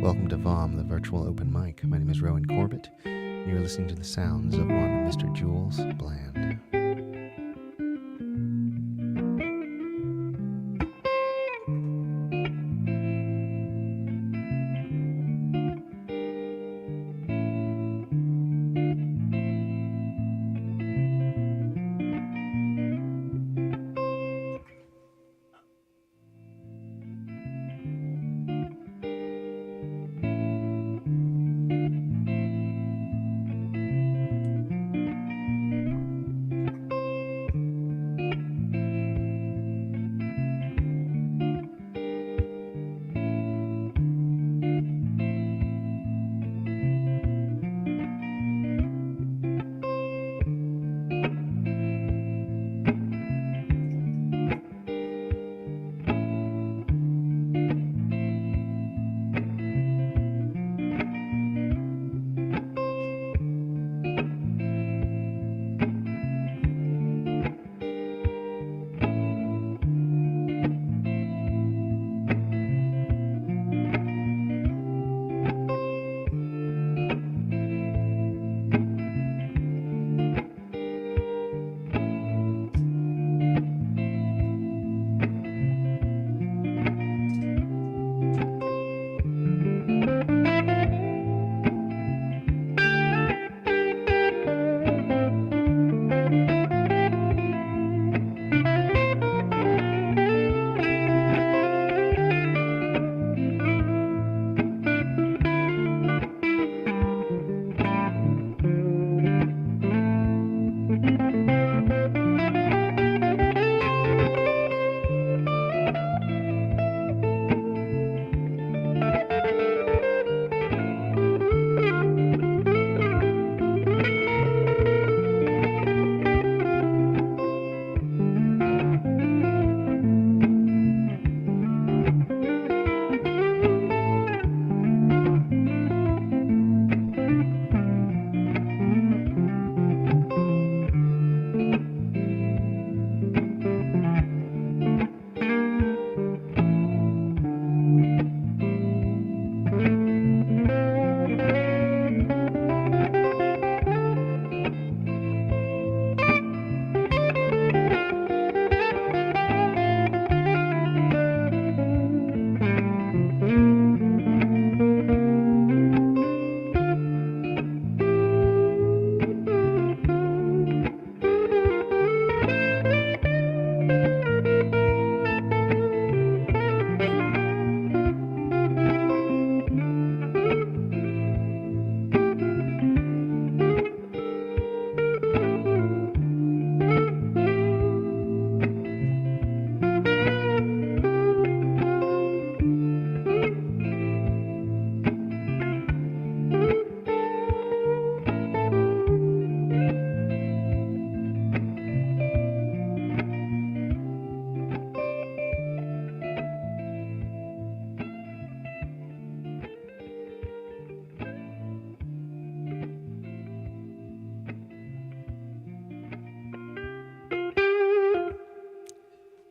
Welcome to VOM, the virtual open mic. My name is Rowan Corbett, and you're listening to the sounds of one Mr. Jules Bland.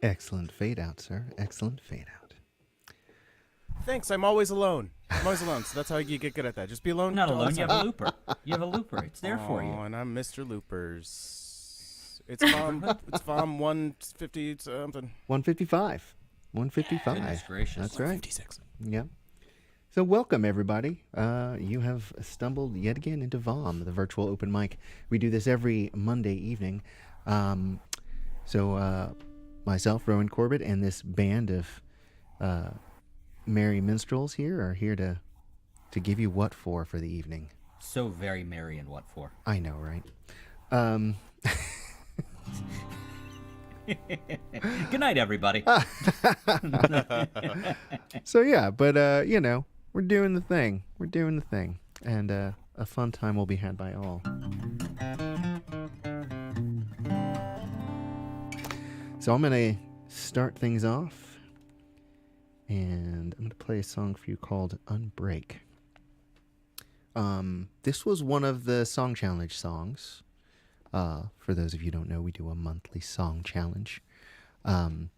Excellent fade out, sir. Excellent fade out. Thanks. I'm always alone. So that's how you get good at that. Just be alone. You're not all the alone. You time. have a looper. You have a looper. It's there for you. And I'm Mr. Loopers. It's VOM. It's VOM 150 something. 155. 155. Goodness gracious. That's right. 56. Yeah. So welcome, everybody. You have stumbled yet again into VOM, the virtual open mic. We do this every Monday evening. Myself, Rowan Corbett, and this band of merry minstrels here are here to give you what for the evening. So very merry and what for? I know, right? Good night, everybody. So yeah, but we're doing the thing. And a fun time will be had by all. So I'm going to start things off, and I'm going to play a song for you called Unbreak. This was one of the Song Challenge songs. For those of you who don't know, we do a monthly song challenge. And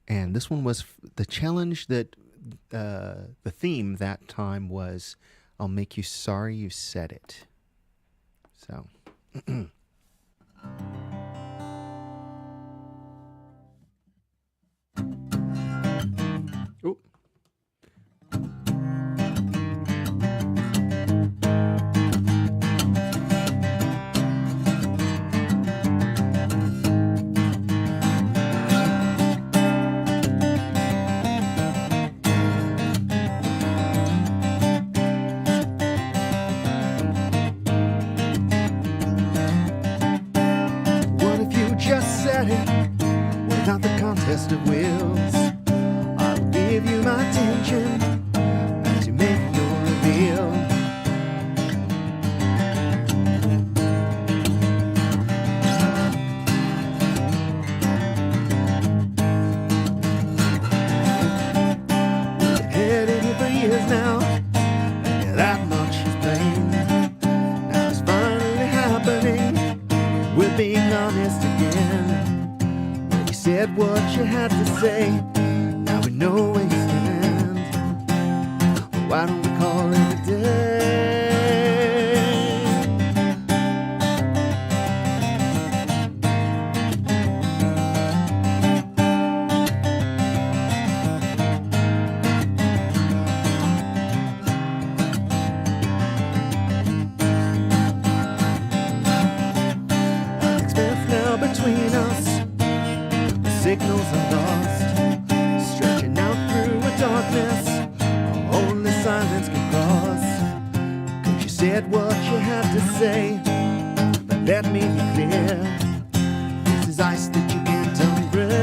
this one was the challenge that the theme that time was "I'll Make You Sorry You Said It." So. Ooh. What if you just said it without the contest of wills? I'll give you my attention as you make your reveal. We've had it here for years now, and that much is plain. Now it's finally happening. We're being honest again. When you said what you had to say, now we know where you stand. Why don't we call it a day? Expanse now between us. The signals are lost, stretching out through a darkness only silence can cross. 'Cause you said what you had to say, but let me be clear. This is ice that you can't unbreak.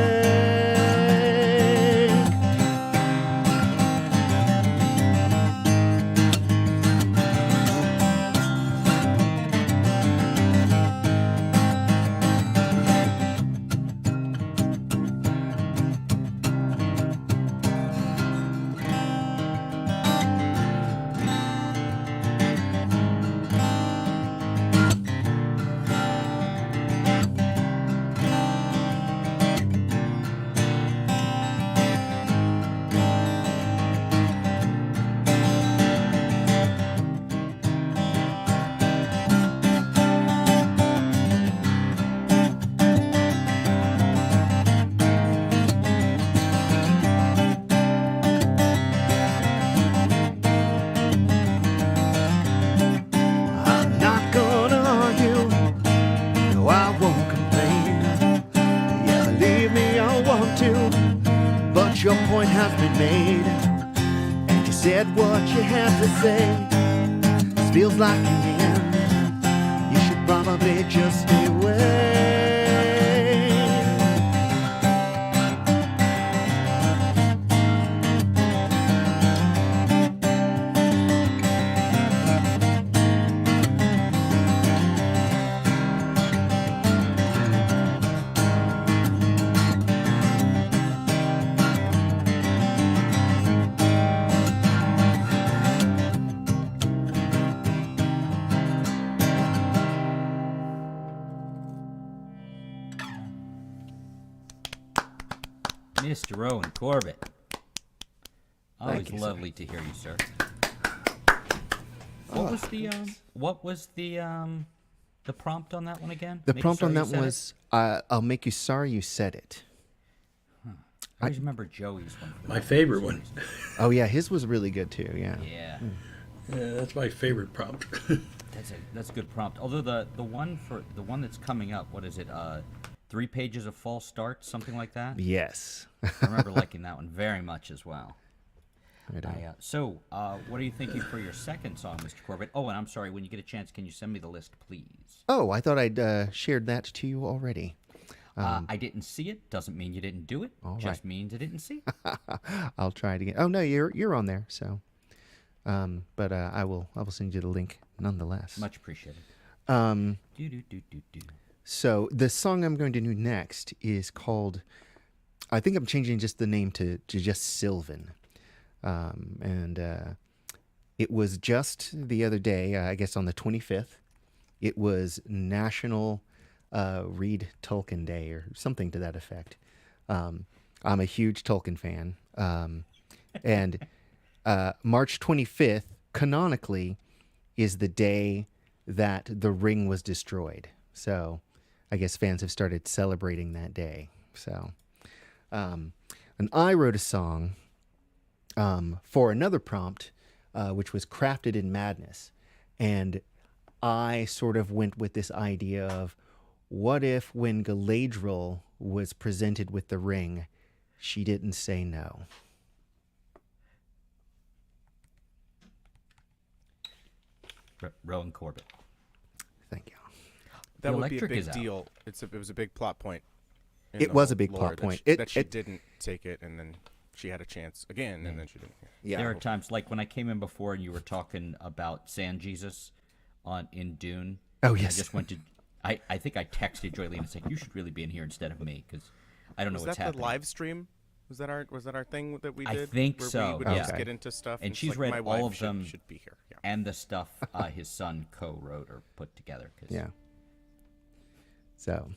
I'm not gonna argue, no, I won't complain. Yeah, believe me, I want to, but your point has been made. And you said what you had to say. This feels like an end. You should probably just stay away. Mr. Rowan Corbett. Always you, sir. lovely to hear you, sir. What was the prompt on that one again? The Make you prompt on sorry you that said it? was, "I'll make you sorry you said it." I always remember Joey's one. My favorite one. Oh yeah, his was really good too. Yeah. Yeah, Yeah, that's my favorite prompt. that's a good prompt. Although the one that's coming up, what is it? 3 pages of false starts, something like that. Yes. I remember liking that one very much as well. Right on. So, what are you thinking for your second song, Mr. Corbett? Oh, and I'm sorry, when you get a chance, can you send me the list, please? Oh, I thought I'd shared that to you already. I didn't see it. Doesn't mean you didn't do it. All Just right. means I didn't see it. I'll try it again. Oh no, you're on there. So, but I will send you the link nonetheless. Much appreciated. Um, Do do do do do. So the song I'm going to do next is called, I think I'm changing just the name to just Sylvan. And it was just the other day, I guess on the 25th, it was National Read Tolkien Day or something to that effect. I'm a huge Tolkien fan. And March 25th, canonically, is the day that the ring was destroyed. So I guess fans have started celebrating that day. So, and I wrote a song for another prompt, which was Crafted in Madness. And I sort of went with this idea of, what if when Galadriel was presented with the ring, she didn't say no? Rowan Corbett. Thank you. That The would be a electric big is out. deal. It was a big plot point. in It the was a whole big lore plot that point. That she didn't take it, and then she had a chance again, and then she didn't. Yeah. There are times like when I came in before and you were talking about Sand Jesus in Dune. Oh, and yes. I just went to. I think I texted Joylene and said you should really be in here instead of me because I don't know Was what's that happening. the live stream? Was that our thing that we I did? think where so, We would yeah. just Okay. get into stuff, And it's she's like, read my all wife of them. Should be here. Yeah. And the stuff his son co-wrote or put together. 'Cause Yeah. So.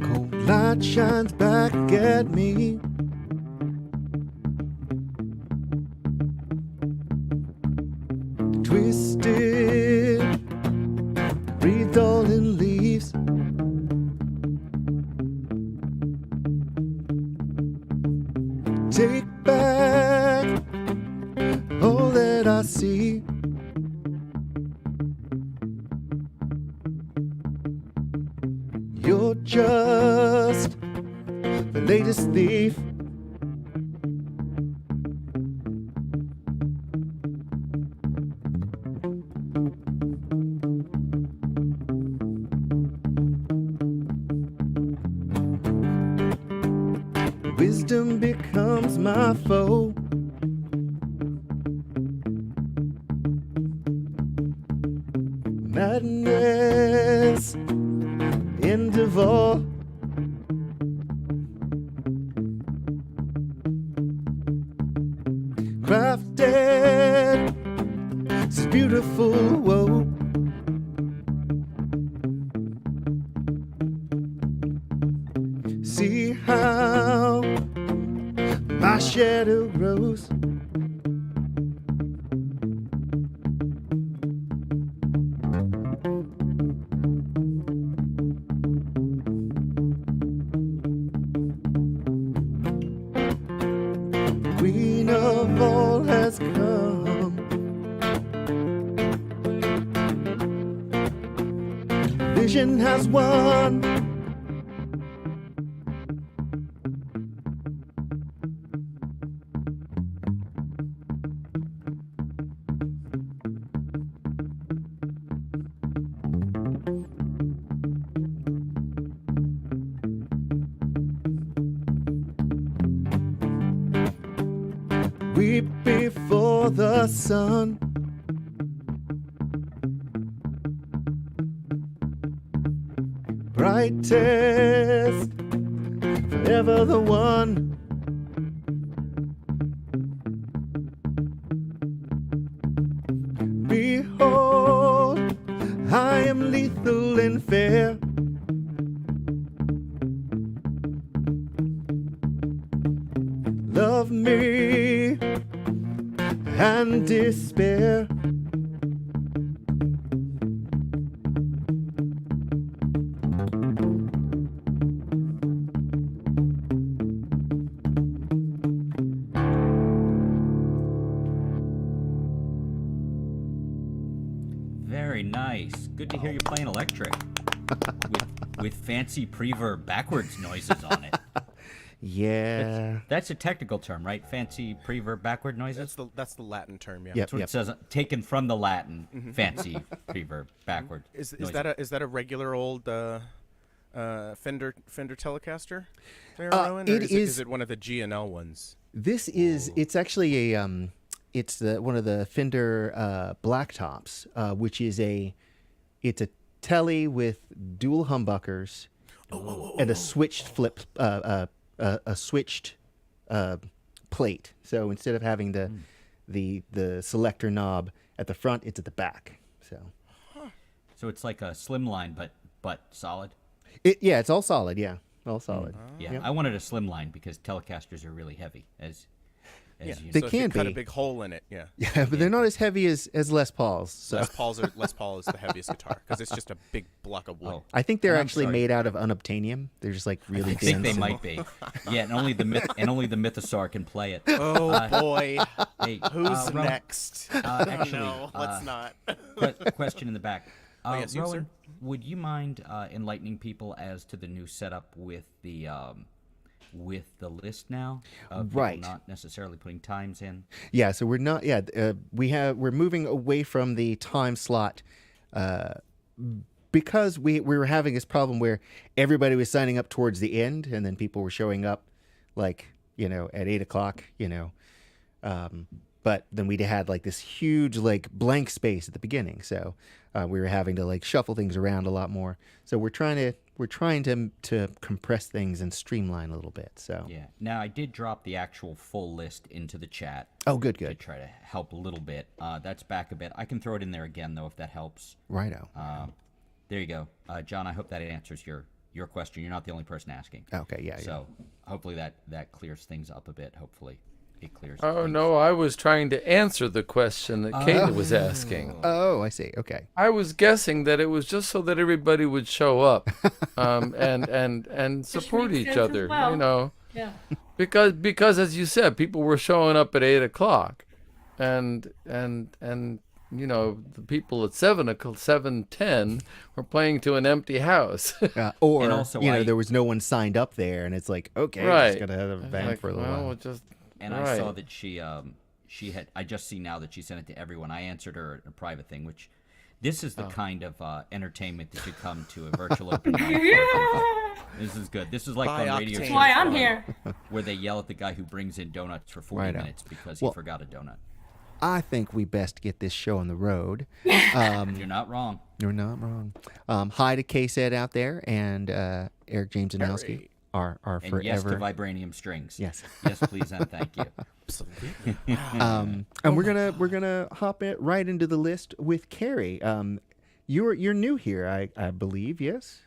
Cold light shines back at me. Twisted, breathed all in leaves. Take back all that I see. You're just the latest thief. Wisdom becomes my foe. Madness, end of all. Crafted, this beautiful woe. See how my shadow grows. Queen of all has come. Vision has won. Weep before the sun. Brightest, forever the one. Behold, I am lethal and fair. Love me and despair. Very nice. Good to hear you playing electric with fancy preverb backwards noises on it. Yeah. That's a technical term, right? Fancy preverb backward noises. That's the Latin term. Yeah. Yep. That's what it says. Taken from the Latin. Fancy preverb backward. Is noises. that a regular old Fender Telecaster? There, Rowan? Or it is is- it one of the G&L ones? This is, it's actually it's one of the Fender Blacktops, which is it's a telly with dual humbuckers and a switched plate. So instead of having the selector knob at the front, it's at the back. So it's like a slimline, but solid. It's all solid. Yeah, all solid. Yeah, Yep. I wanted a slimline because Telecasters are really heavy, as Yeah, you know. They so if can you cut be. a big hole in it. Yeah. Yeah, but they're not as heavy as Les Pauls. So Les Paul is the heaviest guitar because it's just a big block of wood. Oh, I think they're I'm actually sorry. made out of unobtainium. They're just like really I dense. think they and- might be. Yeah, and only the Mythosaur can play it. Oh boy, Hey, who's Rowan, next? actually, no, let's not. question in the back. Yes, you, Rowan, sir. would you mind enlightening people as to the new setup with the list now? Of people Right. Not necessarily putting times in. Yeah, so we're not. Yeah, we're moving away from the time slot because we were having this problem where everybody was signing up towards the end, and then people were showing up like at 8:00. But then we had like this huge like blank space at the beginning, so we were having to like shuffle things around a lot more. So we're trying to compress things and streamline a little bit. So Yeah. Now I did drop the actual full list into the chat. oh, good, To good, try to help a little bit. That's back a bit. I can throw it in there again though if that helps. righto. There you go, John. I hope that answers your question. You're not the only person asking. Okay, yeah, yeah. So hopefully that clears things up a bit. Hopefully it clears. Oh things. no, I was trying to answer the question that Kayla was asking. Oh, I see. Okay. I was guessing that it was just so that everybody would show up and support makes each sense as other, well. Yeah. because as you said, people were showing up at 8:00, and the people at 7:10 were playing to an empty house. Or And also there was no one signed up there, and it's like, okay, Right. just gotta have a band Like, for a little well, while. we'll just And right. I saw that she had. I just see now that she sent it to everyone. I answered her a private thing, which this is the kind of entertainment that should come to a virtual open mic. This is good. This is like Buy on radio Octane. That's shows why I'm here. where they yell at the guy who brings in donuts for 40 Right on. minutes because Well- he forgot a donut. I think we best get this show on the road. You're not wrong. You're not wrong. Hi to K-Said out there, and Eric James Janowski are And forever. yes to vibranium strings. Yes. Yes, please and thank you. Absolutely. And we're gonna hop right into the list with Carrie. You're new here, I believe. Yes.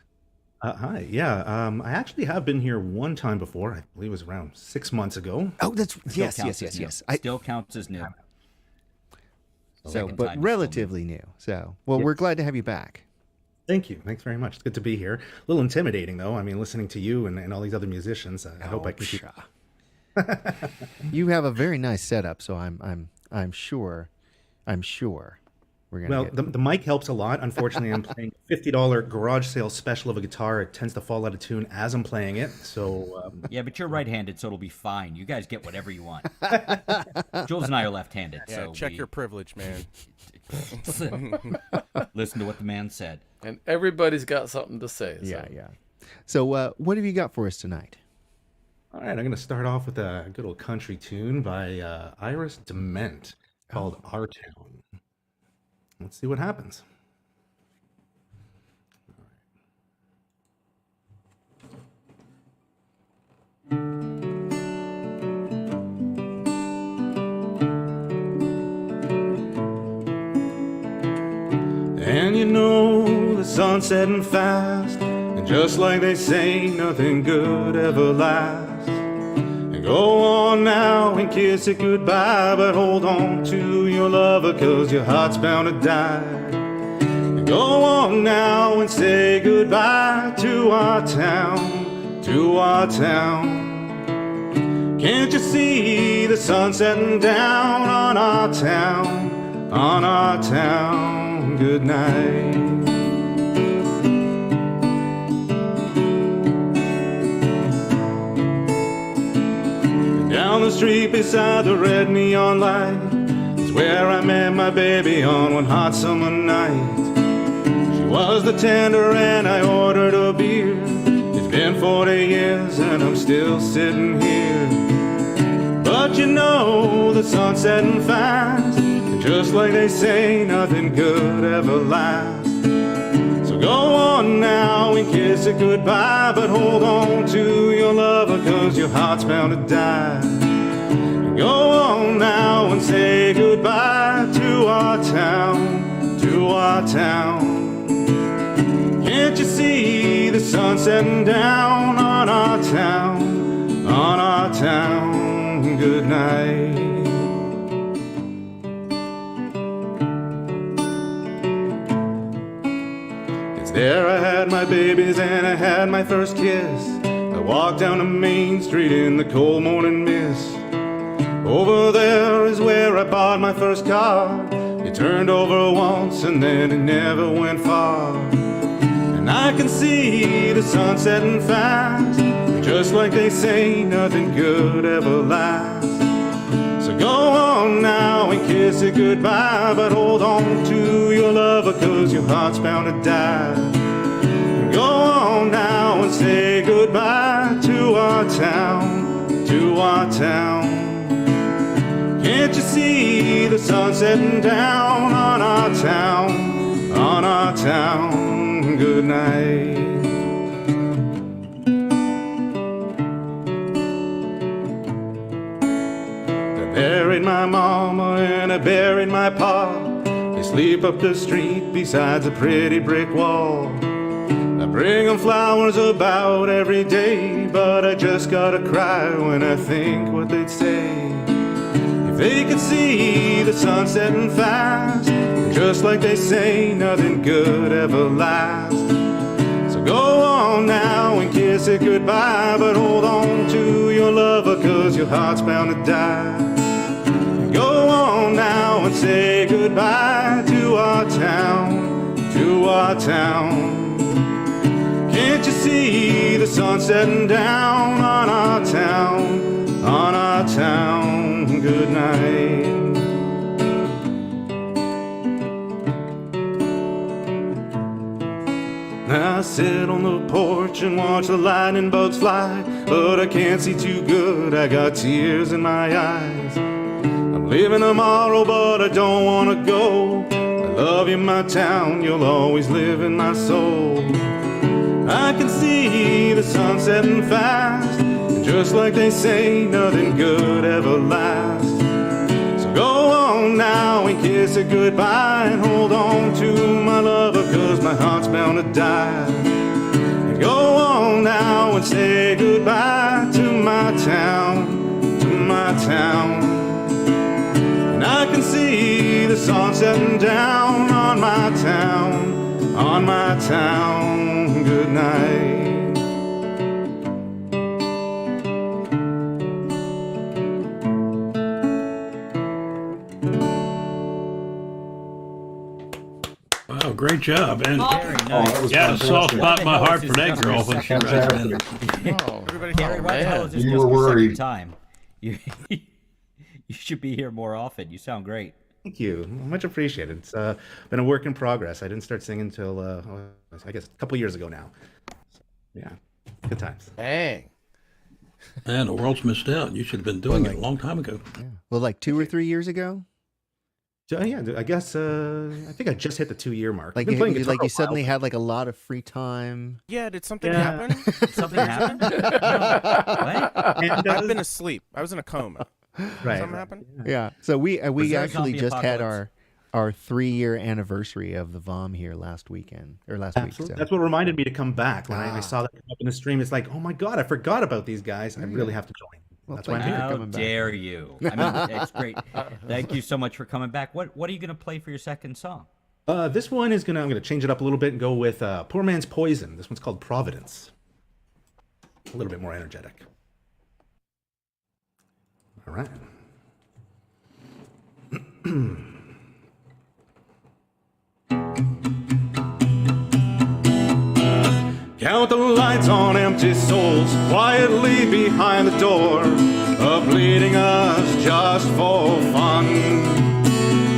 Hi. Yeah. I actually have been here one time before. I believe it was around 6 months ago. Oh, that's Still yes. counts as new. Still counts as new. So, Second but time is still relatively new. So, well, Yeah. we're glad to have you back. Thank you. Thanks very much. It's good to be here. A little intimidating, though. I mean, listening to you and all these other musicians. I hope I can keep. You have a very nice setup, so I'm sure we're gonna. Well, get... the mic helps a lot. Unfortunately, I'm playing a $50 garage sale special of a guitar. It tends to fall out of tune as I'm playing it. So Yeah, but you're right-handed, so it'll be fine. You guys get whatever you want. Jules and I are left-handed, Yeah, so check your privilege, man. listen to what the man said. and everybody's got something to say. So. yeah. So, what have you got for us tonight? all right, I'm going to start off with a good old country tune by Iris Dement called Our Town. Let's see what happens. And you know the sun's setting fast, and just like they say, nothing good ever lasts. And go on now and kiss it goodbye, but hold on to your lover, 'cause your heart's bound to die. And go on now and say goodbye to our town, to our town. Can't you see the sun setting down on our town, on our town? Good night. Down the street beside the red neon light is where I met my baby on one hot summer night. She was the tender and I ordered a beer. It's been 40 years and I'm still sitting here. But But you know the sun's setting fast, and just like they say, nothing good ever lasts. So go on now and kiss it goodbye, but hold on to your lover, 'cause your heart's bound to die. Go on now and say goodbye to our town, to our town. Can't you see the sun setting down on our town, on our town? Good night. It's there I had my babies and I had my first kiss. I walked down the main street in the cold morning mist. Over there is where I bought my first car. It turned over once and then it never went far. And I can see the sun setting fast, just like they say, nothing good ever lasts. So go on now and kiss it goodbye, but hold on to your lover, 'cause your heart's bound to die. Go on now and say goodbye to our town, to our town. Can't you see the sun setting down on our town, on our town? Good night. They buried my mama and I buried my pa. They sleep up the street beside a pretty brick wall. I bring them flowers about every day, but I just gotta cry when I think what they'd say. They could see the sun setting fast, just like they say, nothing good ever lasts. So go on now and kiss it goodbye, but hold on to your lover, 'cause your heart's bound to die. Go on now and say goodbye to our town, to our town. Can't you see the sun setting down on our town, on our town? Good night. I sit on the porch and watch the lightning bugs fly, but I can't see too good, I got tears in my eyes. I'm leaving tomorrow, but I don't wanna go. I love you, my town, you'll always live in my soul. I can see the sun setting fast, just like they say, nothing good ever lasts. So go on now and kiss it goodbye, and hold on to my lover, 'cause my heart's bound to die. And go on now and say goodbye to my town, to my town. And I can see the sun setting down on my town, on my town. Good night. Wow, great job. And Very nice. yeah, a soft spot in my heart for that girl when she writes in. Oh, Everybody Gary, why the hell is this You just were your second worried. time? You, you should be here more often. You sound great. Thank you. Much appreciated. It's been a work in progress. I didn't start singing until, I guess, a couple years ago now. So, yeah, good times. dang. Man, the world's missed out. You should have been doing it a long time ago. Well, like 2 or 3 years ago? So, yeah, I guess, I think I just hit the 2-year mark. Like I've been playing you, guitar like you a while. suddenly had like a lot of free time. Yeah, did something Yeah. happen? Did something happen? What? And, I've been asleep. I was in a coma. right. Something happened? Yeah. So we there a actually zombie just had apocalypse? our 3-year anniversary of the VOM here last weekend or last Absolutely. week. So. That's what reminded me to come back. When I Ah. saw that come up in the stream, it's like, oh my God, I forgot about these guys. I really have to join. Well, That's why I'm thank you here. for How coming back. dare you? I mean, it's great. Thank you so much for coming back. What are you going to play for your second song? This one is I'm gonna change it up a little bit and go with Poor Man's Poison. This one's called Providence. A little bit more energetic. All right. Count the lights on empty souls quietly behind the door, bleeding us just for fun.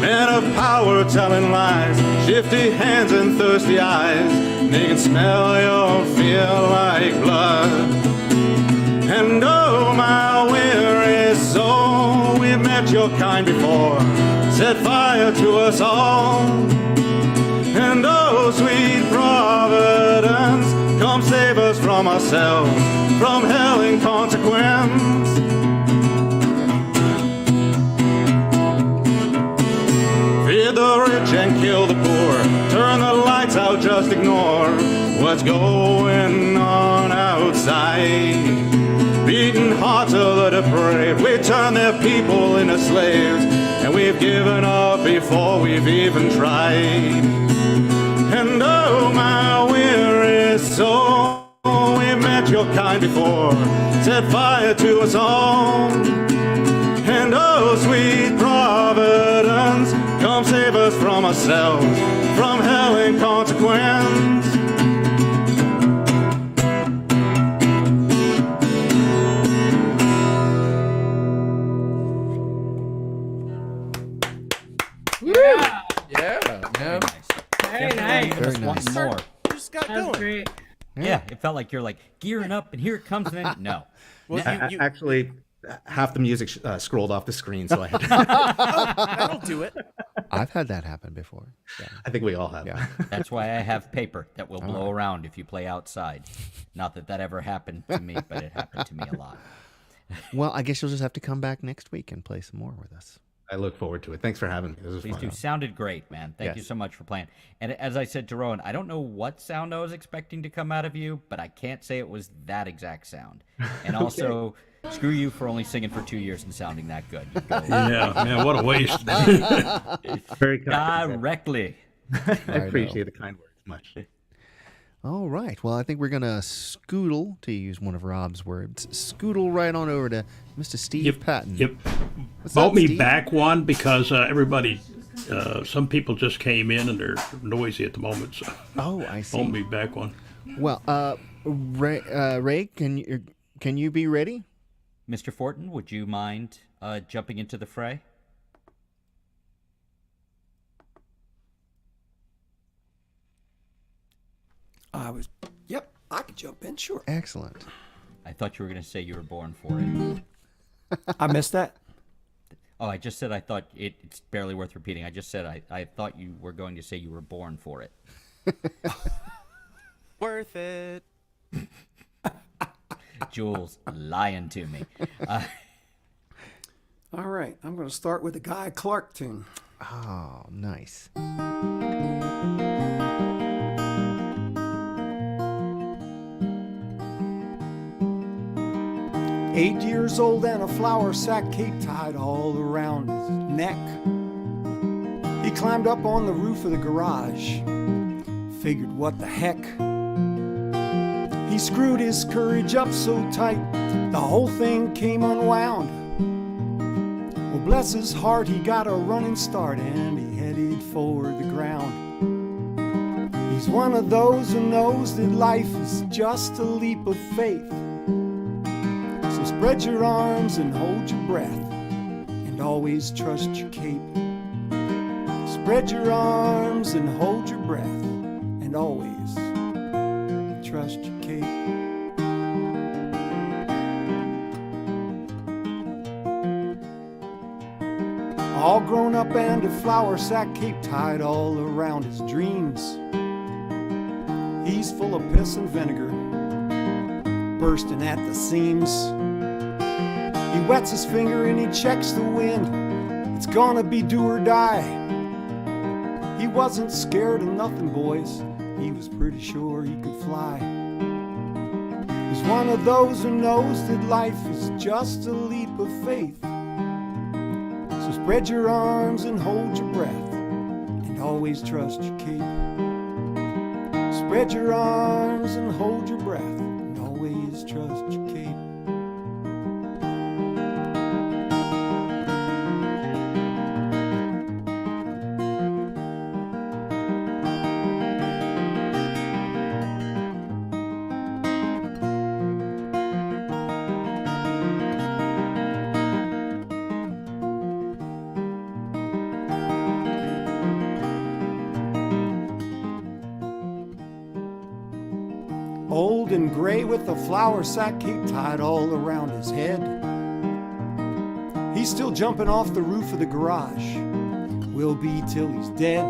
Men of power telling lies, shifty hands and thirsty eyes, they can smell your fear like blood. And oh, my weary soul, we've met your kind before, set fire to us all. And oh, sweet Providence, come save us from ourselves, from hell in consequence. Feed the rich and kill the poor, turn the lights out, just ignore what's going on outside. Beating hearts of the depraved, we turn their people into slaves, and we've given up before we've even tried. And oh, my weary soul, we met your kind before, set fire to us all. And oh, sweet Providence, come save us from ourselves, from hell in consequence. Yeah. Very nice. Very nice. More. Just got That's going. great. Yeah, it felt like you're like gearing up, and here it comes. And then no, Well, you, Actually, half the music scrolled off the screen, so I had to. that'll do it. I've had that happen before. Yeah. I think we all have. Yeah. that's why I have paper that will blow around if you play outside. Not that that ever happened to me, but it happened to me a lot. Well, I guess you'll just have to come back next week and play some more with us. I look forward to it. Thanks for having me. This was Please fun. do. Sounded great, man. Thank you Yes. so much for playing. And as I said to Rowan, I don't know what sound I was expecting to come out of you, but I can't say it was that exact sound. And also, screw you for only singing for 2 years and sounding that good. You go Yeah, man, what a waste. Very kind. directly. I appreciate the kind words much. All right. Well, I think we're going to scoodle, to use one of Rob's words, scoodle right on over to Mr. Steve Patton. Yep. What's Vote up, me Steve? back one because everybody, some people just came in and they're noisy at the moment. So Oh, I see. vote me back one. Well, Ray, can you be ready? Mr. Fortin, would you mind jumping into the fray? Yep, I could jump in, sure. Excellent. I thought you were going to say you were born for it. I missed that. Oh, I just said I thought it's barely worth repeating. I just said I thought you were going to say you were born for it. Worth it. Jules, lying to me. All right, I'm going to start with the Guy Clark tune. Oh, nice. 8 years old and a flour sack cape tied all around his neck. He climbed up on the roof of the garage, figured what the heck. He screwed his courage up so tight, the whole thing came unwound. Well, bless his heart, he got a running start and he headed for the ground. He's one of those who knows that life is just a leap of faith. So spread your arms and hold your breath and always trust your cape. Spread your arms and hold your breath and always trust your cape. All grown up and a flour sack cape tied all around his dreams. He's full of piss and vinegar, bursting at the seams. He wets his finger and he checks the wind. It's gonna be do or die. He wasn't scared of nothing, boys. He was pretty sure he could fly. He's one of those who knows that life is just a leap of faith. So spread your arms and hold your breath and always trust your cape. Spread your arms and hold your breath and always trust your cape. Old and gray with a flour sack cape tied all around his head. He's still jumping off the roof of the garage. Will be till he's dead.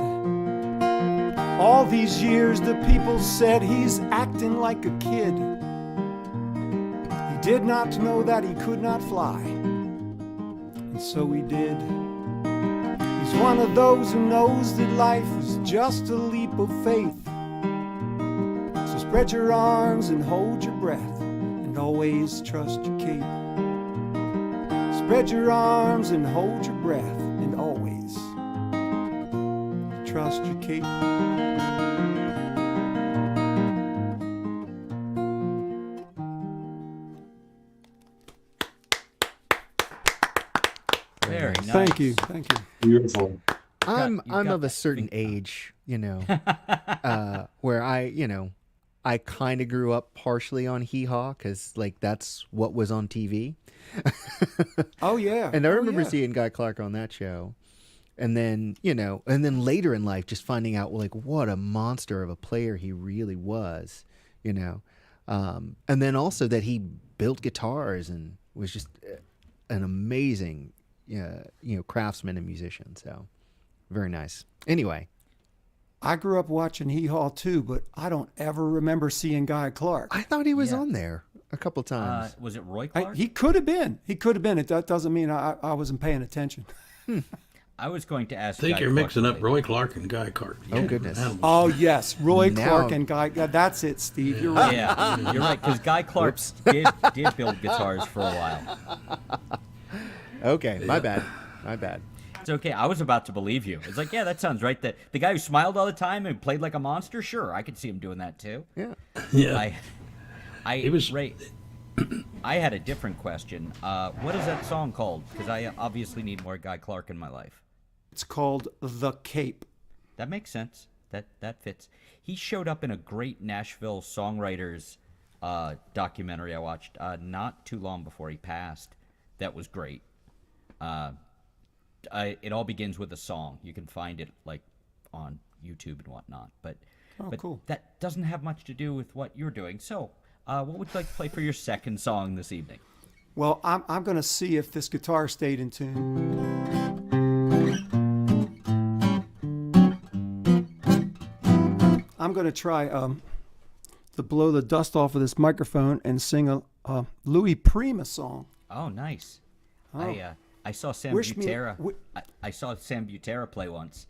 All these years the people said he's acting like a kid. He did not know that he could not fly, and so he did. He's one of those who knows that life is just a leap of faith. So spread your arms and hold your breath, and always trust your cape. Spread your arms and hold your breath, and always trust your cape. Very nice. Thank you, thank you. Beautiful. I'm got of a that certain age, where I kind of grew up partially on Hee Haw because like that's what was on TV. Oh yeah. And I remember yeah. seeing Guy Clark on that show. And then, and then later in life, just finding out like what a monster of a player he really was, and then also that he built guitars and was just an amazing, craftsman and musician. So very nice. Anyway. I grew up watching Hee Haw too, but I don't ever remember seeing Guy Clark. I thought he was on there a couple times. Was it Roy Clark? He could have been. That doesn't mean I wasn't paying attention. I was going to ask. I think Guy you're Clark mixing up later. Roy Clark and Guy Clark. Oh, goodness. Animals. Oh yes, Roy Now- Clark and Guy. That's it, Steve. You're right. Yeah, you're right. Because Guy Clark did build guitars for a while. Okay, my bad. It's okay. I was about to believe you. It's like, yeah, that sounds right. The guy who smiled all the time and played like a monster. Sure, I could see him doing that too. Yeah. Yeah. I He was- Ray, I had a different question. What is that song called? Because I obviously need more Guy Clark in my life. It's called The Cape. That makes sense. That fits. He showed up in a great Nashville songwriters documentary I watched not too long before he passed. That was great. It all begins with a song. You can find it like on YouTube and whatnot. But Cool. that doesn't have much to do with what you're doing. So, what would you like to play for your second song this evening? Well, I'm going to see if this guitar stayed in tune. I'm going to try to blow the dust off of this microphone and sing a Louis Prima song. Oh, nice. Oh. I saw Sam Wish me- Butera. wi- I saw Sam Butera play once.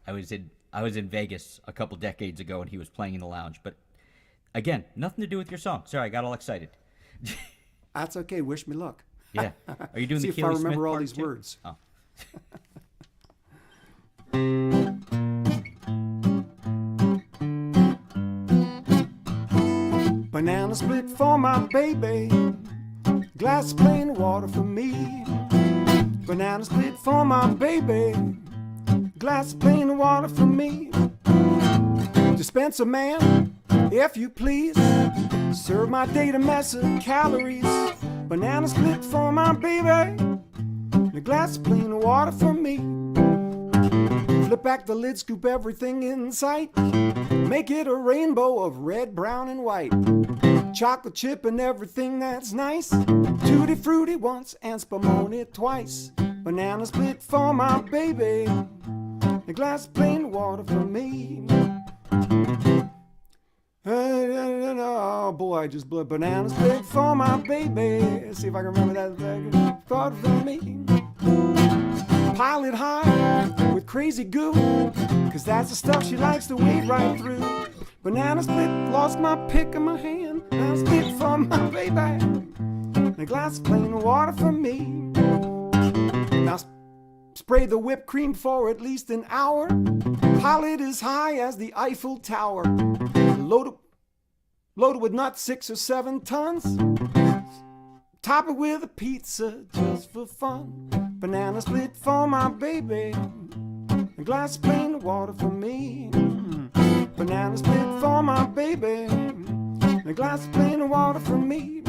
I was in Vegas a couple decades ago, and he was playing in the lounge. But again, nothing to do with your song. Sorry, I got all excited. That's okay. Wish me luck. Yeah. Are you doing See the if I Keely remember Smith all part these too? words. Oh. Banana split for my baby, glass of plain water for me. Banana split for my baby, glass of plain water for me. Dispenser man, if you please, serve my date a mess of calories. Banana split for my baby, and a glass of plain water for me. Flip back the lid, scoop everything in sight. Make it a rainbow of red, brown, and white. Chocolate chip and everything that's nice. Tutti frutti once and spumoni twice. Banana split for my baby. A glass of plain water for me. Oh boy, I just blew banana split for my baby. Let's see if I can remember that. Water for me. Pile it high with crazy goo, 'cause that's the stuff she likes to wade right through. Banana split, lost my pick in my hand. Banana split for my baby, and a glass of plain water for me. Now spray the whipped cream for at least an hour. Pile it as high as the Eiffel Tower. Load it with nuts 6 or 7 tons. Top it with a pizza just for fun. Banana split for my baby, a glass of plain water for me. Banana split for my baby, a glass of plain water for me.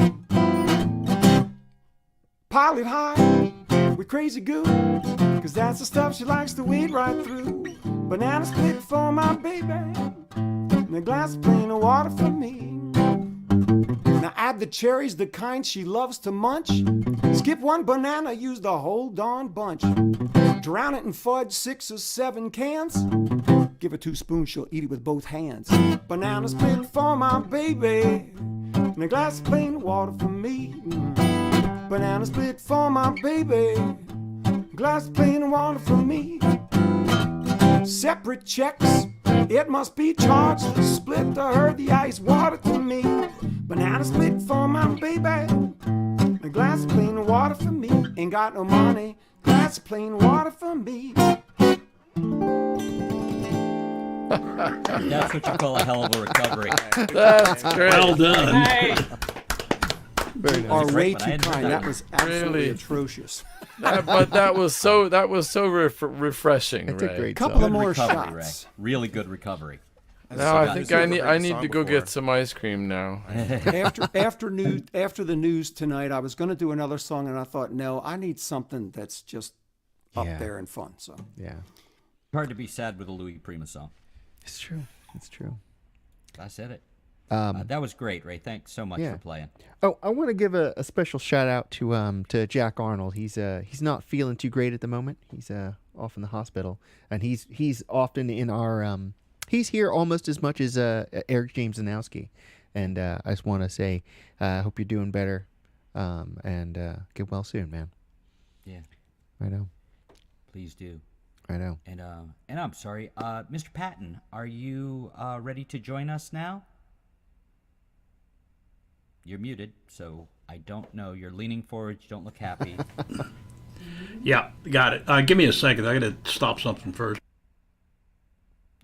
Pile it high with crazy goo, 'cause that's the stuff she likes to wade right through. Banana split for my baby, and a glass of plain water for me. Now Add the cherries, the kind she loves to munch. Skip one banana, use the whole darn bunch. Drown it in fudge, 6 or 7 cans. Give her 2 spoons, she'll eat it with both hands. Banana split for my baby, and a glass of plain water for me. Banana split for my baby, glass of plain water for me. Separate checks, it must be charged. The split to her, the ice water to me. Banana split for my baby, a glass of plain water for me. Ain't got no money, glass of plain water for me. That's what you call a hell of a recovery. That's great. Well done. Very nice. Are way But I too hadn't heard kind. that That one. was absolutely Really? atrocious. But that was so refreshing. It's a Ray. great Couple song. of more recovery, Ray. shots. Really good recovery. Now I I've think never I heard need the to song go before. get some ice cream now. After the news tonight, I was going to do another song, and I thought, no, I need something that's just up Yeah. there and fun. So Yeah, Hard to be sad with a Louis Prima song. it's true. It's true. I said it. That was great, Ray. Thanks so much yeah. for playing. Oh, I want to give a special shout out to Jack Arnold. He's not feeling too great at the moment. He's off in the hospital, and he's often in our he's here almost as much as Eric James Zanowski. And I just want to say, I hope you're doing better, and get well soon, man. Yeah, I know. please do. I know. And I'm sorry, Mr. Patton, are you ready to join us now? You're muted, so I don't know. You're leaning forward. You don't look happy. Yeah, got it. Give me a second. I got to stop something first.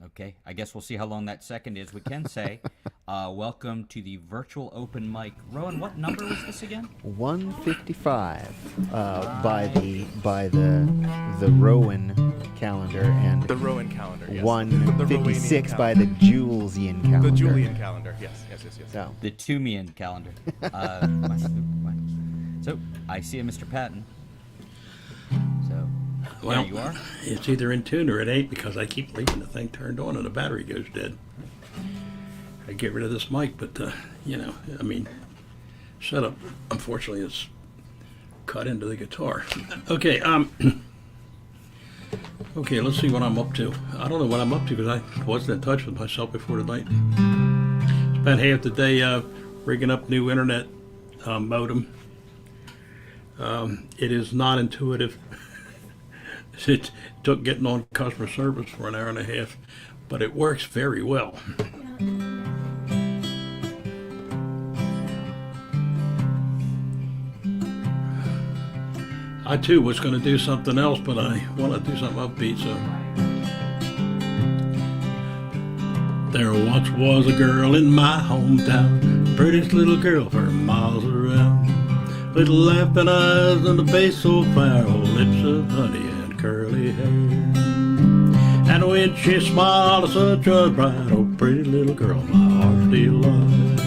Okay, I guess we'll see how long that second is. We can say, welcome to the virtual open mic. Rowan, what number was this again? 155 by the Rowan calendar, and The Rowan calendar, yes. The 156 Rowanian by the Julian calendar. The Julian calendar, yes. So, The Tumian calendar. So, I see a Mr. Patton. So, Well, there you are. it's either in tune or it ain't because I keep leaving the thing turned on and the battery goes dead. I get rid of this mic, but setup unfortunately is cut into the guitar. Okay, okay, let's see what I'm up to. I don't know what I'm up to because I wasn't in touch with myself before tonight. Spent half the day rigging up new internet modem. It is not intuitive. It took getting on customer service for an hour and a half, but it works very well. I too was going to do something else, but I want to do something upbeat, so. There once was a girl in my hometown, prettiest little girl for miles around. Little laughing eyes and a face so fair, old lips of honey and curly hair. And when she smiled, the sun shone bright, oh pretty little girl, my heart's delight.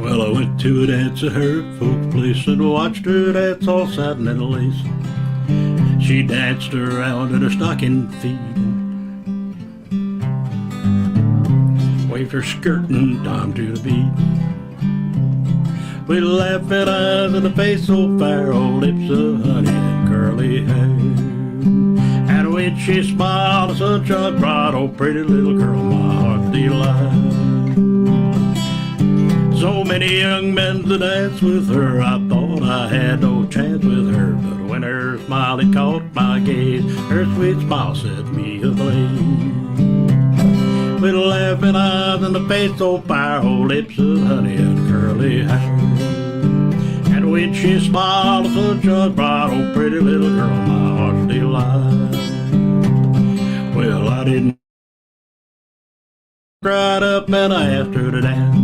Well, I went to a dance at her folks' place and watched her dance all satin and lace. She danced around in her stocking feet, waved her skirt and time to the beat. With laughing eyes and a face so fair, old lips of honey and curly hair. And when she smiled, the sun shone bright, oh pretty little girl, my heart's delight. So many young men to dance with her, I thought I had no chance with her. But when her smile it caught my gaze, her sweet smile set me ablaze. With laughing eyes and a face so fair, oh lips of honey and curly hair. And when she smiled, the sun shone bright, oh pretty little girl, my heart's delight. Well, I didn't cried up and I asked her to dance.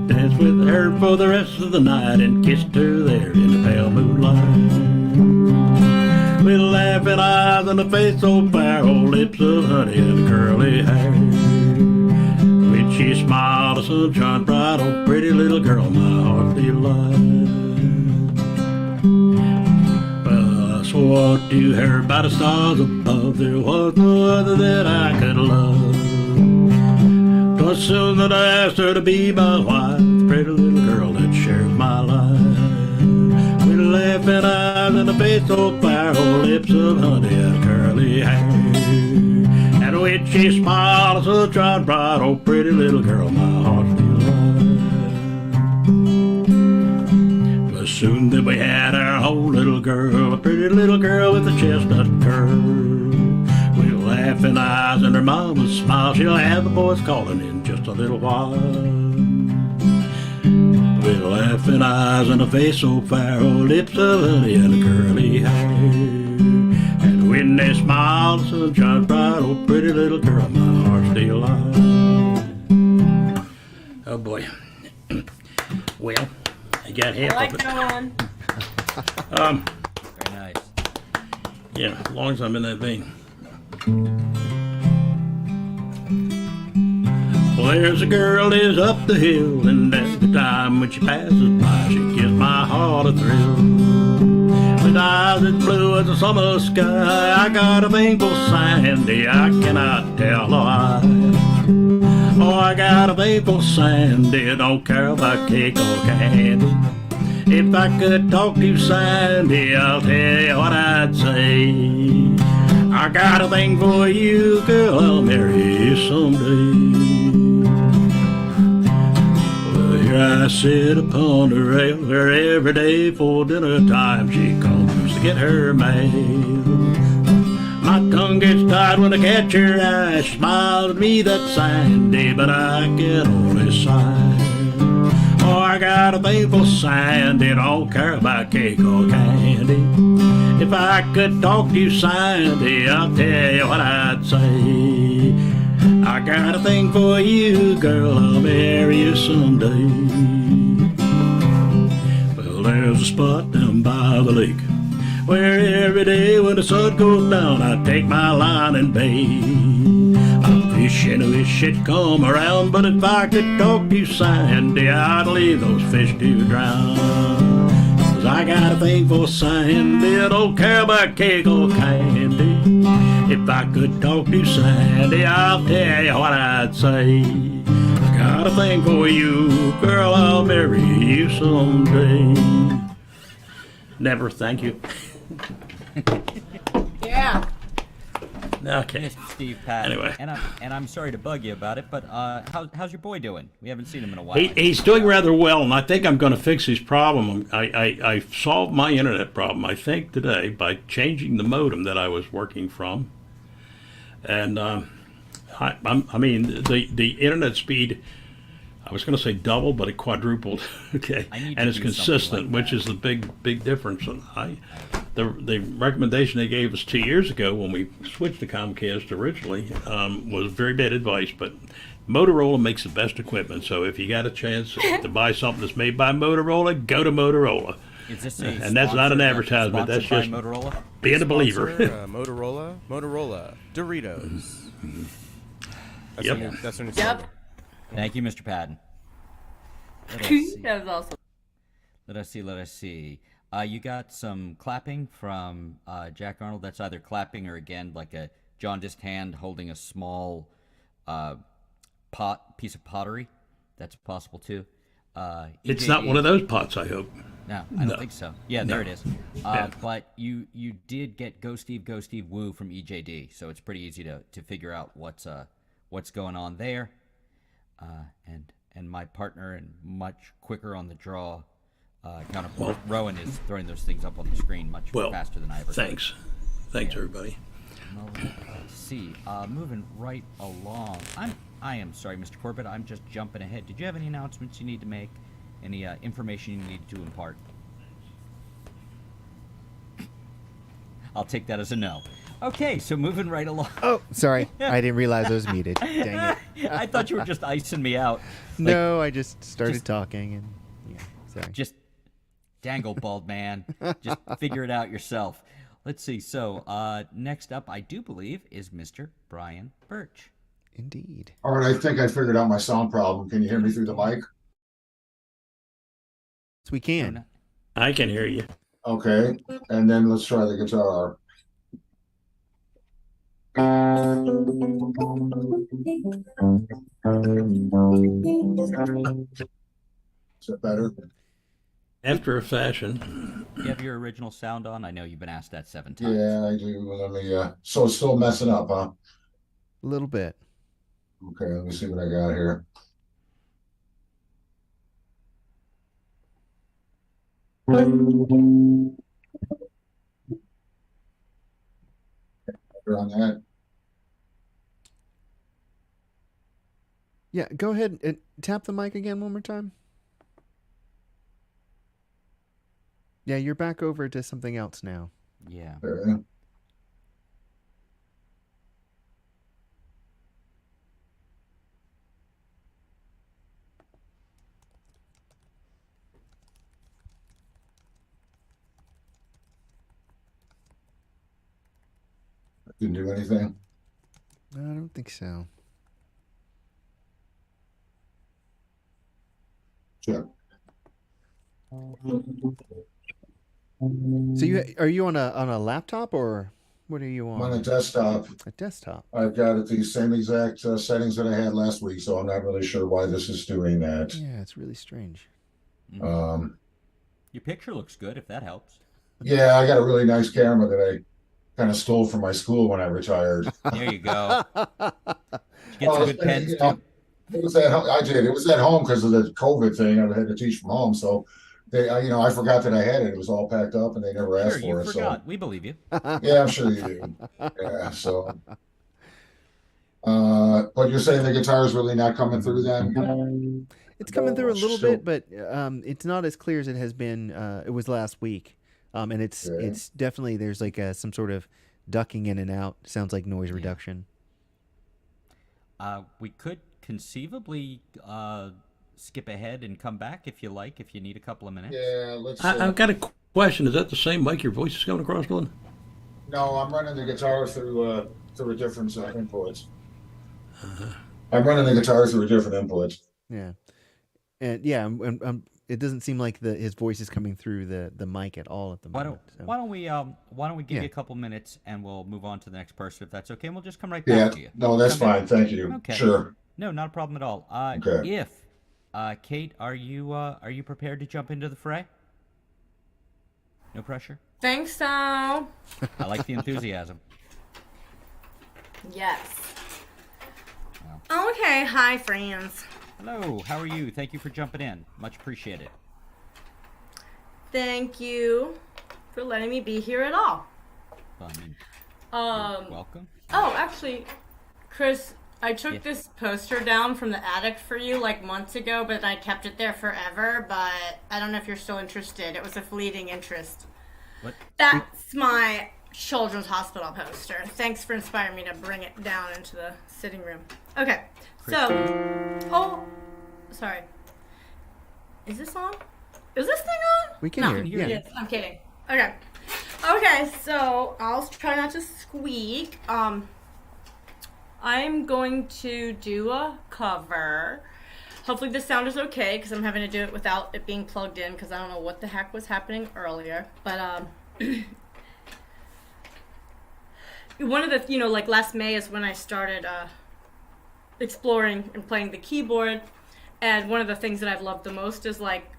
Danced with her for the rest of the night and kissed her there in the pale moonlight. With laughing eyes and a face so fair, oh lips of honey and curly hair. When she smiled, the sun shone bright, oh pretty little girl, my heart's delight. Well, I swore to her by the stars above, there was no other that I could love. But soon that I asked her to be my wife, pretty little girl that shares my life. With laughing eyes and a face so fair, oh, lips of honey and curly hair. And when she smiles, such a bright, oh, pretty little girl, my heart feels alive. But soon that we had our own little girl, a pretty little girl with a chestnut curl. With laughing eyes and her mama's smile, she'll have the boys calling in just a little while. With laughing eyes and a face so fair, oh, lips of honey and a curly hair. And when they smile, the sun shines bright, oh, pretty little girl, my heart's still alive. Oh boy. Well, I got half like of it. that one. Very nice. Yeah, as long as I'm in that vein. Well, there's a girl lives up the hill, and every time when she passes by, she gives my heart a thrill. With eyes as blue as the summer sky, I got a thing for Sandy, I cannot tell why. Oh, I got a thing for Sandy, don't care about cake or candy. If I could talk to Sandy, I'll tell you what I'd say. I got a thing for you, girl, I'll marry you someday. Well, here I sit upon the rail, where every day for dinner time she comes to get her mail. My tongue gets tied when I catch her eye. She smiles at me, that's Sandy, but I can only sigh. Oh, I got a thing for Sandy, don't care about cake or candy. If I could talk to Sandy, I'll tell you what I'd say. I got a thing for you, girl, I'll marry you someday. Well, there's a spot down by the lake where every day when the sun goes down, I take my line and bait. I fish and wish it'd come around, but if I could talk to Sandy, I'd leave those fish to drown. 'Cause I got a thing for Sandy, I don't care about cake or candy. If I could talk to Sandy, I'll tell you what I'd say. I got a thing for you, girl, I'll marry you someday. Never, thank you. Yeah. Okay. Mr. Steve Patton. Anyway. And I'm sorry to bug you about it, but how's your boy doing? We haven't seen him in a while. He's doing rather well, and I think I'm going to fix his problem. I solved my internet problem, I think, today by changing the modem that I was working from. And I mean, the internet speed, I was going to say doubled, but it quadrupled. Okay, and it's consistent, like which is the big difference. And the recommendation they gave us 2 years ago when we switched to Comcast originally was very bad advice, but Motorola makes the best equipment. So if you got a chance to buy something that's made by Motorola, go to Motorola. Is this And that's not an advertisement. That's just Motorola? being a believer. Motorola, Doritos. That's Yep. That's our new Yep. slogan. Thank you, Mr. Patton. Let us see. That was awesome. Let us see. You got some clapping from Jack Arnold. That's either clapping or, again, like a jaundiced hand holding a small piece of pottery. That's possible, too. It's not one of those pots, I hope. No, I don't think so. Yeah, there No. it is. Yeah. But you did get Go Steve Woo from EJD, so it's pretty easy to figure out what's going on there. And my partner, and much quicker on the draw, counterpart Rowan is throwing those things up on the screen much faster than I ever. Thanks, everybody. Well, let's see. Moving right along. I am sorry, Mr. Corbett. I'm just jumping ahead. Did you have any announcements you need to make? Any information you need to impart? I'll take that as a no. Okay, so moving right along. Oh, sorry. I didn't realize I was muted. Dang it. I thought you were just icing me out. No, I just started talking and sorry. Just dangle, bald man. Just figure it out yourself. Let's see. So next up, I do believe, is Mr. Brian Birch. Indeed. All right, I think I figured out my sound problem. Can you hear me through the mic? Yes, we can. I can hear you. Okay, and then let's try the guitar. Is that better? After a fashion. You have your original sound on? I know you've been asked that 7 times. Yeah, I do. Let me, so it's still messing up, huh? A little bit. Okay, let me see what I got here. On that. Yeah, go ahead and tap the mic again one more time. Yeah, you're back over to something else now. Yeah. Okay. Didn't do anything. I don't think so. Check. So are you on a laptop or what are you I'm on? on a desktop. A desktop. I've got it the same exact settings that I had last week, so I'm not really sure why this is doing that. Yeah, it's really strange. Um, Your picture looks good, if that helps. yeah, I got a really nice camera that I kind of stole from my school when I retired. There you go. Did you get some good pens, you know, too? it was at I did. It was at home because of the COVID thing. I had to teach from home, so they, I forgot that I had it. It was all packed up, and they never asked Sure, you for it. forgot. We believe you. So yeah, I'm sure you do. Yeah, so. But you're saying the guitar is really not coming through then? It's coming through a little Still- bit, but it's not as clear as it has been. It was last week, and it's Okay. it's definitely there's like some sort of ducking in and out. Sounds like noise reduction. We could conceivably skip ahead and come back if you like, if you need a couple of minutes. Yeah, let's. I've got a question. Is that the same mic your voice is coming across, Glenn? No, I'm running the guitar through a different inputs. I'm running the guitar through a different input. Yeah, and yeah, it doesn't seem like his voice is coming through the mic at all at the moment. Why don't we give Yeah. you a couple minutes and we'll move on to the next person if that's okay, and we'll just come right back Yeah, to you. no, that's Come fine. Thank you. Okay. Sure. No, not a problem at all. Okay. If Kate, are you prepared to jump into the fray? No pressure. Think so. I like the enthusiasm. Yes. Okay, hi friends. Hello, how are you? Thank you for jumping in. Much appreciated. Thank you for letting me be here at all. Well, I mean, Um, you're welcome. Oh, actually, Chris, I took Yeah. this poster down from the attic for you like months ago, but I kept it there forever, but I don't know if you're still interested. It was a fleeting interest. What? That's my children's hospital poster. Thanks for inspiring me to bring it down into the sitting room. Okay, so, oh, sorry. Is this on? Is this thing on? We can No, hear it, yeah. it is. I'm kidding. Okay. Okay, so I'll try not to squeak. I'm going to do a cover. Hopefully the sound is okay because I'm having to do it without it being plugged in because I don't know what the heck was happening earlier. But one of the, like last May is when I started exploring and playing the keyboard. And one of the things that I've loved the most is like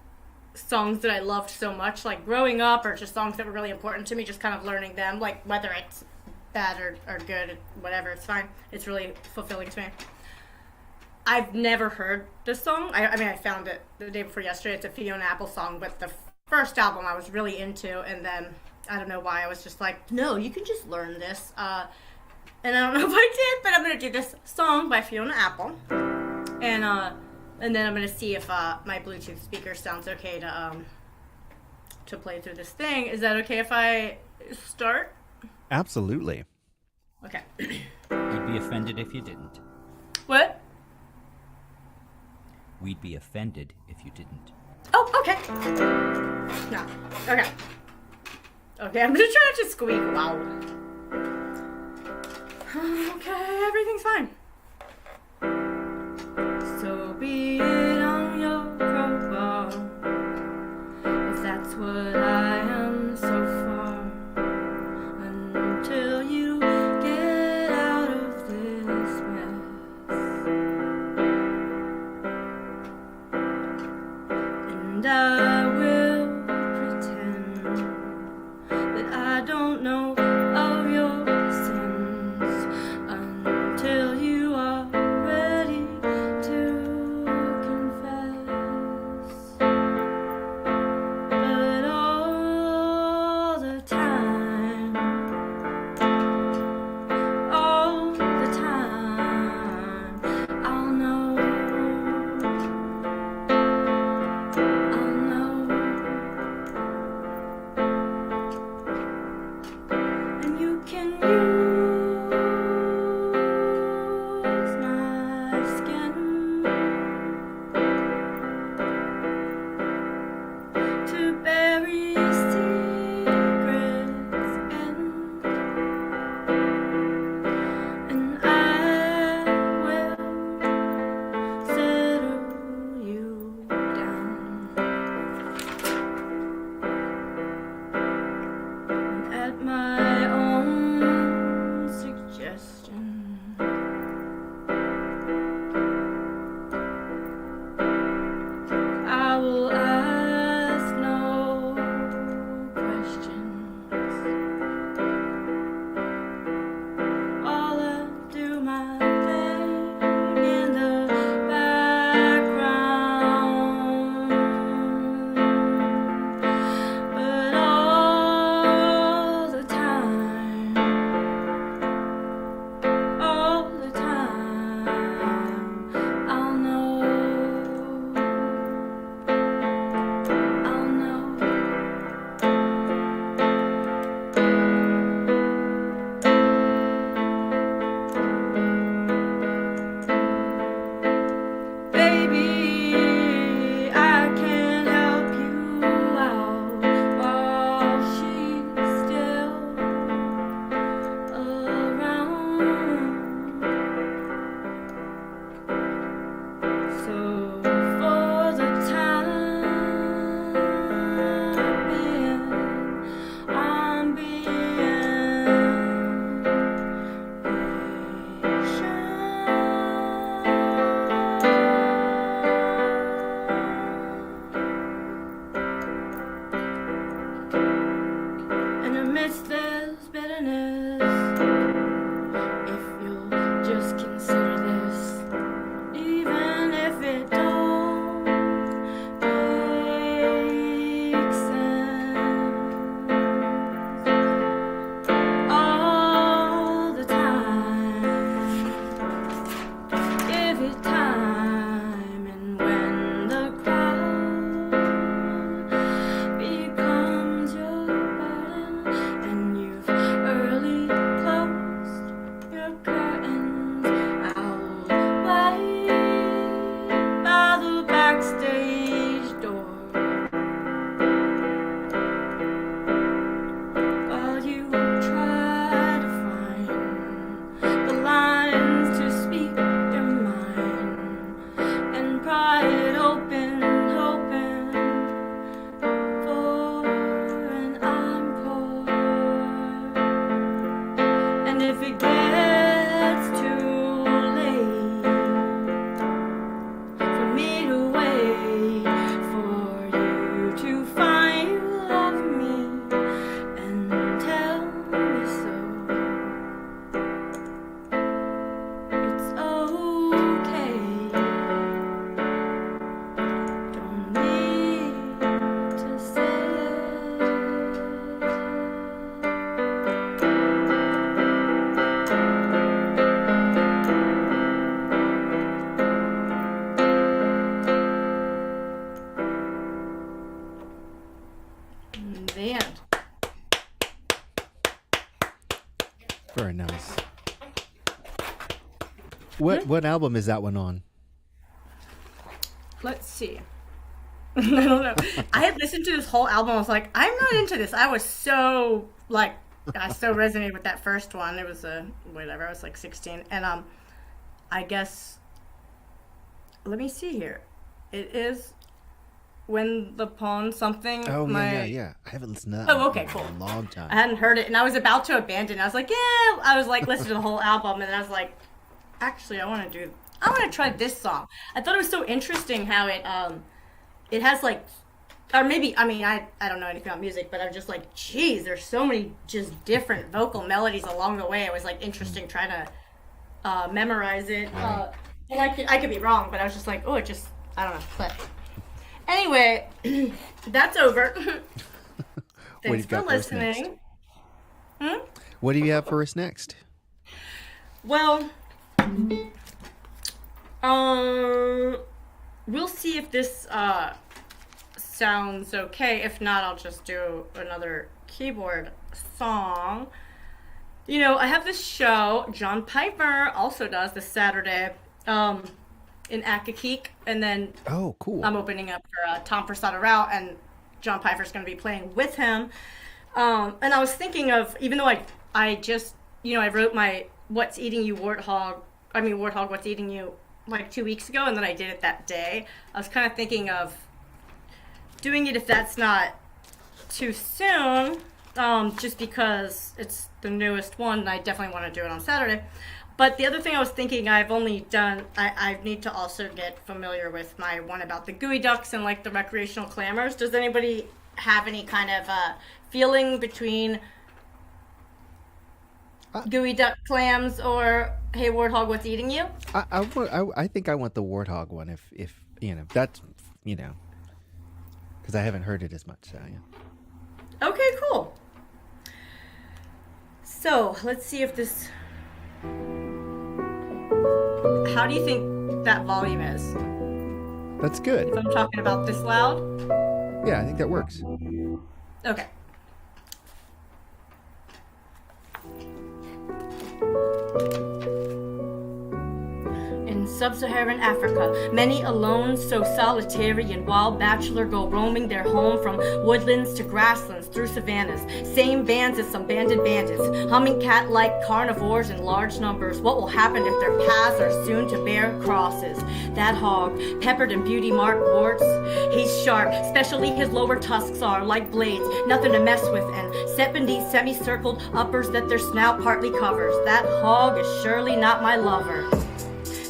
songs that I loved so much, like growing up, or just songs that were really important to me, just kind of learning them, like whether it's bad or good, whatever, it's fine. It's really fulfilling to me. I've never heard this song. I mean, I found it the day before yesterday. It's a Fiona Apple song, but the first album I was really into, and then I don't know why I was just like, no, you can just learn this. And I don't know if I did, but I'm gonna do this song by Fiona Apple, and then I'm gonna see if my Bluetooth speaker sounds okay to play through this thing. Is that okay if I start? Absolutely. Okay. We'd be offended if you didn't. What? We'd be offended if you didn't. Oh, okay. No. Okay. Okay, I'm gonna try not to squeak loud. Okay, everything's fine. So be it on your profile, if that's what I am so far, until you get out of this mess. question. I will ask no questions. I'll do my thing in the background. But all the time, I'll know. I'll know. Baby, I can't help you out while she's still around. So for the time being, I'm being and amidst this bitterness, if you'll just consider this, even if it don't make sense, all the time, give it time, and when the crowd becomes your burden and you've early closed your curtains, I'll wait by the backstage door while you try to find the lines to speak your mind and pry it open, hoping for an encore. And if it gets too late for me to wait for you to finally love me and tell me so, it's okay. Don't need to say it. The end. Very nice. What album is that one on? Let's see. I don't know. I had listened to this whole album. I was like, I'm not into this. I was so like, I so resonated with that first one. It was whatever. I was like 16, and I guess. Let me see here. It is when the pawn something. Oh yeah. I haven't listened to that. Oh, one okay, for cool. a long time. I hadn't heard it, and I was about to abandon. I was like, yeah. I was like, listening to the whole album, and I was like, actually, I want to try this song. I thought it was so interesting how it has like, or maybe, I mean, I don't know anything about music, but I'm just like, geez, there's so many just different vocal melodies along the way. It was like interesting trying to memorize it. And I could be wrong, but I was just like, oh, it just, I don't know. But anyway, that's over. Thanks for listening. What do you have for us next? Well, we'll see if this sounds okay. If not, I'll just do another keyboard song. You know, I have this show, John Piper also does this Saturday in Accokeek, and then Oh, cool. I'm opening up for Tom Persada Rao, and John Piper's going to be playing with him. And I was thinking of, even though I just, you know, I wrote my What's Eating You Warthog, What's Eating You, like 2 weeks ago, and then I did it that day. I was kind of thinking of doing it if that's not too soon, just because it's the newest one, and I definitely want to do it on Saturday. But the other thing I was thinking, I need to also get familiar with my one about the gooey ducks and like the recreational clammers. Does anybody have any kind of feeling between gooey duck clams or hey warthog, what's eating you? I think I want the warthog one if that's because I haven't heard it as much. So yeah. Okay, cool. So let's see if this. How do you think that volume is? That's good. If I'm talking about this loud? Yeah, I think that works. Okay. In sub-Saharan Africa, many alone, so solitary and wild bachelor go roaming their home from woodlands to grasslands through savannas. Same bands as some banded bandits, humming cat-like carnivores in large numbers. What will happen if their paths are soon to bear crosses? That hog, peppered in beauty-marked warts, he's sharp, especially his lower tusks are like blades, nothing to mess with, and set beneath semicircled uppers that their snout partly covers. That hog is surely not my lover.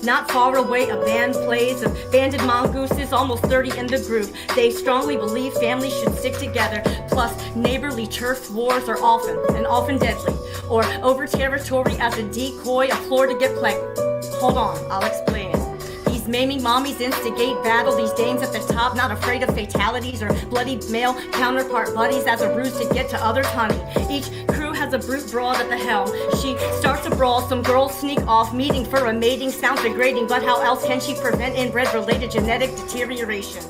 Not far away, a band plays of banded mongooses, almost 30 in the group. They strongly believe families should stick together. Plus, neighborly turf wars are often deadly. Or over territory as a decoy, a floor to get pregnant. Hold on, I'll explain it. These maiming mommies instigate battle, these dames at the top, not afraid of fatalities or bloody male counterpart buddies as a ruse to get to others' honey. Each crew has a brute broad at the helm. She starts a brawl, some girls sneak off, meeting for a mating, sounds degrading, but how else can she prevent inbred-related genetic deterioration?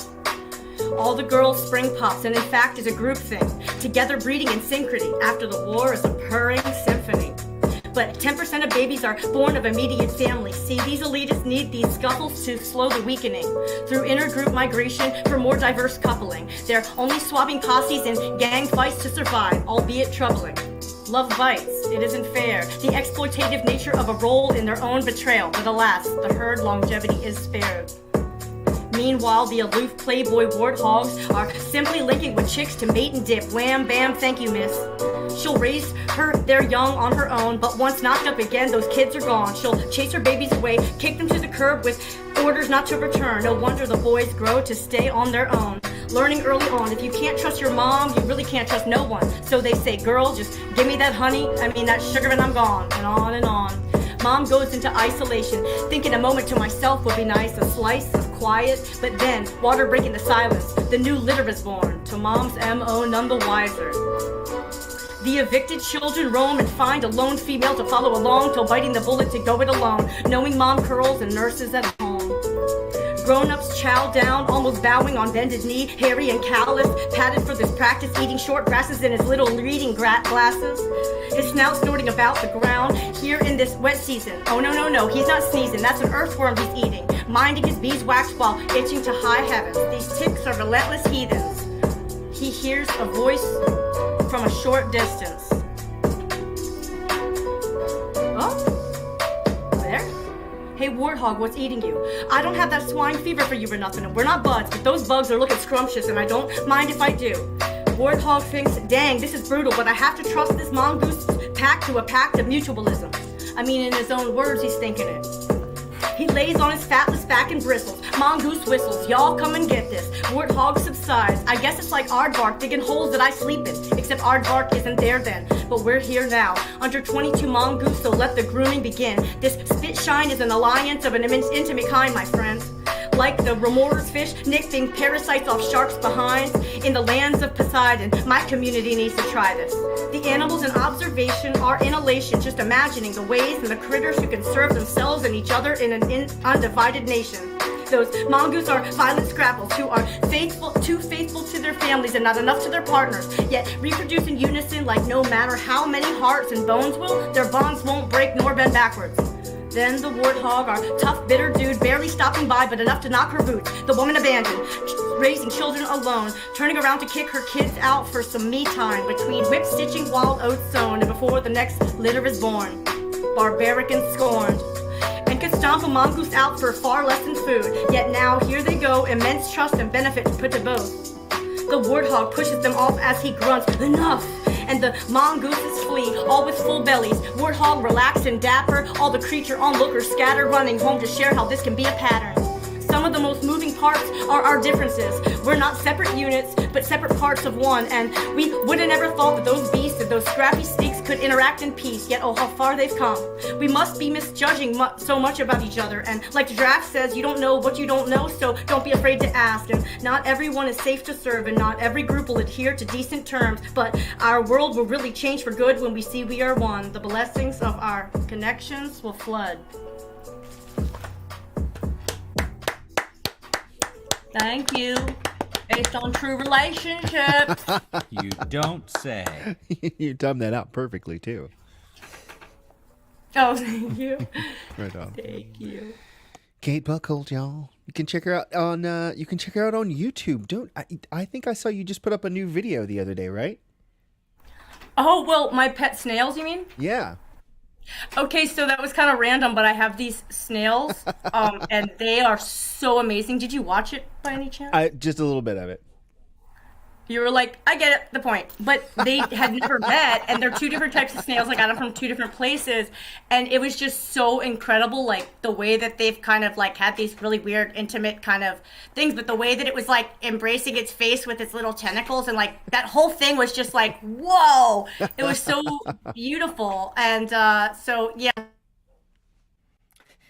All the girls spring pops, and in fact is a group thing. Together breeding in synchrony, after the war is a purring symphony. But 10% of babies are born of immediate families. See, these elitists need these scuffles to slow the weakening. Through intergroup migration for more diverse coupling. They're only swapping posses in gang fights to survive, albeit troubling. Love bites, it isn't fair. The exploitative nature of a role in their own betrayal. But alas, the herd longevity is spared. Meanwhile, the aloof playboy warthogs are simply linking with chicks to mate and dip. Wham, bam, thank you, miss. She'll raise their young on her own, but once knocked up again, those kids are gone. She'll chase her babies away, kick them to the curb with orders not to return. No wonder the boys grow to stay on their own. Learning early on, if you can't trust your mom, you really can't trust no one. So they say, girl, just give me that honey, that sugar and I'm gone, and on and on. Mom goes into isolation, thinking a moment to myself would be nice, a slice of quiet, but then, water breaking the silence, the new litter is born, to Mom's M.O. none the wiser. The evicted children roam and find a lone female to follow along, till biting the bullet to go it alone, knowing mom curls and nurses at home. Grown-ups chow down, almost bowing on bended knee, hairy and callous, padded for this practice, eating short grasses in his little reading glasses. His snout snorting about the ground, here in this wet season. Oh no, he's not sneezing, that's an earthworm he's eating. Minding his beeswax while itching to high heavens. These ticks are relentless heathens. He hears a voice from a short distance. Oh? There? Hey warthog, what's eating you? I don't have that swine fever for you or nothing, and we're not buds, but those bugs are looking scrumptious, and I don't mind if I do. Warthog thinks, dang, this is brutal, but I have to trust this mongoose pact to a pact of mutualism. In his own words, he's thinking it. He lays on his fatless back and bristles. Mongoose whistles, y'all come and get this. Warthog subsides. I guess it's like aardvark digging holes that I sleep in. Except aardvark isn't there then. But we're here now. Under 22 mongoose, so let the grooming begin. This spit shine is an alliance of an intimate kind, my friends. Like the remorse fish nipping parasites off sharks' behinds in the lands of Poseidon. My community needs to try this. The animals in observation are in elation, just imagining the ways and the critters who can serve themselves and each other in an undivided nation. Those mongoose are violent scrapples who are too faithful to their families and not enough to their partners, yet reproduce in unison like no matter how many hearts and bones will, their bonds won't break nor bend backwards. Then the warthog, our tough, bitter dude, barely stopping by, but enough to knock her boots. The woman abandoned, raising children alone, turning around to kick her kids out for some me time between whip-stitching wild oats sown and before the next litter is born. Barbaric and scorned. And could stomp a mongoose out for far less than food. Yet now, here they go, immense trust and benefit put to both. The warthog pushes them off as he grunts, enough! and the mongooses flee, all with full bellies. Warthog relaxed and dapper, all the creature onlookers scatter, running home to share how this can be a pattern. Some of the most moving parts are our differences. We're not separate units, but separate parts of one, and we would have never thought that those beasts and those scrappy sneaks could interact in peace, yet oh how far they've come. We must be misjudging so much about each other, and like the draft says, you don't know what you don't know, so don't be afraid to ask. And not everyone is safe to serve, and not every group will adhere to decent terms, but our world will really change for good when we see we are one. The blessings of our connections will flood. Thank you. Based on true relationships. You don't say. You timed that out perfectly too. Oh, thank you. Right on. Thank you. Kate Buckhold, y'all. You can check her out on YouTube. I think I saw you just put up a new video the other day, right? Oh, well, my pet snails, you mean? Yeah. Okay, so that was kind of random, but I have these snails, and they are so amazing. Did you watch it by any chance? Just a little bit of it. You were like, I get it, the point. But they had never met, and they're two different types of snails. I got them from two different places, and it was just so incredible, like, the way that they've kind of, like, had these really weird, intimate kind of things, but the way that it was, like, embracing its face with its little tentacles, and, like, that whole thing was just like, whoa! It was so beautiful, and so, yeah.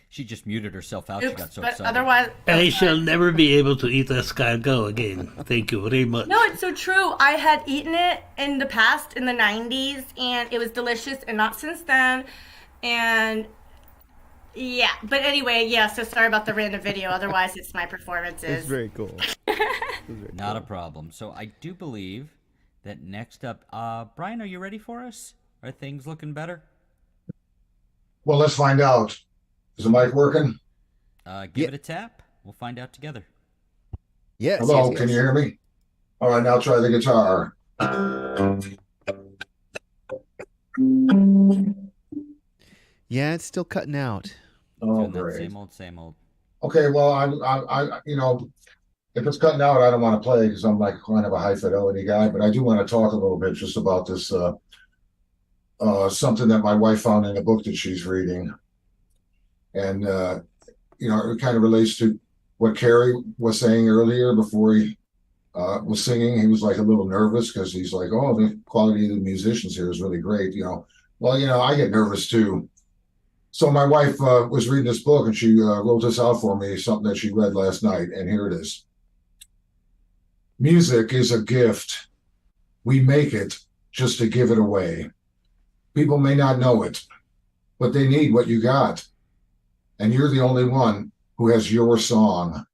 She just muted herself out. Oops, She got so but excited. otherwise, I shall never be able to eat escargot again. Thank you very much. no, it's so true. I had eaten it in the past, in the 90s, and it was delicious, and not since then. And yeah, but anyway, yeah, so sorry about the random video. Otherwise, it's my performances. It's very cool. Not a problem. So I do believe that next up, Brian, are you ready for us? Are things looking better? Well, let's find out. Is the mic working? Give it a tap. We'll find out together. Yes. Hello, yes, can you yes. hear me? All right, now try the guitar. Yeah, it's still cutting out. Oh, Doing that great. same old, same old. Okay, well, I, you know, if it's cutting out, I don't want to play because I'm like kind of a high fidelity guy, but I do want to talk a little bit just about this, something that my wife found in a book that she's reading. And, you know, it kind of relates to what Carrie was saying earlier before he was singing. He was like a little nervous because he's like, oh, the quality of the musicians here is really great. You know, well, you know, I get nervous too. So my wife was reading this book and she wrote this out for me, something that she read last night. And here it is. Music is a gift. We make it just to give it away. People may not know it, but they need what you got. And you're the only one who has your song.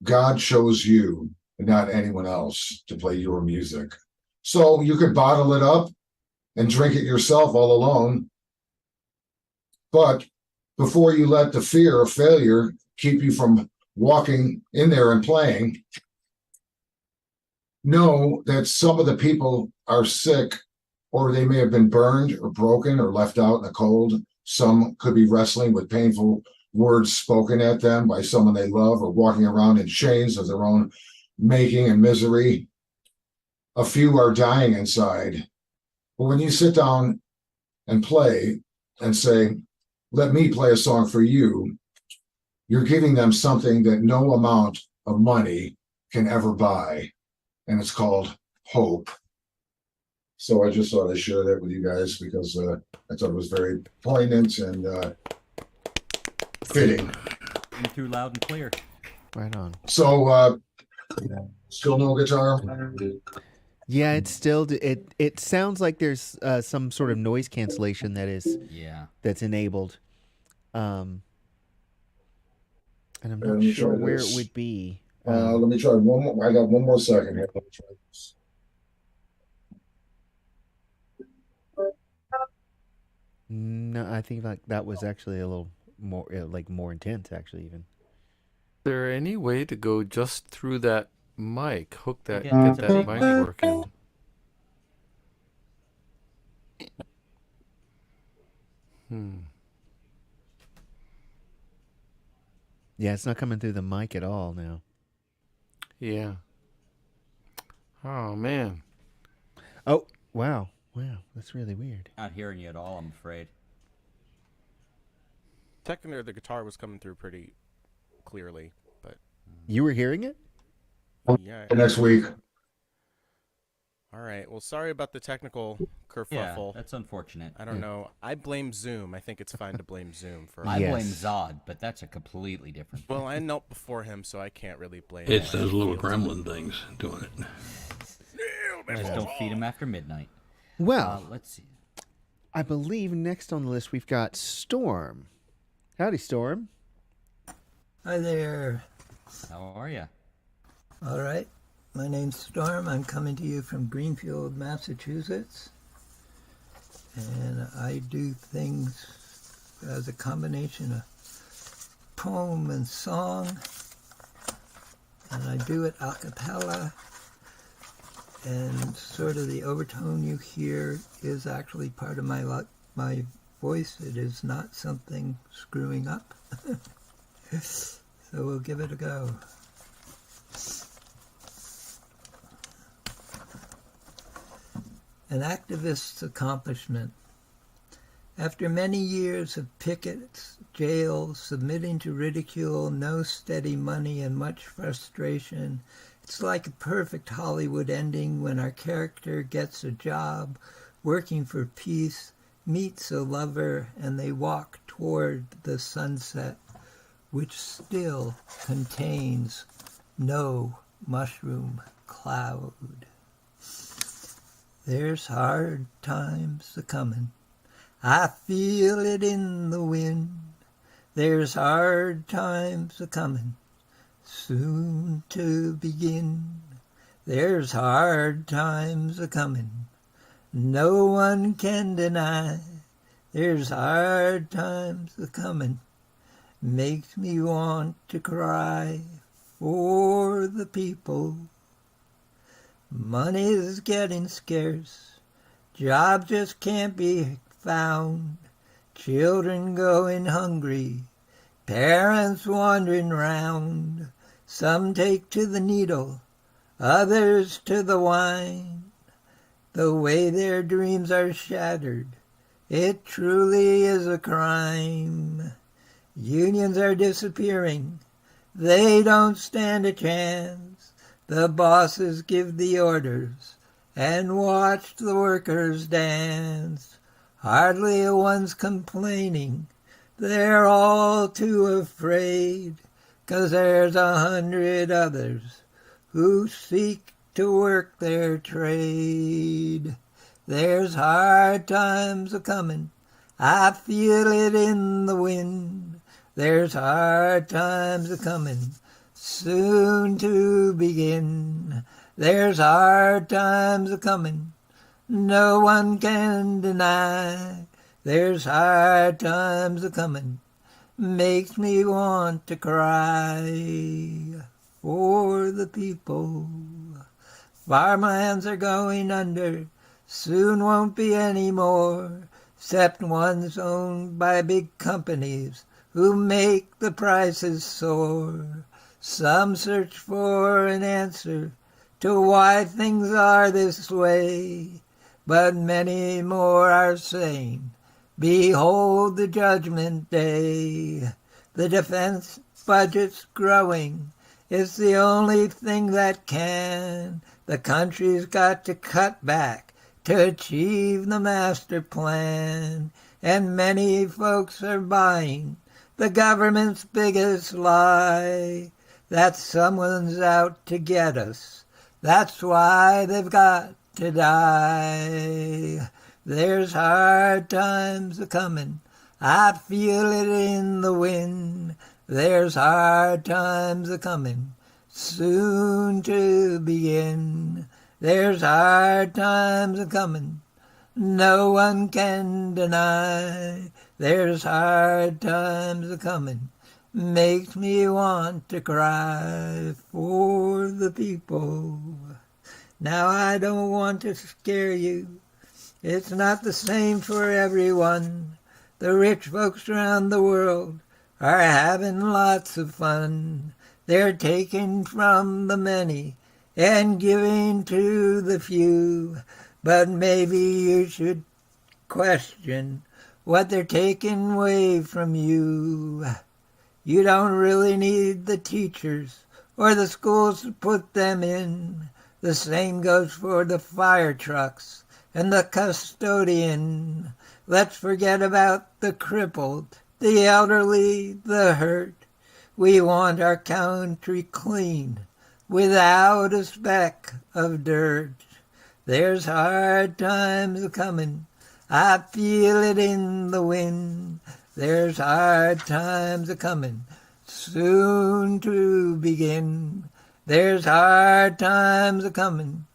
God chose you and not anyone else to play your music. So you could bottle it up and drink it yourself all alone. But before you let the fear of failure keep you from walking in there and playing, know that some of the people are sick, or they may have been burned or broken or left out in the cold. Some could be wrestling with painful words spoken at them by someone they love, or walking around in chains of their own making and misery. A few are dying inside. But when you sit down and play and say, let me play a song for you, you're giving them something that no amount of money can ever buy. And it's called hope. So I just thought I'd share that with you guys because I thought it was very poignant and fitting. Came through loud and clear. Right on. So still no guitar? Yeah, it's still it sounds like there's some sort of noise cancellation that's enabled. And I'm not sure where it would be. Let me try one more. I got one more second here. Let me try this. No, I think like that was actually a little more more intense, actually. Even. Is there any way to go just through that mic? Hook that, Yeah, get it's a that big mic mic. working. Yeah, it's not coming through the mic at all now. Yeah. Oh man. Oh wow! Wow, that's really weird. Not hearing you at all, I'm afraid. Technically, the guitar was coming through pretty clearly, but You were hearing it? yeah. Next week. All right. Well, sorry about the technical Yeah, kerfuffle. that's unfortunate. I don't know. I blame Zoom. I think it's fine to blame Zoom for. I Yes. blame Zod, but that's a completely different thing. Well, I knelt before him, so I can't really blame. It's him. those little gremlin things doing it. Just don't feed him after midnight. Well, Let's see. I believe next on the list we've got Storm. Howdy, Storm. Hi there. How are you? All right. My name's Storm. I'm coming to you from Greenfield, Massachusetts. And I do things as a combination of poem and song. And I do it a cappella. And sort of the overtone you hear is actually part of my voice. It is not something screwing up. So we'll give it a go. An activist's accomplishment. After many years of pickets, jails, submitting to ridicule, no steady money, and much frustration, it's like a perfect Hollywood ending when our character gets a job, working for peace, meets a lover, and they walk toward the sunset, which still contains no mushroom cloud. There's hard times a-comin', I feel it in the wind. There's hard times a-comin', soon to begin. There's hard times a-comin', no one can deny. There's hard times a-comin', makes me want to cry for the people. Money's getting scarce, jobs just can't be found, children going hungry, parents wandering round. Some take to the needle, others to the wine. The way their dreams are shattered, it truly is a crime. Unions are disappearing, they don't stand a chance. The bosses give the orders and watch the workers dance. Hardly a one's complaining, they're all too afraid, 'cause there's 100 others who seek to work their trade. There's hard times a-comin', I feel it in the wind. There's hard times a-comin', soon to begin. There's hard times a-comin', no one can deny. There's hard times a-comin', makes me want to cry for the people. Farmlands are going under, soon won't be any more, 'cept ones owned by big companies who make the prices soar. Some search for an answer to why things are this way, but many more are saying, behold the judgment day. The defense budget's growing, it's the only thing that can. The country's got to cut back to achieve the master plan, and many folks are buying the government's biggest lie, that someone's out to get us. That's why they've got to die. There's hard times a-comin', I feel it in the wind. There's hard times a-comin', soon to begin. There's hard times a-comin', no one can deny. There's hard times a-comin', makes me want to cry for the people. Now I don't want to scare you, it's not the same for everyone. The rich folks around the world are having lots of fun. They're taking from the many and giving to the few. But maybe you should question what they're taking away from you. You don't really need the teachers or the schools to put them in. The same goes for the fire trucks and the custodian. Let's forget about the crippled, the elderly, the hurt. We want our country clean, without a speck of dirt. There's hard times a-comin', I feel it in the wind. There's hard times a-comin', soon to begin. There's hard times a-comin',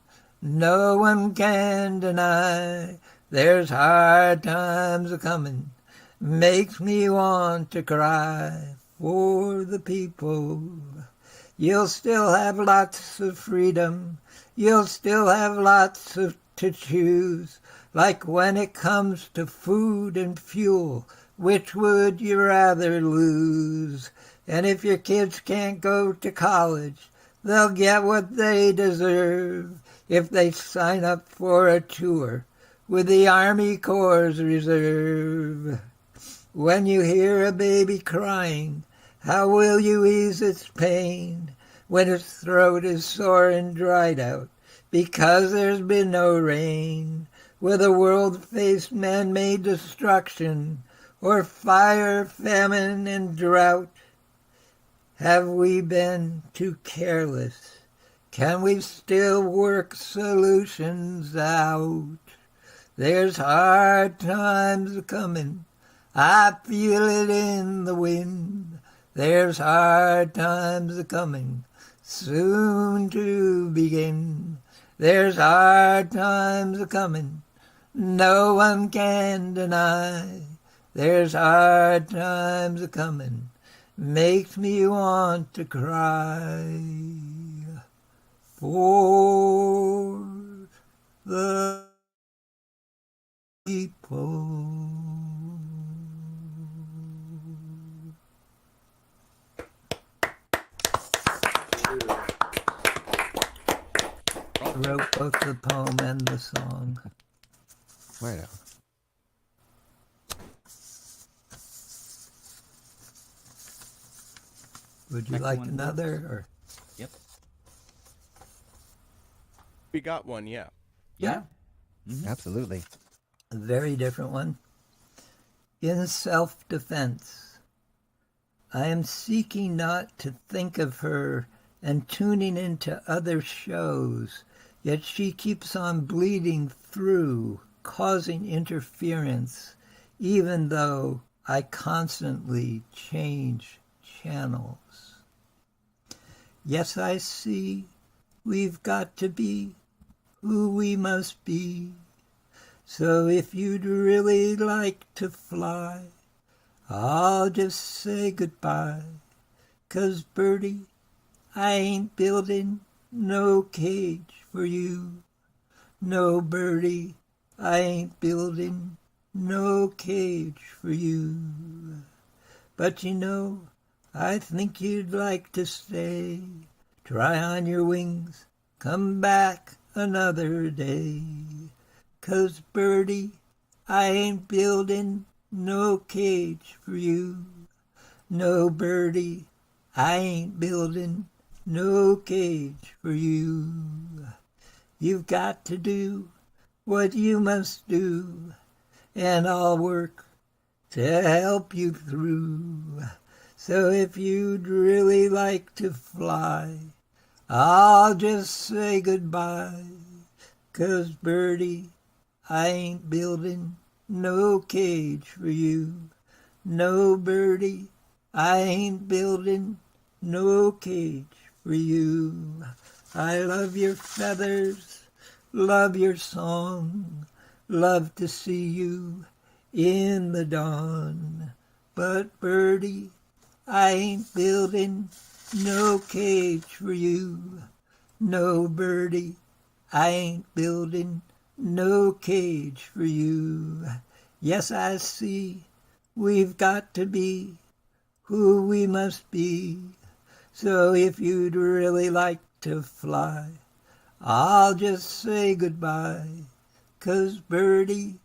no one can deny. There's hard times a-comin', makes me want to cry for the people. You'll still have lots of freedom. You'll still have lots to choose. Like when it comes to food and fuel, which would you rather lose? And if your kids can't go to college, they'll get what they deserve if they sign up for a tour with the Army Corps Reserve. When you hear a baby crying, how will you ease its pain when its throat is sore and dried out because there's been no rain? Where the world faced man-made destruction or fire, famine, and drought, have we been too careless? Can we still work solutions out? There's hard times a-comin', I feel it in the wind. There's hard times a-comin', soon to begin. There's hard times a-comin', no one can deny. There's hard times a-comin', makes me want to cry for the people. I wrote both the poem and the song. Right on. Would you Next like one, another? Or? Yep. We got one, yeah. Yeah. Absolutely. A very different one. In self-defense, I am seeking not to think of her and tuning into other shows, yet she keeps on bleeding through, causing interference, even though I constantly change channels. Yes, I see we've got to be who we must be. So if you'd really like to fly, I'll just say goodbye. 'Cause birdie, I ain't building no cage for you. No, birdie, I ain't building no cage for you. But you know, I think you'd like to stay. Try on your wings, come back another day. 'Cause birdie, I ain't building no cage for you. No, birdie, I ain't building no cage for you. You've got to do what you must do, and I'll work to help you through. So if you'd really like to fly, I'll just say goodbye. 'Cause birdie, I ain't building no cage for you. No, birdie, I ain't building no cage for you. I love your feathers, love your song, love to see you in the dawn. But birdie, I ain't building no cage for you. No, birdie, I ain't building no cage for you. Yes, I see we've got to be who we must be. So if you'd really like to fly, I'll just say goodbye. 'cause birdie,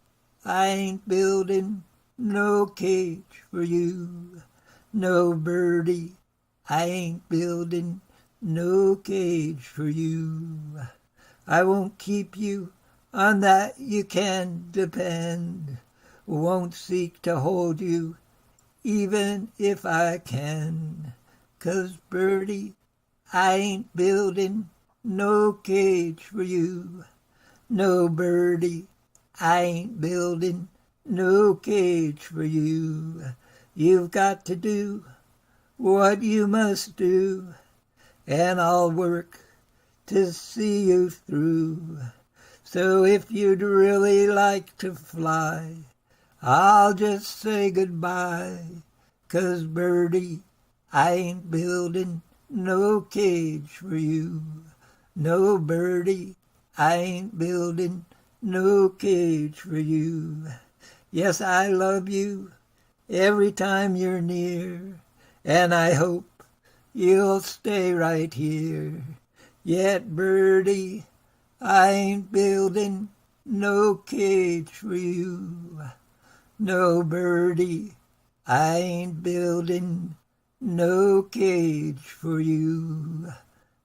I ain't building no cage for you. No, birdie, I ain't building no cage for you. I won't keep you, on that you can depend. Won't seek to hold you, even if I can. 'Cause birdie, I ain't building no cage for you. No, birdie, I ain't building no cage for you. You've got to do what you must do, and I'll work to see you through. So if you'd really like to fly, I'll just say goodbye. 'Cause birdie, I ain't building no cage for you. No, birdie, I ain't building no cage for you. Yes, I love you every time you're near, and I hope you'll stay right here. Yet, birdie, I ain't building no cage for you. No, birdie, I ain't building no cage for you.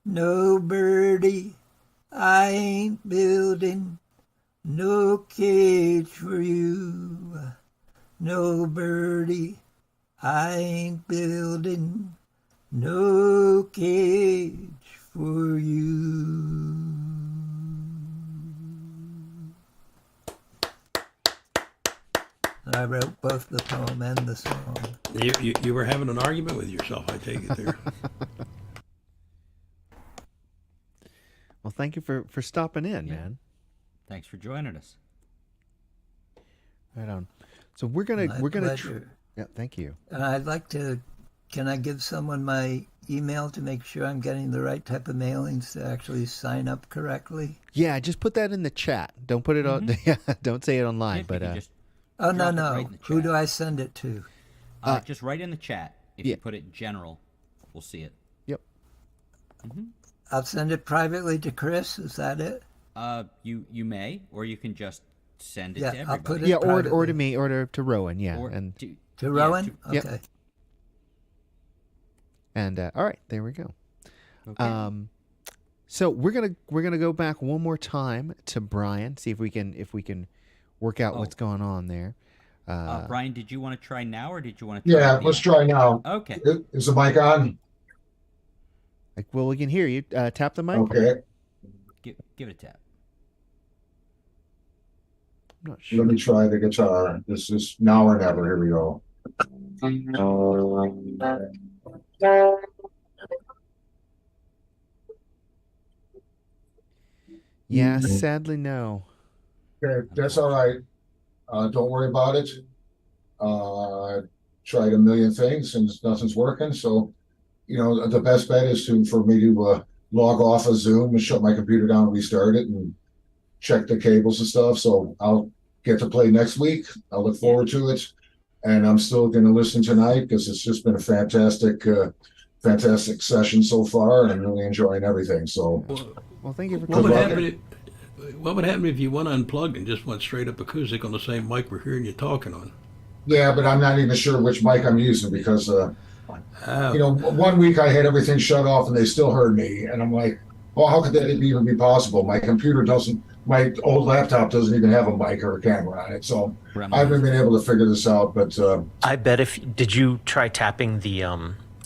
No, birdie, I ain't building no cage for you. No, birdie, I ain't building no cage for you. I wrote both the poem and the song. You were having an argument with yourself, I take it there. Well, thank you for stopping in, man. Thanks for joining us. Right on. So we're gonna pleasure. yeah, thank you. And I'd like to. Can I give someone my email to make sure I'm getting the right type of mailings to actually sign up correctly? Yeah, just put that in the chat. Don't put it on. Don't say it online. But just oh no, drop it no. right in the Who chat. do I send it to? Just write in the chat. If you put it general, we'll see it. Yep. I'll send it privately to Chris. Is that it? You may, or you can just send it Yeah, to I'll everybody. put it yeah, or privately. to me, or to Rowan. Yeah, Or and To Rowan? Yep. Okay. and all right, there we go. Okay. So we're gonna go back one more time to Brian, see if we can work out what's going on there. Brian, did you want to try now, or did you want to try? Yeah, let's try now. Okay. Is the mic on? Like, well, we can hear you. Tap the mic. Okay. Give it a tap. I'm not sure. Let me try the guitar. This is now or never. Here we go. Yeah, sadly, no. Okay, that's all right. Don't worry about it. Tried a million things and nothing's working. So, the best bet is for me to log off of Zoom and shut my computer down and restart it and check the cables and stuff. So I'll get to play next week. I look forward to it. And I'm still going to listen tonight because it's just been a fantastic session so far, and I'm really enjoying everything. So, well, thank you for What coming. would happen if you went unplugged and just went straight up acoustic on the same mic we're hearing you talking on? yeah, but I'm not even sure which mic I'm using because, 1 week I had everything shut off and they still heard me. And I'm like, well, how could that even be possible? My old laptop doesn't even have a mic or a camera on it. So I haven't been able to figure this out, but I bet did you try tapping the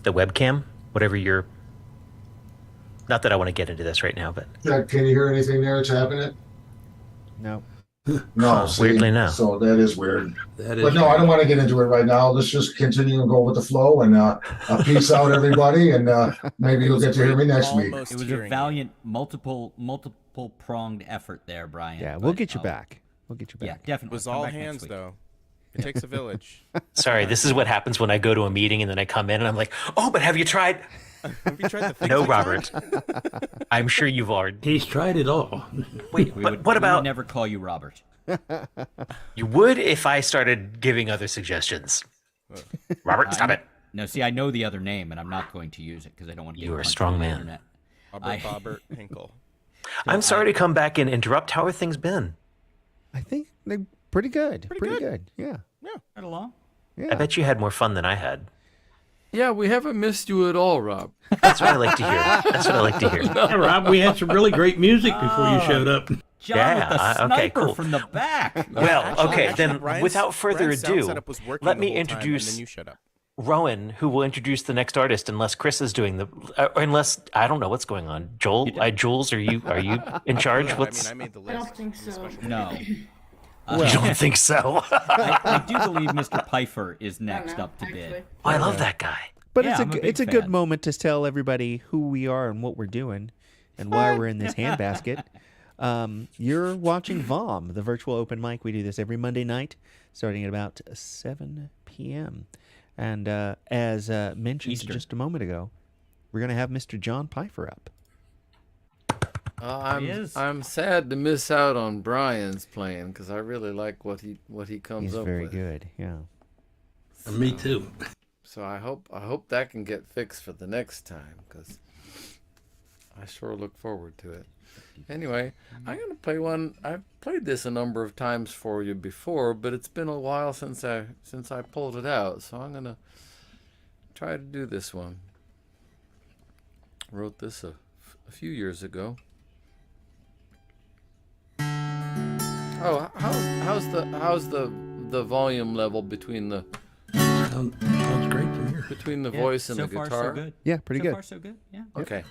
webcam, whatever your, not that I want to get into this right now, but. can you hear anything there tapping it? No. No, see? Weirdly no. So that is weird. That is But no, I don't want to get into it right now. Let's just continue and go with the flow and peace out, everybody. And maybe you'll get to hear me next week. It was a valiant, multiple pronged effort there, Brian. Yeah, we'll get you back. We'll get you back. Yeah, definitely. It was Come all back next hands, week. though. It takes a village. Sorry, this is what happens when I go to a meeting and then I come in and I'm like, oh, but have you tried? Have you tried the things No, I Robert. I'm sure you've already. He's tried it all. Wait, We but would, what we about. would never call you Robert. You would if I started giving other suggestions. Robert, stop it. No, see, I know the other name, and I'm not going to use it because I don't want to get You are a punched strong on the man. internet. Robert Hinkle. I'm sorry to come back and interrupt. How are things been? I think they're pretty good. Pretty good. Yeah. Right along. Yeah. I bet you had more fun than I had. Yeah, we haven't missed you at all, Rob. That's what I like to hear. That's what I like to hear. Yeah, Rob, we had some really great music before you showed up. John Yeah, with the sniper okay, cool. from the back. Well, okay, then Brian's- without further Brian's sound ado, setup was working let the me whole time, and introduce then you shut up. Rowan, who will introduce the next artist, unless Chris is doing the, unless I don't know what's going on. Jules, are you in charge? I What's? mean, I made the I list. don't think so. No. You don't think so? I do believe Mr. Pfeiffer is next up to bid. Oh, I love that guy. But Yeah, I'm a big it's a good fan. moment to tell everybody who we are and what we're doing and why we're in this handbasket. You're watching VOM, the virtual open mic. We do this every Monday night, starting at about 7 p.m. And as mentioned Eastern. just a moment ago, we're going to have Mr. John Pfeiffer up. I'm sad to miss out on Brian's playing because I really like what he comes He's up very with. good, yeah. Me too. So I hope that can get fixed for the next time because I sure look forward to it. Anyway, I'm gonna play one. I've played this a number of times for you before, but it's been a while since I pulled it out. So I'm gonna try to do this one. Wrote this a few years ago. Oh, how's the volume level between the Sounds great from here. between the Yeah, voice and so the far, guitar? so good. Yeah, pretty so good. far, so good. Yeah. Okay.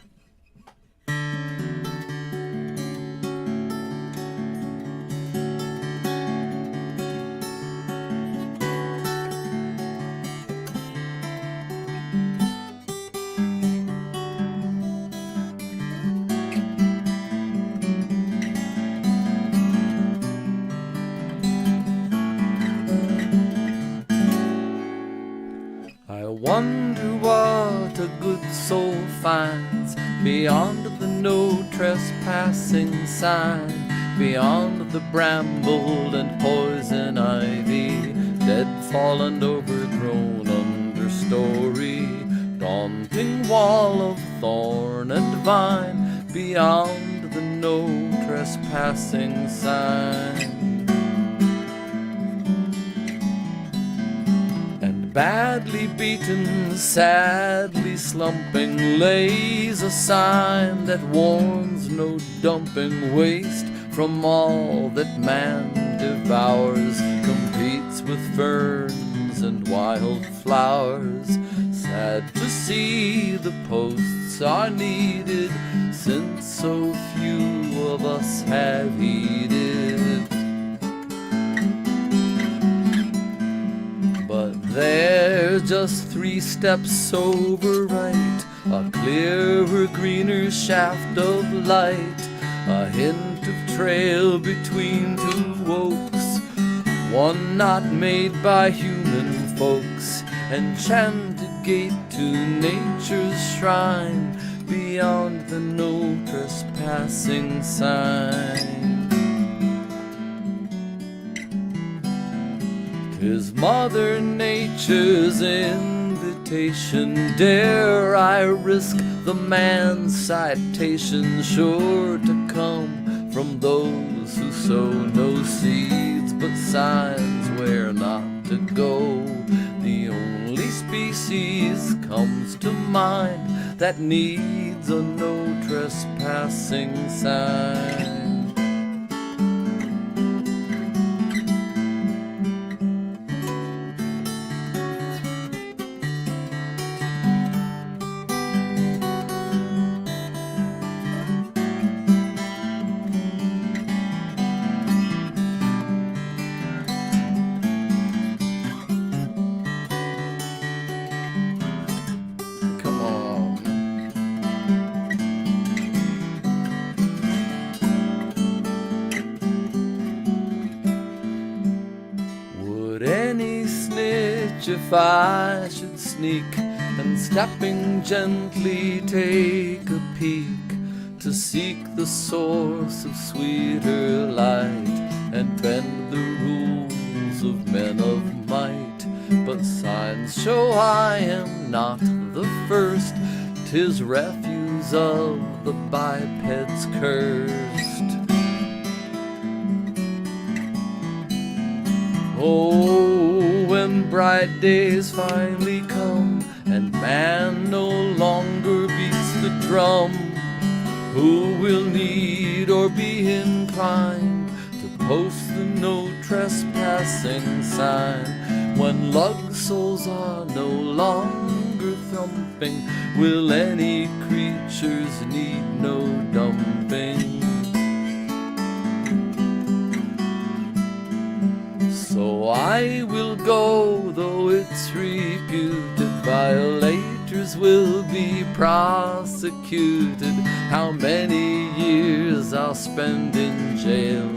I wonder what a good soul finds beyond the no trespassing sign, beyond the bramble and poison ivy, dead, fallen, overgrown understory, daunting wall of thorn and vine, beyond the no trespassing sign. Badly beaten, sadly slumping, lays a sign that warns no dumping waste from all that man devours, competes with ferns and wild flowers. Sad to see the posts are needed, since so few of us have heeded. But they're just 3 steps over right, a clearer, greener shaft of light, a hint of trail between 2 oaks, one not made by human folks, enchanted gate to nature's shrine, beyond the no trespassing sign. 'Tis Mother Nature's invitation, dare I risk the man's citation, sure to come from those who sow no seeds but signs where not to go. The only species comes to mind that needs a no trespassing sign. If I should sneak and stepping gently take a peek to seek the source of sweeter light and bend the rules of men of might, but signs show I am not the first, 'tis refuse of the bipeds cursed. Oh, when bright days finally come and man no longer beats the drum, who will need or be inclined to post the no trespassing sign? When lug soles are no longer thumping, will any creatures need no dumping? So I will go, though it's reputed violators will be prosecuted. How many years I'll spend in jail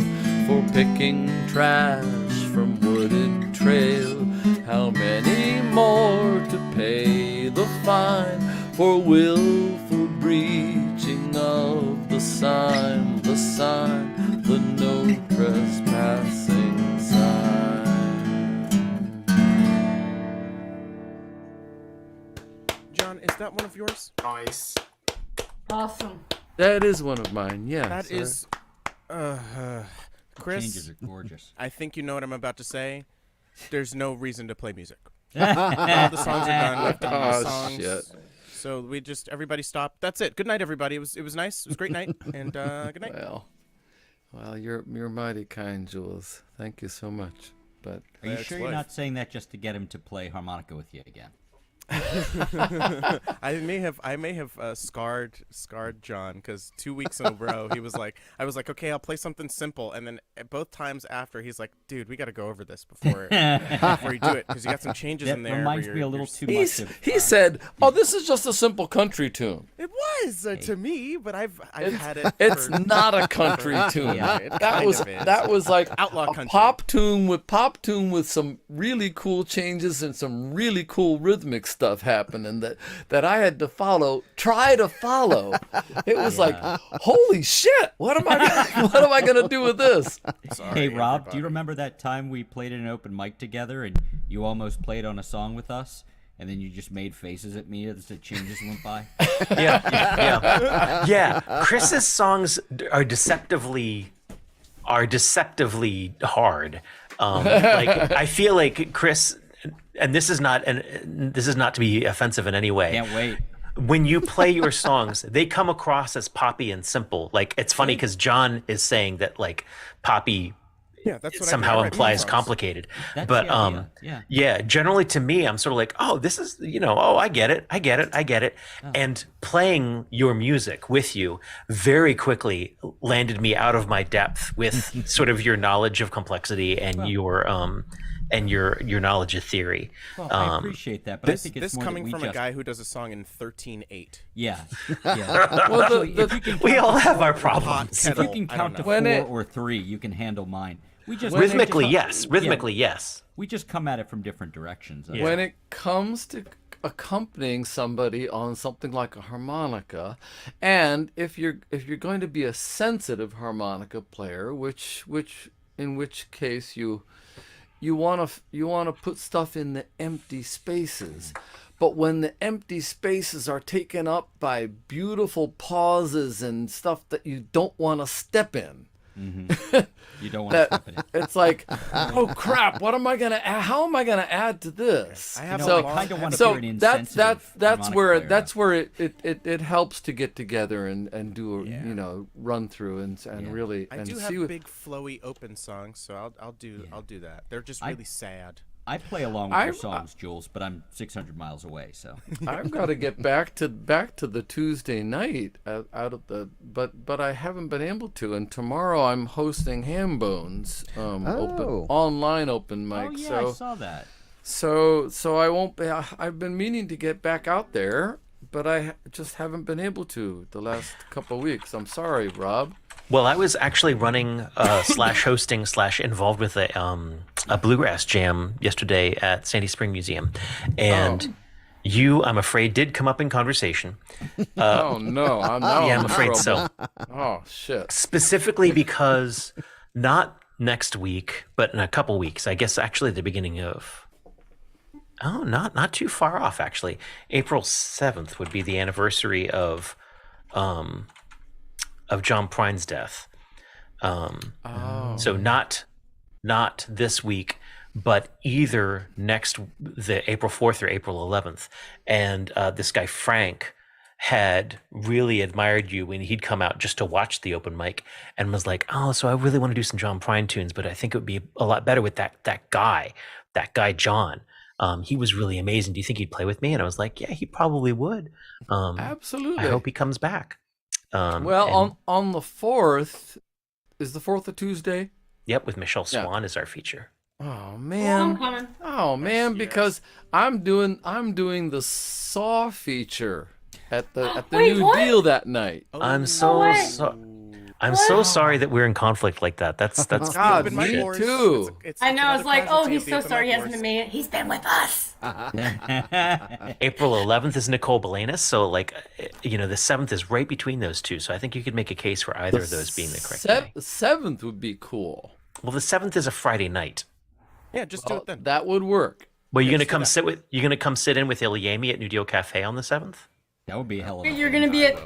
for picking trash from wooded trail? How many more to pay the fine for willful breaching of the sign, the no trespassing sign? John, is that one of yours? Nice. Awesome. That is one of mine, yes. That is, Chris. Changes are gorgeous. I think you know what I'm about to say. There's no reason to play music. All the songs are done. We've done the songs. Shit. So we just everybody stop. That's it. Good night, everybody. It was nice. It was a great night. And good night. Well, you're mighty kind, Jules. Thank you so much. But Are you sure you're not saying that just to get him to play harmonica with you again? I may have scarred John, because 2 weeks in a row I was like, okay, I'll play something simple, and then both times after he's like, dude, we got to go over this before you do it, because you got some changes in there. Reminds me a little too much. He said, "Oh, this is just a simple country tune." It was to me, but I've had it. It's not a country tune. That was like outlaw a country. pop tune with some really cool changes and some really cool rhythmic stuff happening that I had to try to follow. It was like, holy shit! What am I gonna do with this? Sorry, Hey Rob, everybody. do you remember that time we played at an open mic together and you almost played on a song with us? And then you just made faces at me as the changes went by. Yeah. Chris's songs are deceptively hard. Like I feel like Chris, and this is not to be offensive in any way. Can't wait. When you play your songs, they come across as poppy and simple. Like it's funny because John is saying that like poppy. Yeah, that's what somehow I implies songs. complicated. That's But the idea. yeah, generally to me, I'm sort of like, oh, this is, I get it. Oh. And playing your music with you very quickly landed me out of my depth with sort of your knowledge of complexity and your knowledge of theory. Well, I appreciate that, but I think it's This more coming that from we a guy who does a song in 13/8. Yeah. Well, Actually, if you can we count all to have our four- problems. If you Kettle, can I count to don't know. 4 or 3, you can handle mine. We just Rhythmically, yes. yes. We just come at it from different directions. Yeah. When it comes to accompanying somebody on something like a harmonica, and if you're going to be a sensitive harmonica player, in which case you want to put stuff in the empty spaces. But when the empty spaces are taken up by beautiful pauses and stuff that you don't want to step in, You don't want to step in it. it's like, oh crap! How am I gonna add to this? I have I kind of want to so hear an that's insensitive where it helps to get together and do a run through and really I and do see have big flowy open songs, so I'll do that. They're just really sad. I play along with your songs, Jules, but I'm 600 miles away, so. I've got to get back to the Tuesday night out of the but I haven't been able to, and tomorrow I'm hosting Ham Bones online open mic. Oh yeah, so I saw that. So I won't be. I've been meaning to get back out there, but I just haven't been able to the last couple of weeks. I'm sorry, Rob. Well, I was actually running /hosting / involved with a bluegrass jam yesterday at Sandy Spring Museum, and you, I'm afraid, did come up in conversation. Oh no, I'm afraid so. Oh shit! Specifically because not next week, but in a couple weeks. I guess actually the beginning of. Oh, not too far off actually. April 7th would be the anniversary of John Prine's death. So not this week, but either the April 4th or April 11th. And this guy, Frank, had really admired you when he'd come out just to watch the open mic and was like, oh, so I really want to do some John Prine tunes, but I think it would be a lot better with that guy, John. He was really amazing. Do you think he'd play with me? And I was like, yeah, he probably would. Absolutely. I hope he comes back. Well, on the 4th, is the 4th a Tuesday? Yep, with Michelle Swan as our feature. Oh man! Oh man! Because I'm doing the Saw feature at the New Deal that night. I'm so sorry that we're in conflict like that. That's God, me too. I know. I was like, oh, he's so sorry he hasn't been made it. He's been with us. April 11th is Nicole Belanis, so the 7th is right between those two. So I think you could make a case for either of those being the correct day. The 7th would be cool. Well, the 7th is a Friday night. Yeah, just do it then. That would work. Well, you're gonna come sit in with Ilyami at New Deal Cafe on the 7th? That would be a hell of a You're gonna be at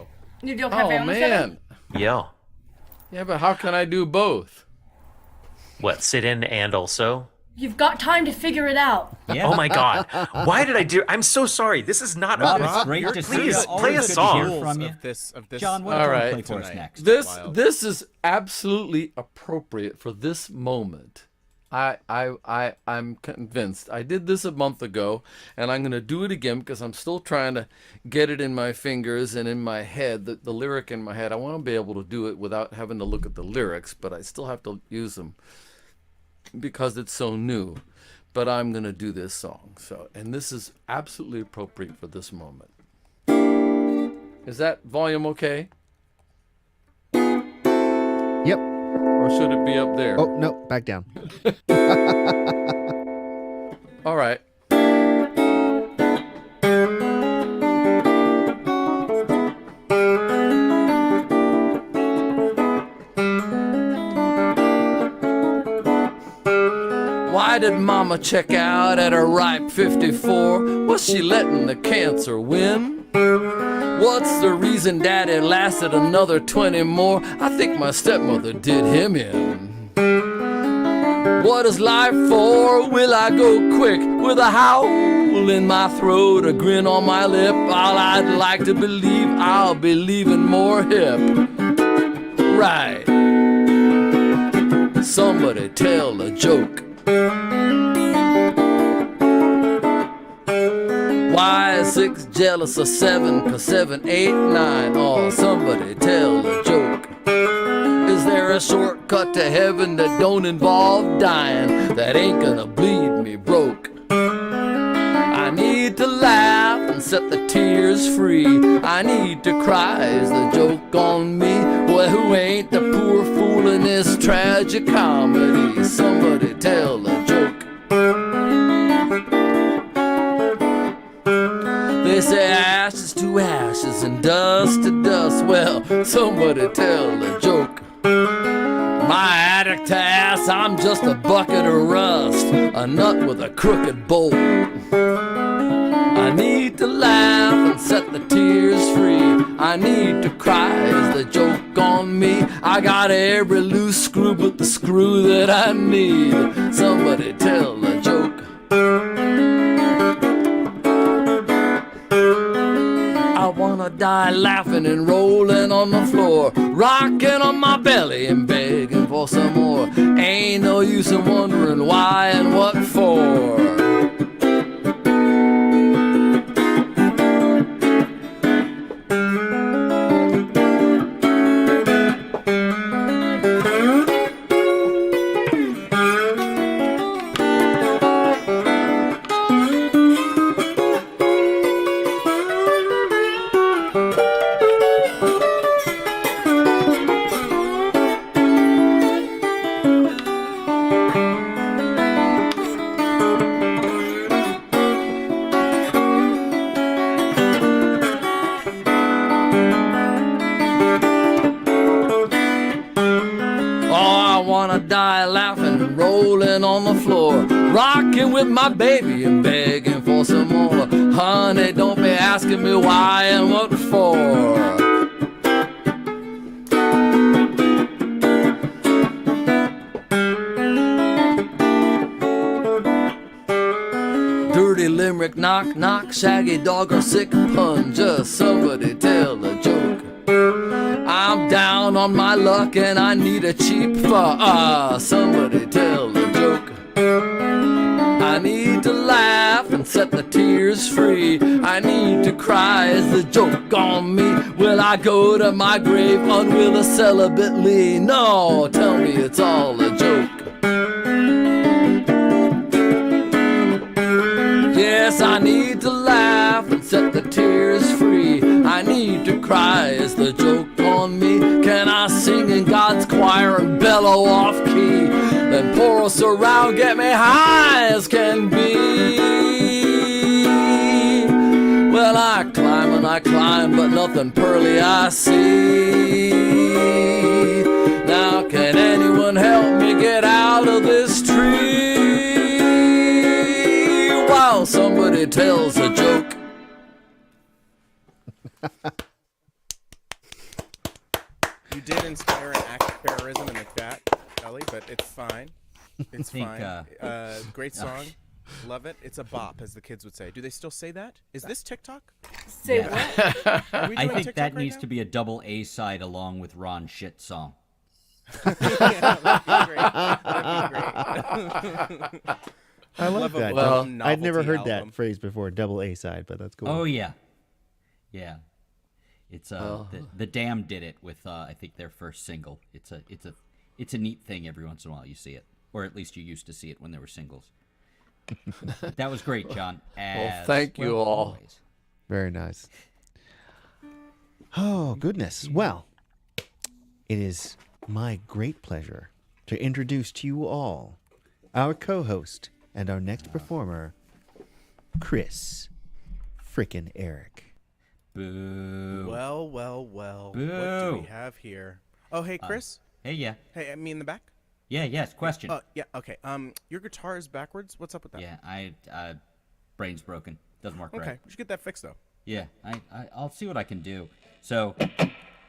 New Deal Cafe on the 7th? Yeah. Yeah, but how can I do both? What, sit in and also? You've got time to figure it out. Yeah. Oh my God! Why did I do? I'm so sorry. This is not Rob, a. it's great to see you. Please play a Always good to song. hear from you. Of this John, what All do you right. play for us next? This is absolutely appropriate for this moment. I'm convinced. I did this a month ago, and I'm going to do it again because I'm still trying to get it in my fingers and in my head, the lyric in my head. I want to be able to do it without having to look at the lyrics, but I still have to use them because it's so new. But I'm going to do this song. And this is absolutely appropriate for this moment. Is that volume okay? Yep. Or should it be up there? Oh, no, back down. All right. Why did Mama check out at a ripe 54? Was she letting the cancer win? What's the reason Daddy lasted another 20 more? I think my stepmother did him in. What is life for? Will I go quick with a howl in my throat, a grin on my lip? All I'd like to believe, I'll be leaving more hip. Right. Somebody tell a joke. Why is 6 jealous of 7? 'Cause 7, 8, 9. Oh, somebody tell a joke. Is there a shortcut to heaven that don't involve dying, that ain't gonna bleed me broke? I need to laugh and set the tears free. I need to cry, is the joke on me? Well, who ain't the poor fool in this tragic comedy? Somebody tell a joke. They say ashes to ashes and dust to dust. Well, somebody tell a joke. My addict to ass, I'm just a bucket of rust, a nut with a crooked bolt. I need to laugh and set the tears free. I need to cry, is the joke on me? I got every loose screw but the screw that I need. Somebody tell a joke. I wanna die laughing and rolling on the floor, rocking on my belly and begging for some more. Ain't no use in wondering why and what for. Rocking with my baby and begging for some more. Honey, don't be asking me why and what for. Knock, knock, shaggy dog or sick pun, just somebody tell a joke. I'm down on my luck and I need a cheap fuck. Somebody tell a joke. I need to laugh and set the tears free. I need to cry, is the joke on me? Will I go to my grave unwill a celibately? No, tell me it's all a joke. Yes, I need to laugh and set the tears free. I need to cry, is the joke on me? Can I sing in God's choir and bellow off key? Then pour us around, get me high as can be. Well, I climb and I climb, but nothing pearly I see. Now can anyone help me get out of this tree while somebody tells a joke? You did inspire an act of terrorism in the chat, Ellie, but it's fine. It's fine. Great song. Love it. It's a bop, as the kids would say. Do they still say that? Is this TikTok? Say what? Are we I doing think TikTok that right needs now? to be a double A side along with Ron's shit song. Yeah, that'd be great. That'd be great. I love Love a that. well I'd never heard novelty album. that phrase before, double A side, but that's cool. Oh yeah, yeah. It's the Damned did it with I think their first single. It's a neat thing. Every once in a while you see it, or at least you used to see it when there were singles. That was great, John. Well, thank you all. Always. Very nice. Oh, goodness. Well, it is my great pleasure to introduce to you all our co-host and our next performer, Chris frickin' Eric. Boo. Well. What do Boo. we have here? Oh, hey, Chris. Hey, yeah. Hey, me in the back. Yeah, yes. Question. Yeah. Okay. Your guitar is backwards. What's up with that? Yeah, I brain's broken. Doesn't work Okay. right. We should get that fixed though. Yeah, I'll see what I can do. So,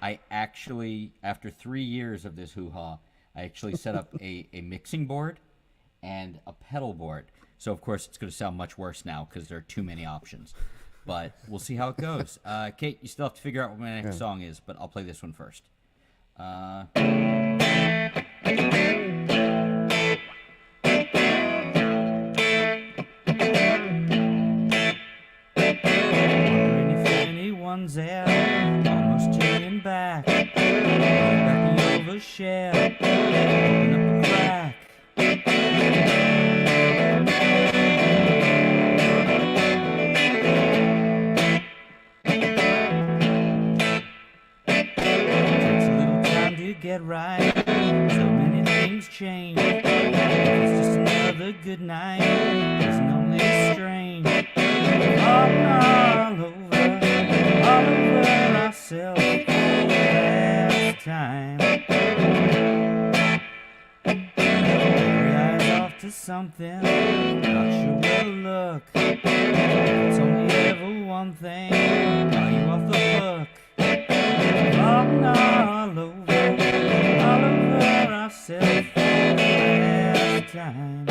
I actually, after 3 years of this hoo-ha, I actually set up a mixing board and a pedal board. So, of course, it's going to sound much worse now because there are too many options. But we'll see how it goes. Kate, you still have to figure out what my next song is, but I'll play this one first. Wondering if anyone's out, almost turning back, wrapping over shell, open up a crack. Takes a little time to get right, so many things change. It's just another good night, isn't only strange. All over ourselves last time. Every eye's off to something, not sure where to look. It's only ever one thing, are you off the hook? All over ourselves last time.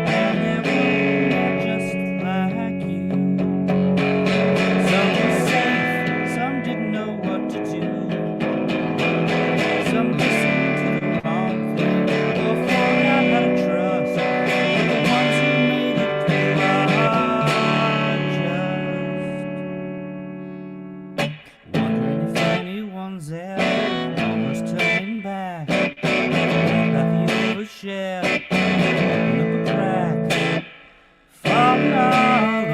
And everyone just like you. Some were safe, some didn't know what to do. Some listened to the wrong thing, or forgot how to trust. And the ones who made it through are just wondering if anyone's out, almost turning back. About the overshare, open up a crack. Falling all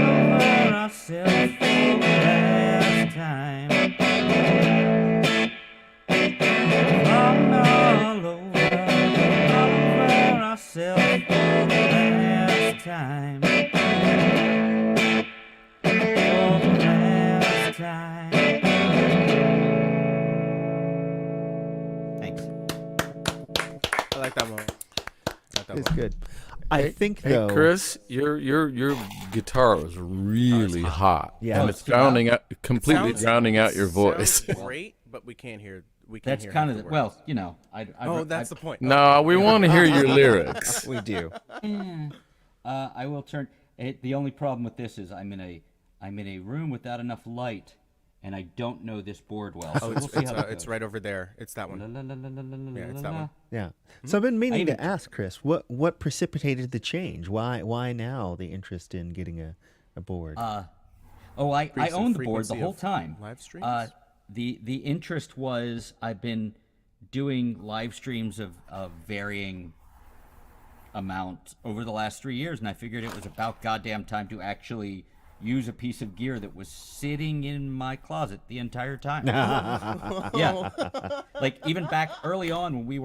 over ourselves for the last time. Falling all over ourselves for the last time. For the last time. Thanks. I like that one. It's good. I think, Hey, though... Chris, your guitar is really hot. Yeah. And it's drowning out, completely Sounds- drowning out your voice. Sounds great, but we can't hear we can That's hear kind half of the well, words. you know, That's the point. No, we want to hear your lyrics. We do. I will turn. The only problem with this is I'm in a room without enough light, and I don't know this board well. So Oh, we'll see how that it's goes. right over there. It's that one. Yeah, it's that one. Yeah. So I've been meaning even- to ask Chris, what precipitated the change? Why now the interest in getting a board? I Increase the owned the board the frequency whole of time. live streams? The interest was I've been doing live streams of varying amount over the last 3 years, and I figured it was about goddamn time to actually use a piece of gear that was sitting in my closet the entire time. Yeah, like even back early on when we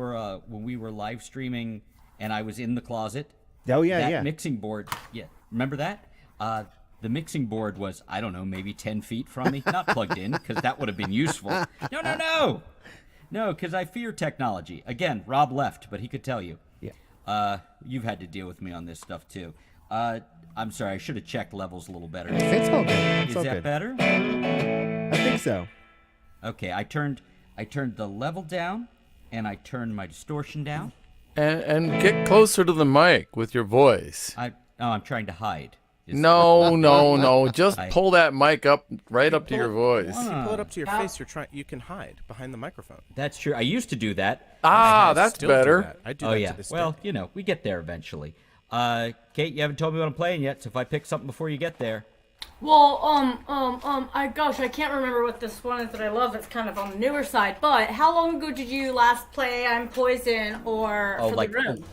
were live streaming, and I was in the closet. Oh, yeah, that yeah. mixing board. Yeah, remember that? The mixing board was, I don't know, maybe 10 feet from me, not plugged in, because that would have been useful. No, because I fear technology. Again, Rob left, but he could tell you. Yeah. You've had to deal with me on this stuff too. I'm sorry, I should have checked levels a little better. It's all good. It's Is all that good. better? I think so. Okay, I turned the level down, and I turned my distortion down. And get closer to the mic with your voice. I'm trying to hide. No. Just pull that mic up right up to your voice. If you pull it up to your face, you can hide behind the microphone. That's true. I used to do that. That's Still do better. that. I do Oh that yeah. to this Well, day. we get there eventually. Kate, you haven't told me what I'm playing yet, so if I pick something before you get there. Well, I can't remember what this one is that I love. It's kind of on the newer side. But how long ago did you last play I'm Poison or For the Room?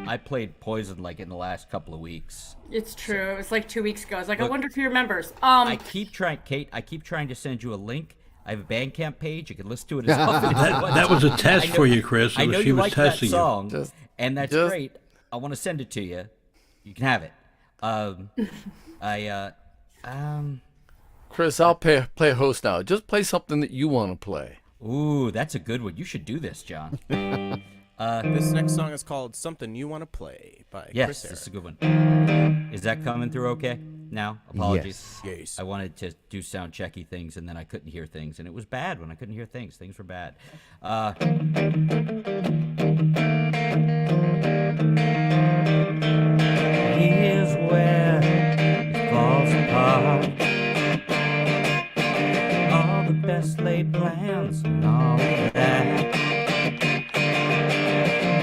I played Poison like in the last couple of weeks. It's true. It was like 2 weeks ago. I was like, I Look, wonder if he remembers. I keep trying, Kate. I keep trying to send you a link. I have a Bandcamp page. You can listen to it as often as you want. That was a test for you, Chris. I know She you was like that testing song, you. and that's just- great. I want to send it to you. You can have it. Chris, I'll play host now. Just play something that you want to play. Ooh, that's a good one. You should do this, John. This next song is called "Something You Want to Play" by Yes, Chris this is a Eric. good one. Is that coming through okay? Now, apologies. Yes. I wanted to do sound checky things, and then I couldn't hear things, and it was bad when I couldn't hear things. Things were bad. Here's where it falls apart. All the best laid plans and all of that.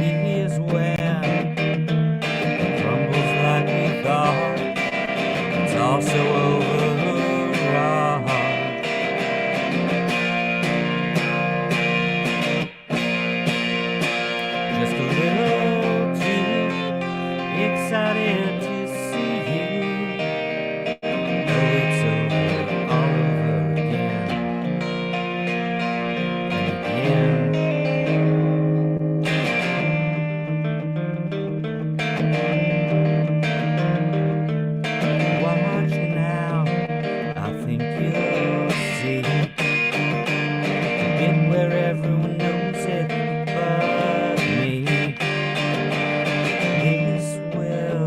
Here's where it crumbles like we thought. It's also overwrought. Just a little too excited to see you. Oh, it's over, all over again and again. Watch now, I think you'll see. Get where everyone knows it but me. This will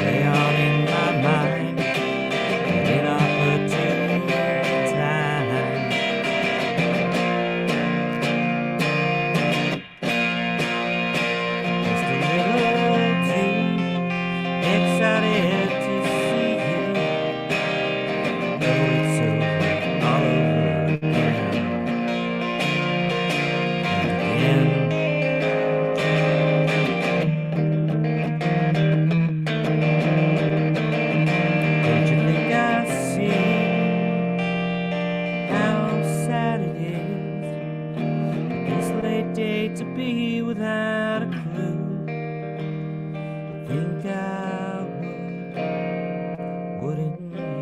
lay on in my mind at an opportune time. Just a little too excited to see you. Though it's over, all over again and again. Don't you think I see how sad it is this late day to be without a clue? Think I would, wouldn't you?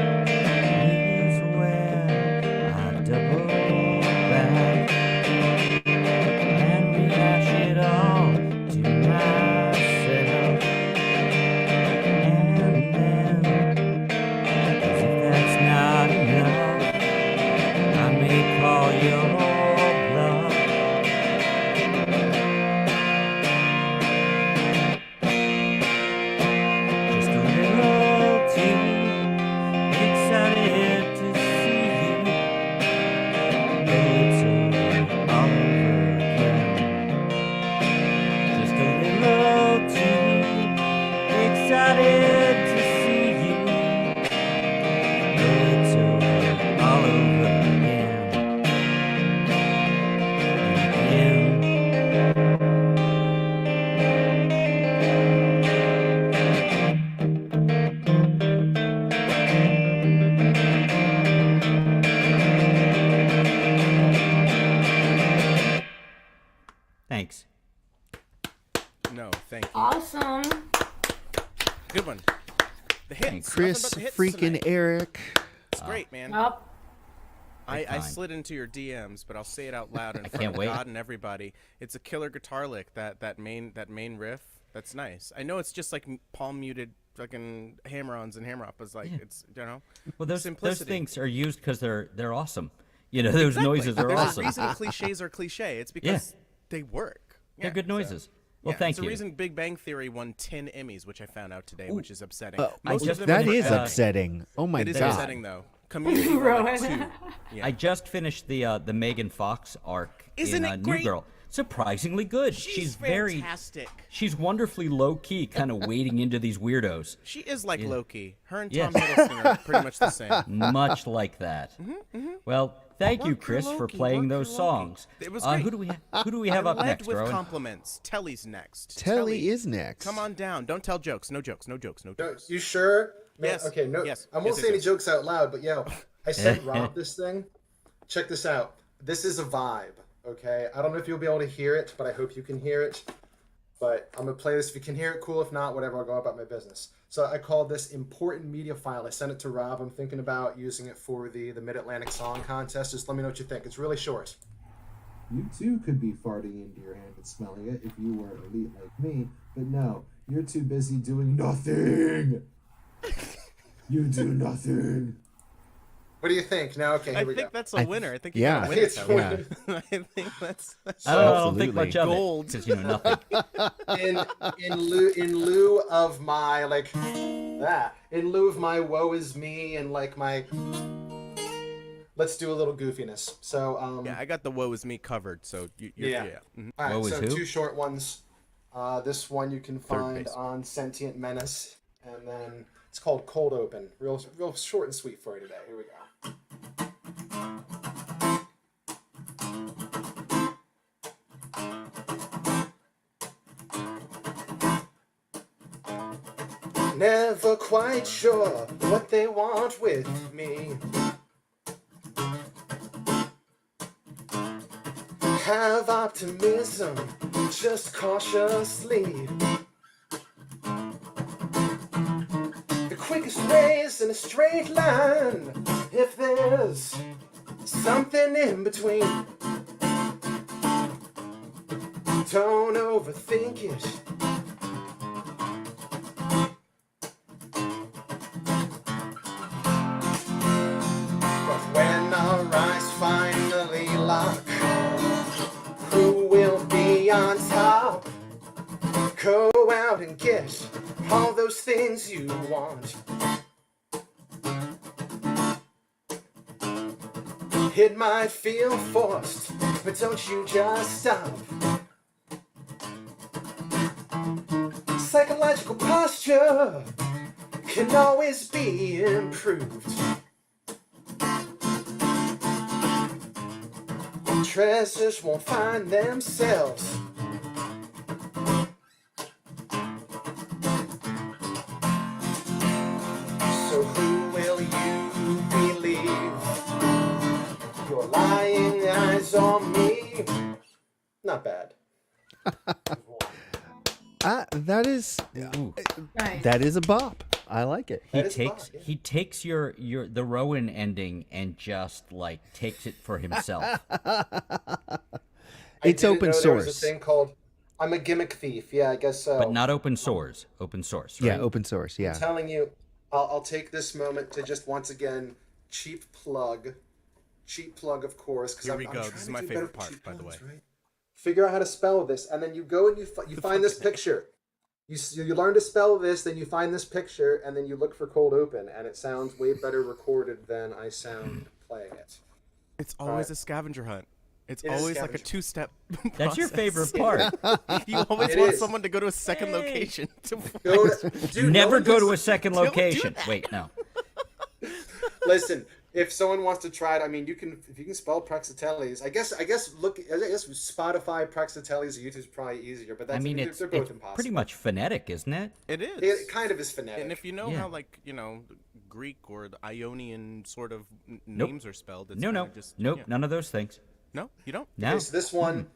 Here's where I double back and rehash it all to myself. And then, as if that's not enough, I may call your Thank you. Awesome. Good one. The hits. Chris, Nothing but the hits freaking tonight. Eric. It's great, man. Up. I slid into your DMs, but I'll say it out loud in front can't of wait. God and everybody. It's a killer guitar lick. That main riff. That's nice. I know it's just like palm muted fucking hammer-ons and hammer-ups. Like it's Well, those simplicity. things are used because they're awesome. You know, those noises are There's awesome. a reason cliches are cliche. It's because they work. They're good noises. Well, Yeah, thank it's you. the reason Big Bang Theory won 10 Emmys, which I found out today, which is upsetting. That is upsetting. Oh my It is god. upsetting though. Community won, like, 2. Yeah. I just finished the Megan Fox arc Isn't in it New great? Girl. Surprisingly good. She's very. fantastic. She's wonderfully low key, kind of wading into these weirdos. She is like Loki. Her and Yeah. Tom Hiddleston are pretty much the same. Much like that. Well, thank you, Work your Chris, for Loki, playing work those your Loki. songs. It was Who great. do we have I up led next, with Rowan? compliments. Telly's next. Telly is next. Come on down. Don't tell jokes. No jokes. No jokes. No No, jokes. you sure? No, Yes. Okay, no. Yes. I won't Yes, say yes, any yes. jokes out loud, but yo, I sent Rob this thing. Check this out. This is a vibe, okay? I don't know if you'll be able to hear it, but I hope you can hear it. But I'm going to play this. If you can hear it, cool. If not, whatever, I'll go about my business. So I called this important media file. I sent it to Rob. I'm thinking about using it for the Mid-Atlantic Song Contest. Just let me know what you think. It's really short. You too could be farting into your hand and smelling it if you were an elite like me, but no, you're too busy doing nothing. You do nothing. What do you think? Now, okay, here I we think go. that's a winner. I think you yeah. got a I winner. think it's Telly. I think that's I don't think much of Gold. it because you know nothing. in lieu of my in lieu of my woe is me and like my let's do a little goofiness. So Yeah, I got the woe is me covered. So you're, Yeah. Mhm. all right, Woe is so who? 2 short ones. This one you can find base. on Sentient Menace, and then it's called Cold Open. Real short and sweet for you today. Here we go. Never quite sure what they want with me. Have optimism, just cautiously. The quickest way is in a straight line. If there's something in between, don't overthink it. But when our eyes finally lock, who will be on top? Go out and get all those things you want. It might feel forced, but don't you just stop. Psychological posture can always be improved. Treasures won't find themselves. So who will you believe? Your lying eyes on me? Not bad. That is Nice. that is a bop. I like it. He That is takes fun, yeah. he takes your the Rowan ending and just like takes it for himself. It's didn't open know there was source. a thing called I'm a gimmick thief. Yeah, I guess so. But not open source. Open source, right? Yeah, open source. Yeah. I'm telling you, I'll take this moment to just once again cheap plug, of course. Because Here we go. This is my favorite part, by the way. Right? Figure out how to spell this, and then you go and you find this picture. You learn to spell this, then you find this picture, and then you look for Cold Open, and it sounds way better recorded than I sound playing it. It's always a scavenger hunt. It's It is always like a scavenger. 2-step. That's your process. favorite part. You always It want is. someone to go to a second location to Go to, dude, no Never one go does- to a second Don't do location. that. Wait, no. Listen, if someone wants to try it, I mean, if you can spell Praxiteles, I guess Spotify Praxiteles or YouTube is probably easier, but that's, I mean, they're it's both impossible. pretty much phonetic, isn't it? It is. It kind of is phonetic. And if you know Yeah. how, like, the Greek or the Ionian sort of Nope. names are spelled, it's No, kinda no, just, nope, yeah. none of those things. No, you don't? No. Okay, so this one,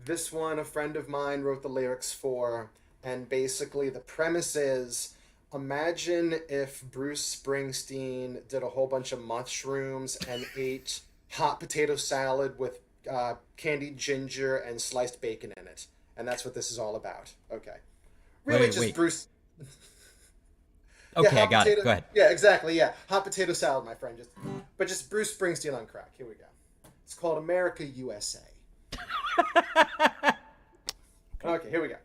This one, a friend of mine wrote the lyrics for, and basically the premise is, imagine if Bruce Springsteen did a whole bunch of mushrooms and ate hot potato salad with candied ginger and sliced bacon in it. And that's what this is all about. Okay. Really just wait. Bruce... Okay, Yeah, I got potato... it. Go ahead. Yeah, exactly, yeah. Hot potato salad, my friend. But just Bruce Springsteen on crack. Here we go. It's called America USA. Okay, here we go.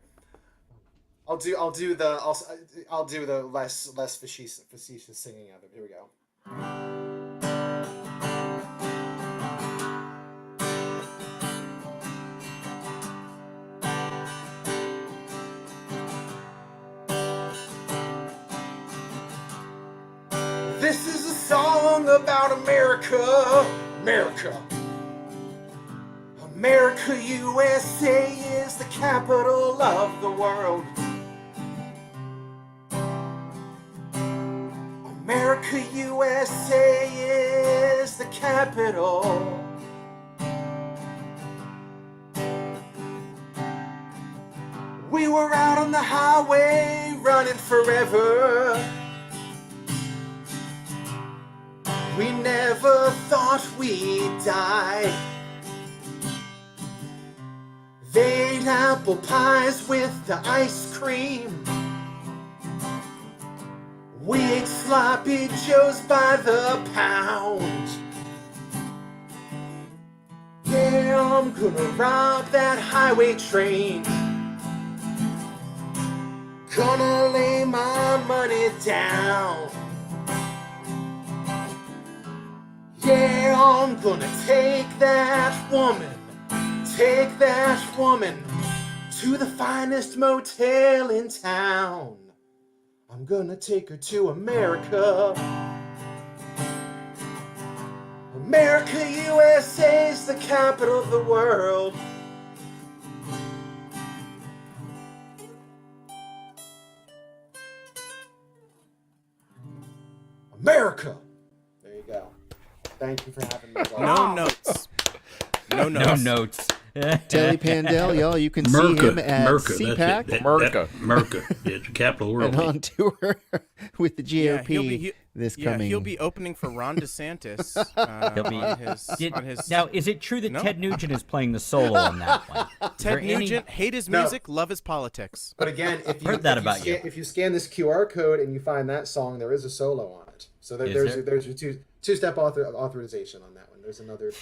I'll do the less facetious singing of it. Here we go. This is a song about America, America. America, USA is the capital of the world. America, USA is the capital. We were out on the highway running forever. We never thought we'd die. They ate apple pies with the ice cream. We ate sloppy joes by the pound. Yeah, I'm gonna rob that highway train. Gonna lay my money down. Yeah, I'm gonna take that woman to the finest motel in town. I'm gonna take her to America. America, USA is the capital of the world. America! There you go. Thank you for having me. No notes. No notes. No notes. Telly Pandel, y'all, you can see him at CPAC. Merca. It's the capital world. And on tour with the GOP coming. He'll be opening for Ron DeSantis. On his Now, is it true that Ted Nugent is playing the solo on that one? Ted Nugent, hate his music, love his politics. But again, if you heard that about you. If you scan this QR code and you find that song, there is a solo on it. So there's a two-step authorization on that one. There's another.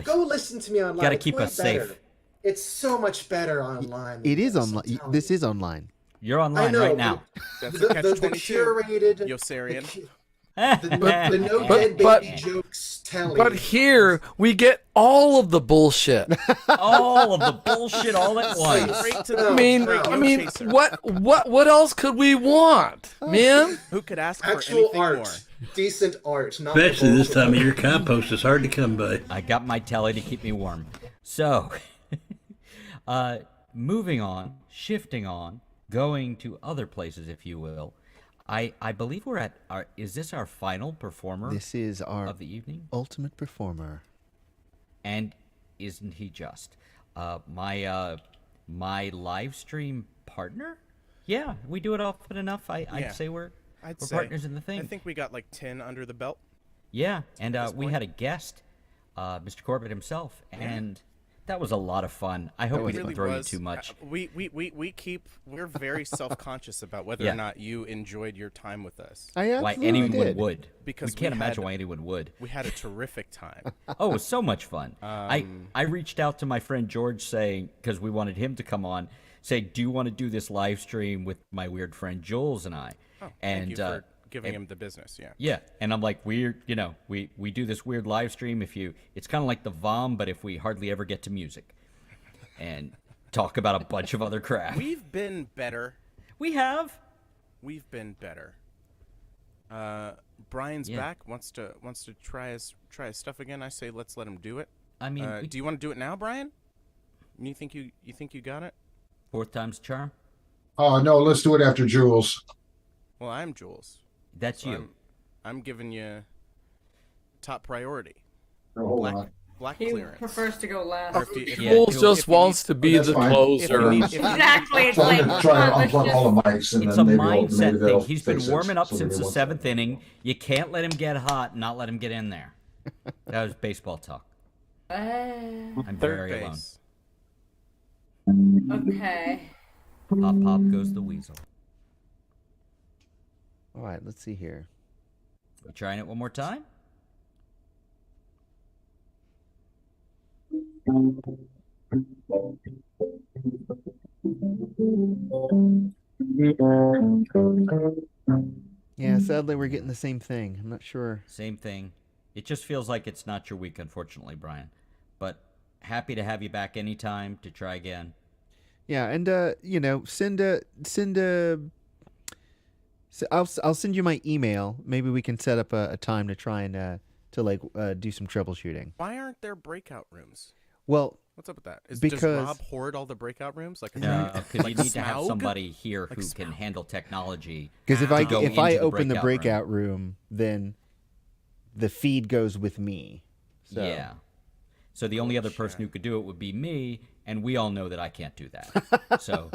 Go listen to me online. Gotta keep us safe. It's so much better online. It is online. This is online. You're online right now. That's the curated. curated Yosarian. the no dead baby jokes telling. But here we get all of the bullshit. All of the bullshit all at once. I mean, what else could we want, man? Who could ask Actual for anything art, more? decent art, not Especially this time of year, compost is hard to come by. I got my telly to keep me warm. So, moving on, shifting on, going to other places, if you will. I believe we're at is this our final performer? This is our of the evening? ultimate performer. And isn't he just my live stream partner? Yeah, we do it often enough. I'd say we're partners in the thing. I think we got like 10 under the belt. Yeah, and we had a guest, Mr. Corbett himself, and that was a lot of fun. I hope we didn't throw you too much. We're very self-conscious about whether or not you enjoyed your time with us. I absolutely why anyone did. would. Because we can't imagine why anyone would. We had a terrific time. Oh, it was so much fun. I reached out to my friend George saying, because we wanted him to come on, saying, do you want to do this live stream with my weird friend Jules and I? Thank you for giving him the business. Yeah, and I'm like, we do this weird live stream. It's kind of like the VOM, but if we hardly ever get to music and talk about a bunch of other crap. We've been better. We have. We've been better. Brian's back. Wants to try his stuff again. I say let's let him do it. I mean, do you want to do it now, Brian? You think you got it? Fourth time's a charm. Oh no, let's do it after Jules. Well, I'm Jules. That's you. I'm giving you top priority. Oh, hold on. black He clearance. prefers to go last. Or if Yeah, Jules just wants to be That's the fine. closer. Exactly. It's So I'm like, gonna try come to on, let's unplug all the It's mics, and a then maybe mindset they'll thing. He's been fix it. warming up So since maybe the once- 7th inning. You can't let him get hot and not let him get in there. That was baseball talk. I'm Third very alone. base. Okay. Pop, pop goes the weasel. All right, let's see here. We trying it one more time? Yeah, sadly, we're getting the same thing. I'm not sure. Same thing. It just feels like it's not your week, unfortunately, Brian. But happy to have you back anytime to try again. Yeah, and I'll send you my email. Maybe we can set up a time to try and do some troubleshooting. Why aren't there breakout rooms? Well, What's up with that? Does because Rob hoard all the breakout rooms? Like No, because like you need to have Smaug? somebody here Like who Smaug? can handle technology. because to go if I into open the room. breakout room, then the feed goes with me. So. Yeah. So the only other person who could do it would be me, and we all know that I can't do that. So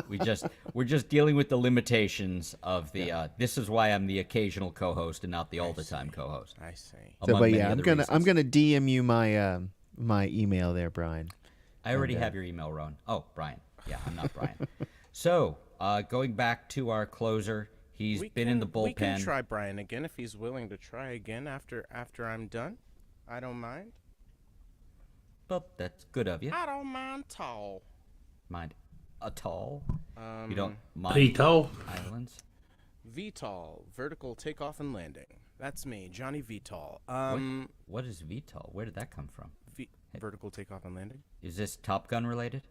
we're just dealing with the limitations of the. This is why I'm the occasional co-host and not the all the time co-host. I see. So, but yeah, I'm gonna DM you my my email there, Brian. I already have your email, Ron. Oh, Brian. Yeah, I'm not Brian. So going back to our closer, he's been in the bullpen. We can try Brian again if he's willing to try again after I'm done. I don't mind. Well, that's good of you. I don't mind tall. Mind a tall? You don't mind P-tall? islands? VTOL, vertical takeoff and landing. That's me, Johnny VTOL. What is VTOL? Where did that come from? Vertical takeoff and landing. Is this Top Gun related?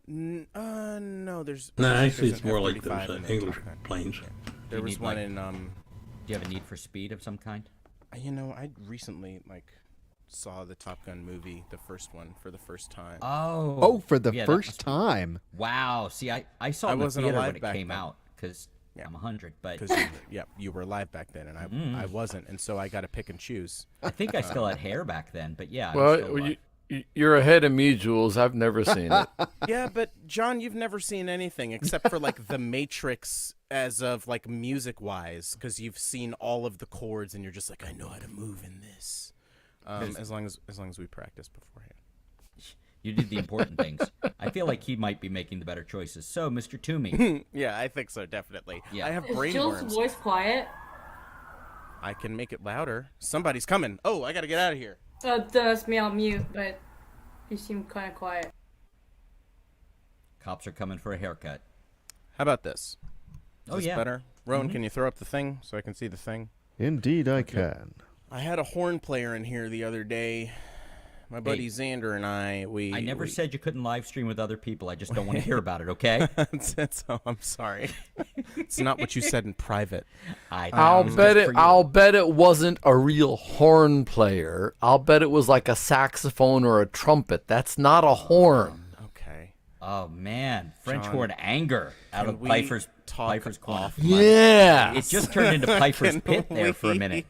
No, there's. No, actually, there's it's an more like F-35 those in the English Top Gun. planes. Yeah. There You was need, one like- in Do you have a need for speed of some kind? I recently saw the Top Gun movie, the first one, for the first time. Oh, for the yeah, that first must be- time. Wow. See, I saw it I in the wasn't theater alive when it back came then. out because I'm 100. But Because you were alive back then, and I wasn't, and so I got to pick and choose. I think I still had hair back then. But yeah, I was still Well, alive. you're ahead of me, Jules. I've never seen it. Yeah, but John, you've never seen anything except for The Matrix, as of music wise, because you've seen all of the chords, and you're just like, I know how to move in this. As long as we practice beforehand. You did the important things. I feel like he might be making the better choices. So, Mr. Toomey. Yeah, I think so, definitely. Yeah. I have Is brain Jill's worms. voice quiet? I can make it louder. Somebody's coming. Oh, I gotta get out of here. That's me on mute, but you seem kind of quiet. Cops are coming for a haircut. How about this? Is Oh, this yeah. better? Rowan, can you throw up the thing so I can see the thing? Indeed, I can. I had a horn player in here the other day. My buddy Xander and I never said you couldn't live stream with other people. I just don't want to hear about it, okay? I'm sorry. It's not what you said in private. I'll bet it wasn't a real horn player. I'll bet it was like a saxophone or a trumpet. That's not a horn. Okay. Oh, man. French John, horn anger out can of we Pfeiffer's talk corner. off Yeah. It just turned into Pfeiffer's Can pit there for a we- minute.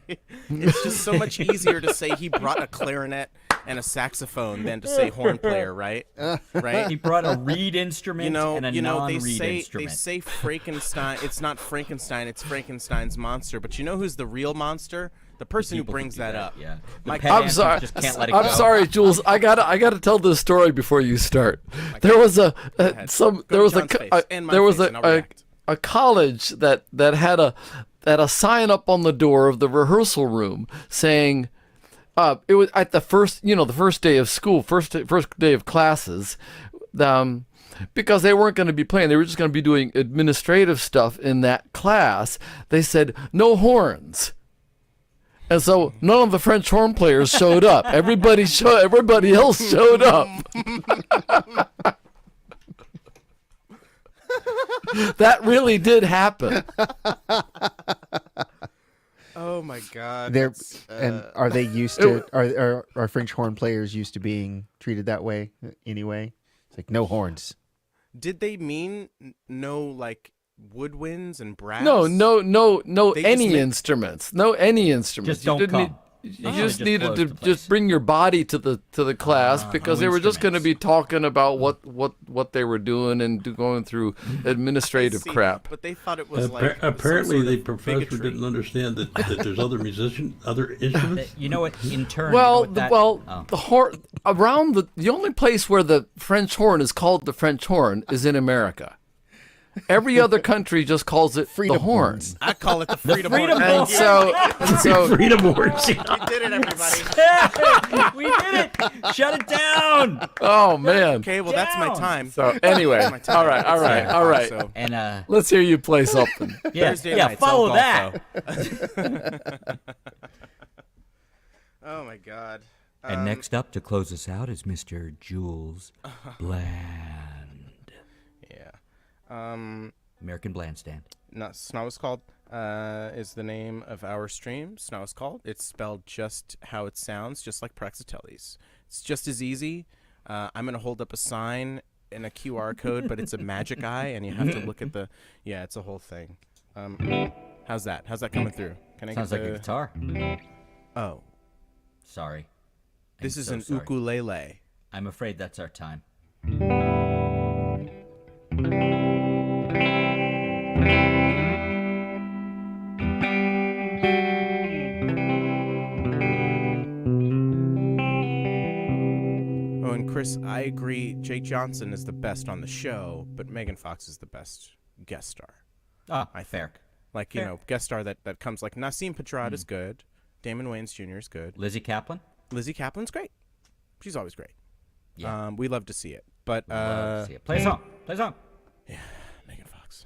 It's just so much easier to say he brought a clarinet and a saxophone than to say horn player, right? Right? He brought a reed instrument and a they non-reed say instrument. they say Frankenstein. It's not Frankenstein. It's Frankenstein's monster. But you know who's the real monster? The person who people who brings do that that, up. yeah. The Mike, pedant I'm sorry. just can't let it I'm go. sorry, Jules. I gotta tell this story before you start. There was ahead. Go to there was John's face and my there was face and I'll react. a college that had a sign up on the door of the rehearsal room saying it was at the first day of school, first day of classes, because they weren't going to be playing, they were just going to be doing administrative stuff in that class. They said no horns. And so none of the French horn players showed up. Everybody else showed up. That really did happen. Oh my God. They're that's, and are they used to are French horn players used to being treated that way anyway? It's like no horns. Did they mean no woodwinds and brass? No, They any just make- instruments. No, any instruments. Just don't come. You just needed to just bring your body to the class because they were just going to be talking about what they were doing and going through administrative crap. But they thought it was like apparently the professor didn't understand that there's other instruments. You know what? In turn, the horn around the only place where the French horn is called the French horn is in America. Every other country just calls it the horn. I call it the freedom horn. And so freedom horn. We did it, everybody. We did it. Shut it down. Oh man. Okay, well that's my time. So anyway, That's my all time. right. So, And let's hear you play something. Thursday nights, follow I'll that. Oh my God. And next up to close us out is Mr. Jules Bland. American Blandstand. No, Snow is called is the name of our stream. Snow is called. It's spelled just how it sounds, just like Praxiteles. It's just as easy. I'm gonna hold up a sign and a QR code, but it's a magic eye, and you have to look at the. Yeah, it's a whole thing. How's that? How's that coming through? Can I Sounds get like a guitar. Oh, sorry. This is so an sorry. ukulele. I'm afraid that's our time. Oh, and Chris, I agree. Jake Johnson is the best on the show, but Megan Fox is the best guest star. I fair. Think. Like, you know, guest star that comes like Nassim Pedrad is good. Damon Wayans Jr. is good. Lizzie Kaplan? Lizzie Kaplan's great. She's always great. Yeah. We love to see it. But love to see it. Play a song. Play a song. Yeah, Megan Fox.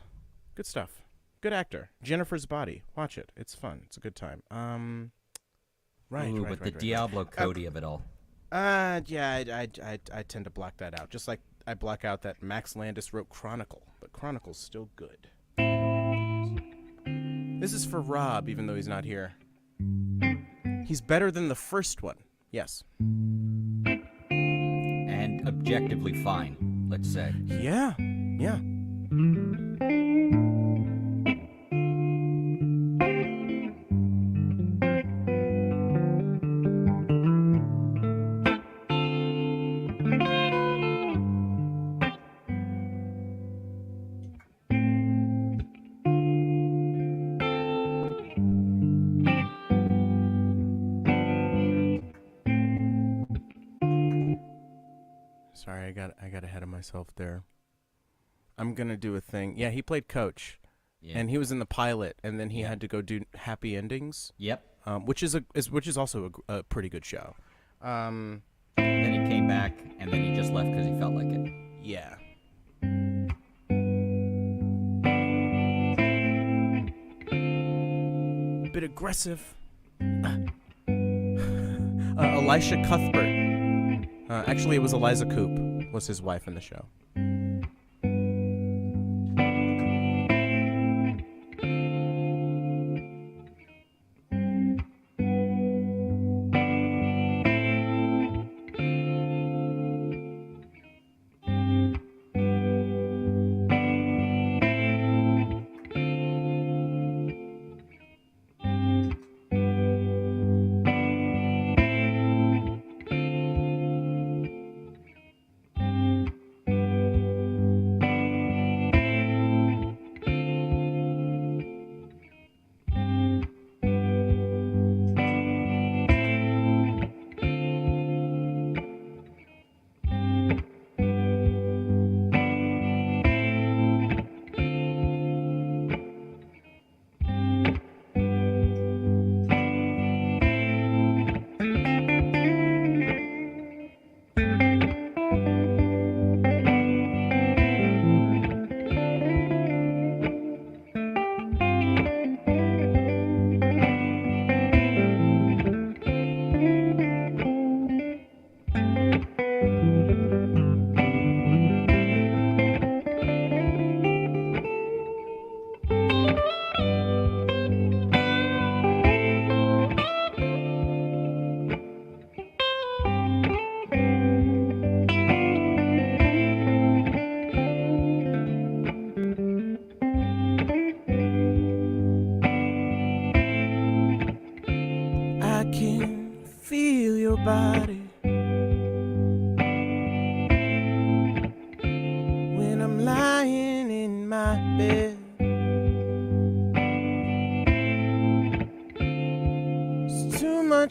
Good stuff. Good actor. Jennifer's Body. Watch it. It's fun. It's a good time. But the Diablo Cody of it all. Yeah, I tend to block that out. Just like I block out that Max Landis wrote Chronicle, but Chronicle's still good. This is for Rob, even though he's not here. He's better than the first one. Yes. And objectively fine, let's say. Yeah. Yeah. Sorry, I got ahead of myself there. I'm gonna do a thing. Yeah, he played Coach, and he was in the pilot, and then he had to go do Happy Endings. Yep. Which is also a pretty good show. Then he came back, and then he just left because he felt like it. Yeah. A bit aggressive. Elisha Cuthbert. Actually, it was Eliza Coop was his wife in the show.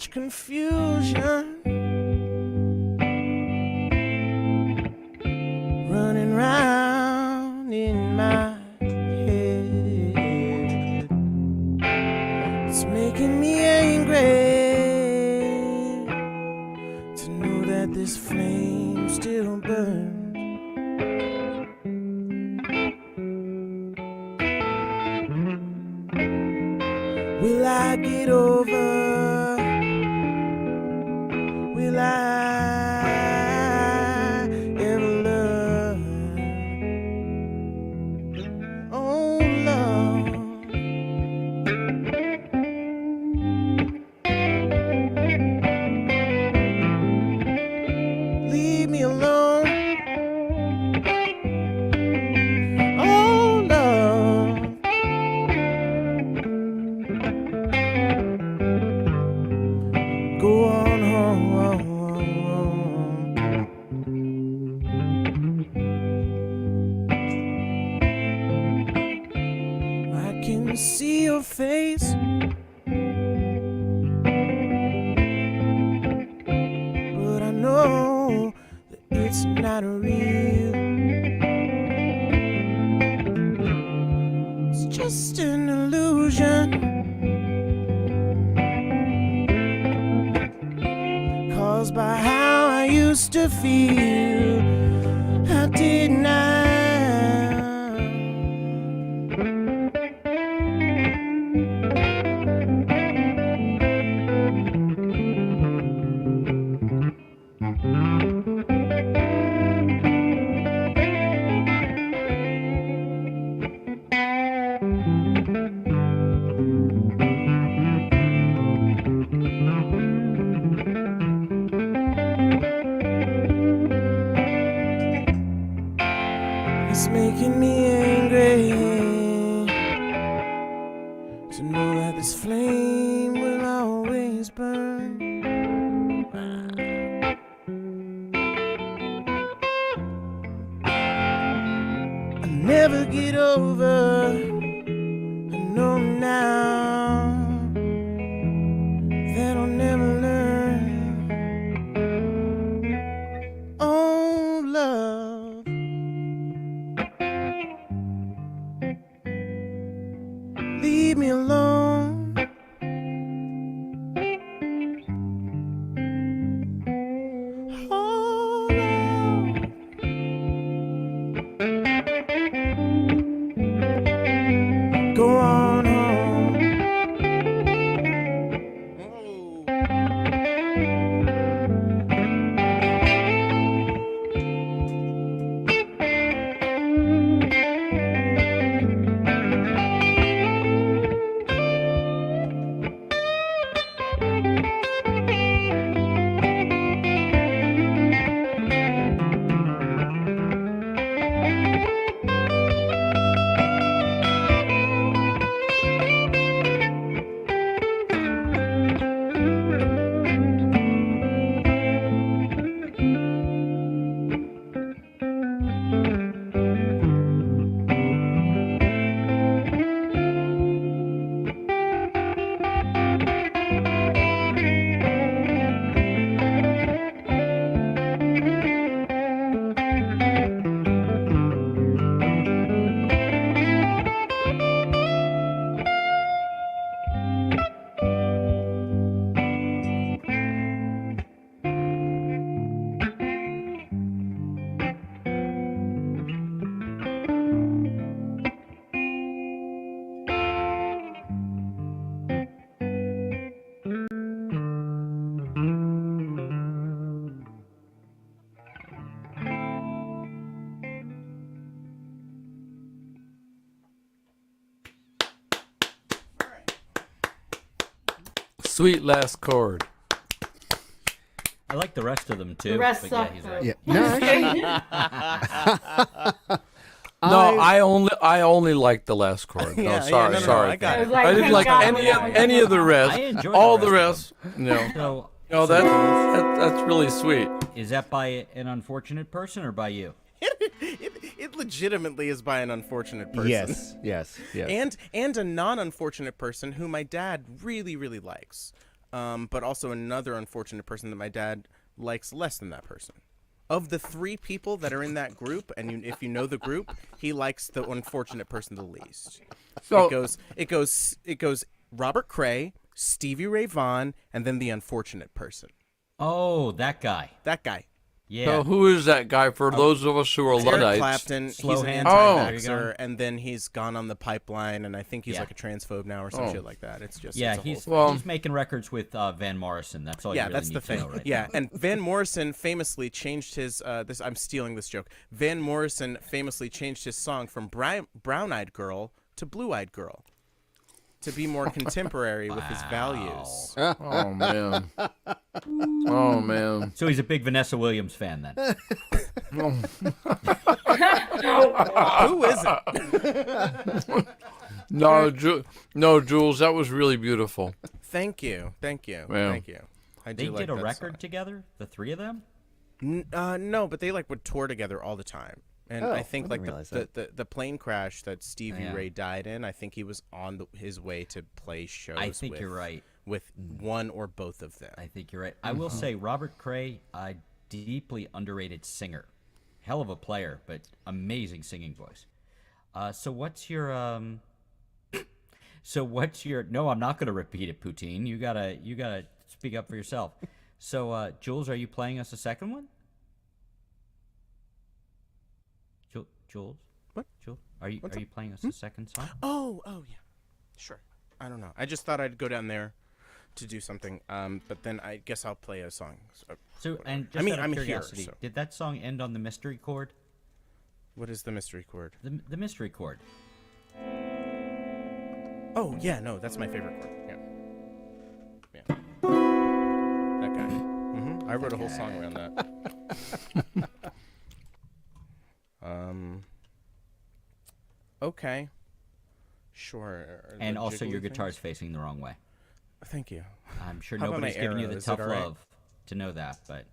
much confusion running round in my head. It's making me angry to know that this flame still burns. Will I get over? Will I ever learn? Oh, love. Leave me alone. Oh, love. Go on home. I can see your face, but I know that it's not real. It's just an illusion caused by how I used to feel. How didn't I? It's making me angry to know that this flame will always burn. I never get over. I know now that I'll never learn. Oh, love. Leave me alone. Oh, love. Go on home. Sweet last chord. I like the rest of them too. The rest but suck, yeah, he's though. right. Yeah. No, No, I only like the last chord. No, Yeah, sorry, yeah, no, sorry. I got it. I didn't like any of the rest. I enjoyed All the the rest rest. No. So, No, that's really sweet. is that by an unfortunate person or by you? It legitimately is by an unfortunate person. yes. And a non-unfortunate person who my dad really, really likes. but also another unfortunate person that my dad likes less than that person. Of the 3 people that are in that group, and if you know the group, he likes the unfortunate person the least. So it goes Robert Cray, Stevie Ray Vaughan, and then the unfortunate person. Oh, that guy. That guy. Yeah. So who is that guy for those of us who are Eric Luddites? Clapton. Slow He's an hands. anti-vaxxer, and then he's gone on the pipeline, and I think he's Yeah. like a transphobe now or some shit like that. It's just Yeah, it's a whole he's making records with Van Morrison. That's all. yeah, you really that's need the to thing. know right yeah, now. and Van Morrison famously changed his. I'm stealing this joke. Van Morrison famously changed his song from Brown-Eyed Girl to Blue-Eyed Girl to be more contemporary with his values. Oh man. Oh man. So he's a big Vanessa Williams fan then. Who isn't? No, Jules, that was really beautiful. Thank you. Yeah. Thank you. I They do did like a that record song. together, the 3 of them. No, but they like would tour together all the time. And Oh, I think I like didn't realize the plane crash that Stevie Yeah. Ray died in, I think he was on his way to play shows. I think you're right. With one or both of them. I think you're right. I will say Robert Cray, a deeply underrated singer, hell of a player, but amazing singing voice. So what's your No, I'm not going to repeat it, Poutine. You gotta speak up for yourself. So Jules, are you playing us a second one? Jules? What? Jules? Are you playing us a second song? Oh yeah, sure. I don't know. I just thought I'd go down there to do something. But then I guess I'll play a song. So and just I mean, out of I'm curiosity, here. So. did that song end on the mystery chord? What is the mystery chord? The mystery chord. Oh yeah, no, that's my favorite chord. Yeah. That guy. I wrote a whole song around that. Okay. Sure. And The also your jiggly guitar's things? facing the wrong way. Thank you. I'm sure How about nobody's my giving you arrow? the Is tough it all right? love to know that, but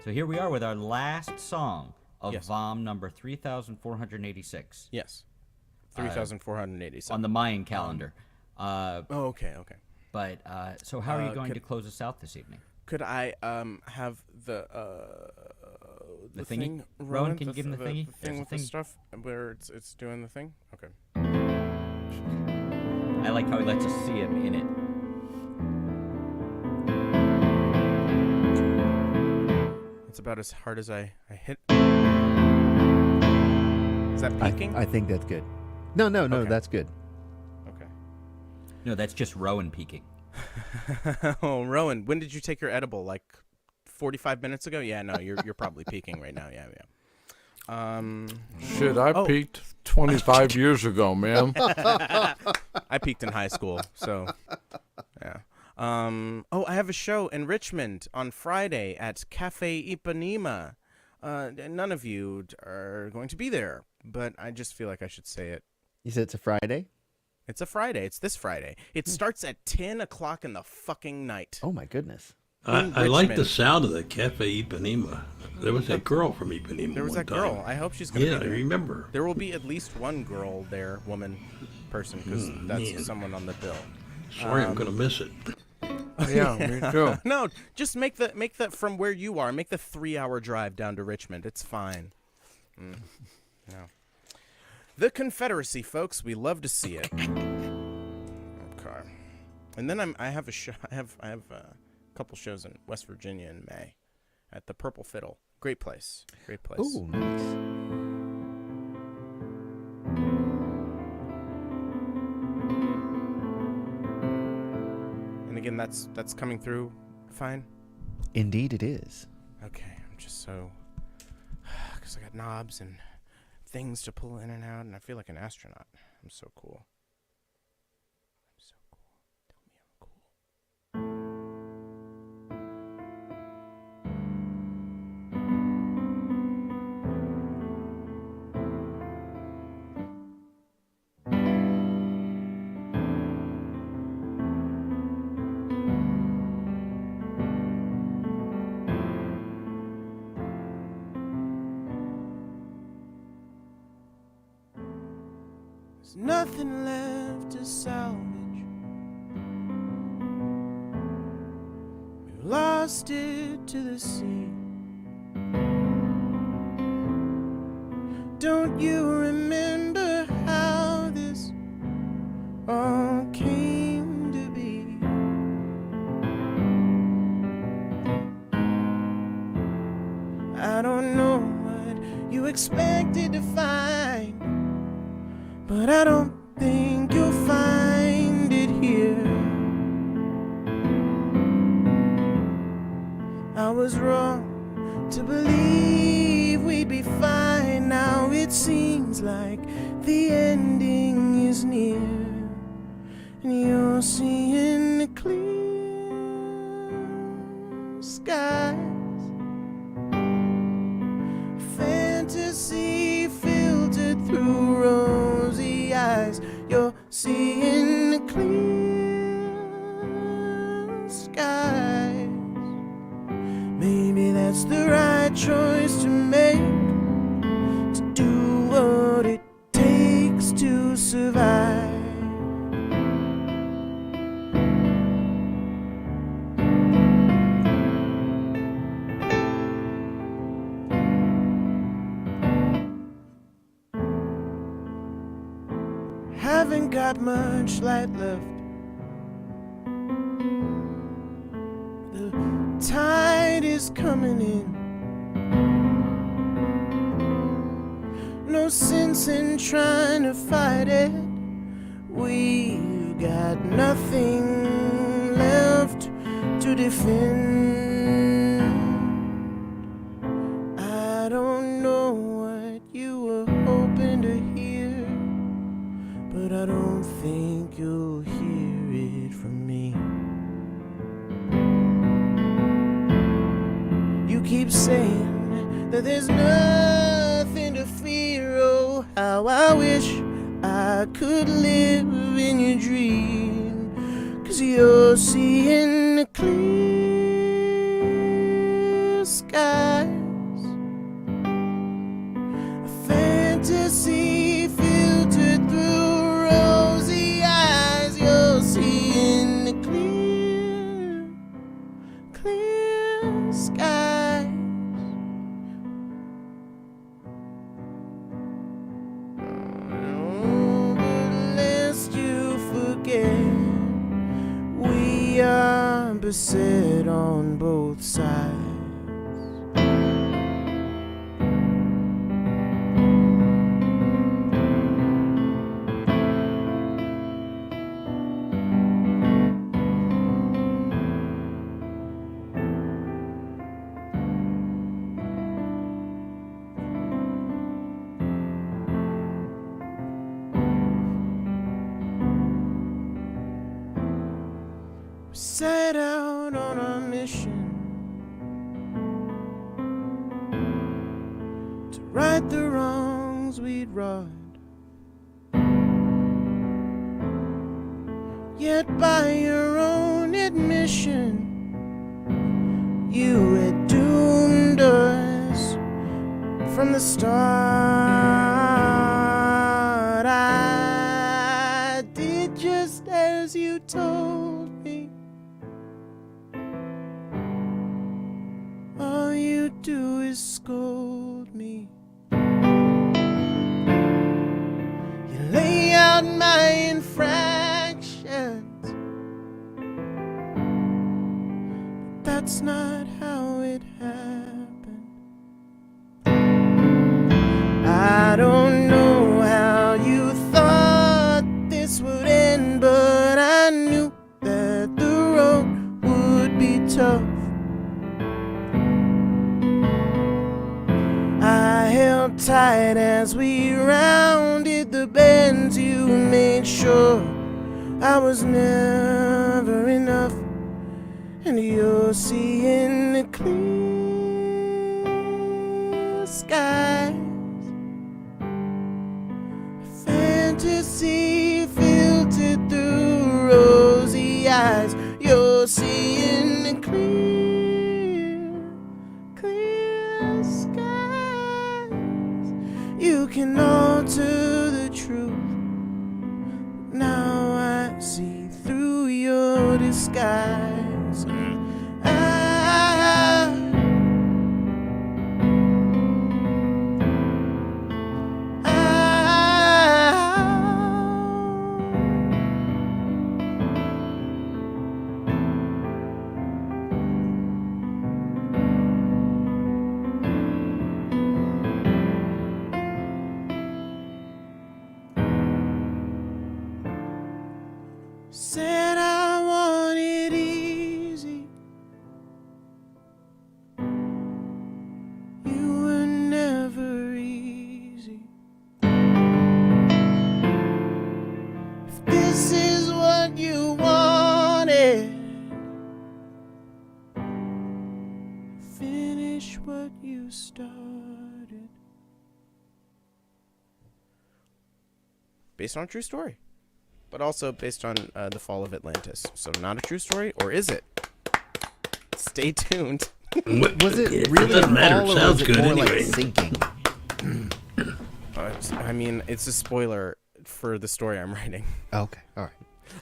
so here we are with our last song of Yes. VOM number 3486. Yes. 3,487. On the Mayan calendar. Okay. But so how are you going could- to close us out this evening? Could I have the The thingy? thing, Rowan, can you give him the the thingy? thing There's with the the thing. stuff where it's doing the thing? Okay. I like how he lets us see him in it. It's about as hard as I hit. Is that peaking? I think that's good. No, Okay. that's good. Okay. No, that's just Rowan peeking. Oh, Rowan, when did you take your edible? Like 45 minutes ago? Yeah, no, you're probably peaking right now. Yeah. Shit, I peaked 25 years ago, man. I peaked in high school, so yeah. I have a show in Richmond on Friday at Cafe Ipanema. None of you are going to be there, but I just feel like I should say it. You said it's a Friday? It's a Friday. It's this Friday. It starts at 10 o'clock in the fucking night. Oh my goodness. I In like the Richmond. sound of the Cafe Ipanema. There was that girl from Ipanema. There was one that girl. time. I hope she's going to Yeah, be I there. remember. There will be at least one girl there, woman, person, because that's man. someone on the bill. Sorry, I'm going to miss it. Yeah, me too. No, just make the from where you are. Make the 3-hour drive down to Richmond. It's fine. No. The Confederacy, folks. We love to see it. Okay. And then I have a show. I have a couple shows in West Virginia in May, at the Purple Fiddle. Great place. Great place. Oh, nice. And again, that's coming through fine. Indeed, it is. Okay, I'm just so, because I got knobs and things to pull in and out, and I feel like an astronaut. I'm so cool. I'm so cool. Tell me I'm cool. There's nothing left to salvage. tossed it to the sea. Don't you remember how this all came to be? I don't know what you expected to find, but I don't think you'll find it here. I was wrong to believe we'd be fine. Now it seems like the ending is near, and you're seeing the clear skies. Fantasy filtered through rosy eyes. You're seeing the clear skies. Maybe that's the right choice to make, to do what it takes to survive. Haven't got much light left. The tide is coming in. No sense in trying to fight it. We've got nothing left to defend. I don't know what you were hoping to hear, but I don't think you'll hear it from me. You keep saying that there's nothing to fear. Oh, how I wish I could live in your dream, 'cause you're seeing the clear skies. A fantasy filtered through rosy eyes. You're seeing the clear, clear skies. Oh, but lest you forget, we are beset on both sides. Set out on a mission to right the wrongs we'd wrought. Yet by your own admission, you had doomed us from the start. I did just as you told me. All you do is scold me. You lay out my infractions, but that's not how it happened. I don't know how you thought this would end, but I knew that the road would be tough. I held tight as we rounded the bends. You made sure I was never enough, and you're seeing the clear skies. Fantasy filtered through rosy eyes. You're seeing the clear, clear skies. You can alter the truth. Now I see through your disguise. I finish what you started. Based on a true story, but also based on the fall of Atlantis. So not a true story, or is it? Stay tuned. Was it really doesn't matter. fall, It or sounds was it good more anyway. like sinking? I mean, it's a spoiler for the story I'm writing. Okay, all right.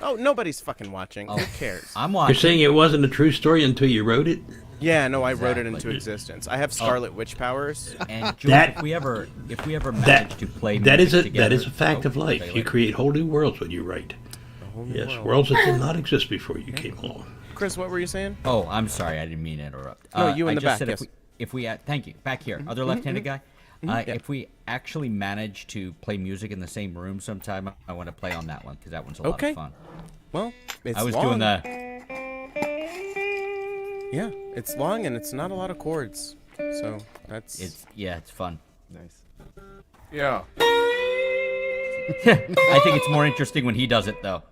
Oh, nobody's fucking watching. Who cares? I'm You're watching. saying it wasn't a true story until you wrote it? Yeah, no, I wrote it Exactly. into existence. I have Scarlet Witch powers. And Jules, That- if we ever manage to play That is music a that is a together- fact Oh, of life. say You later. create whole new worlds when you write. Yes, worlds that did not exist before you came along. Chris, what were you saying? Oh, I'm sorry, I didn't mean to interrupt. No, you in I the just back, said yes. if we thank you, back here, other left-handed guy. Yeah. If we actually manage to play music in the same room sometime, I want to play on that one because that one's a lot Okay. of fun. Well, it's I was long. doing the. Yeah, it's long and it's not a lot of chords, so that's. It's fun. Nice. Yeah. I think it's more interesting when he does it though.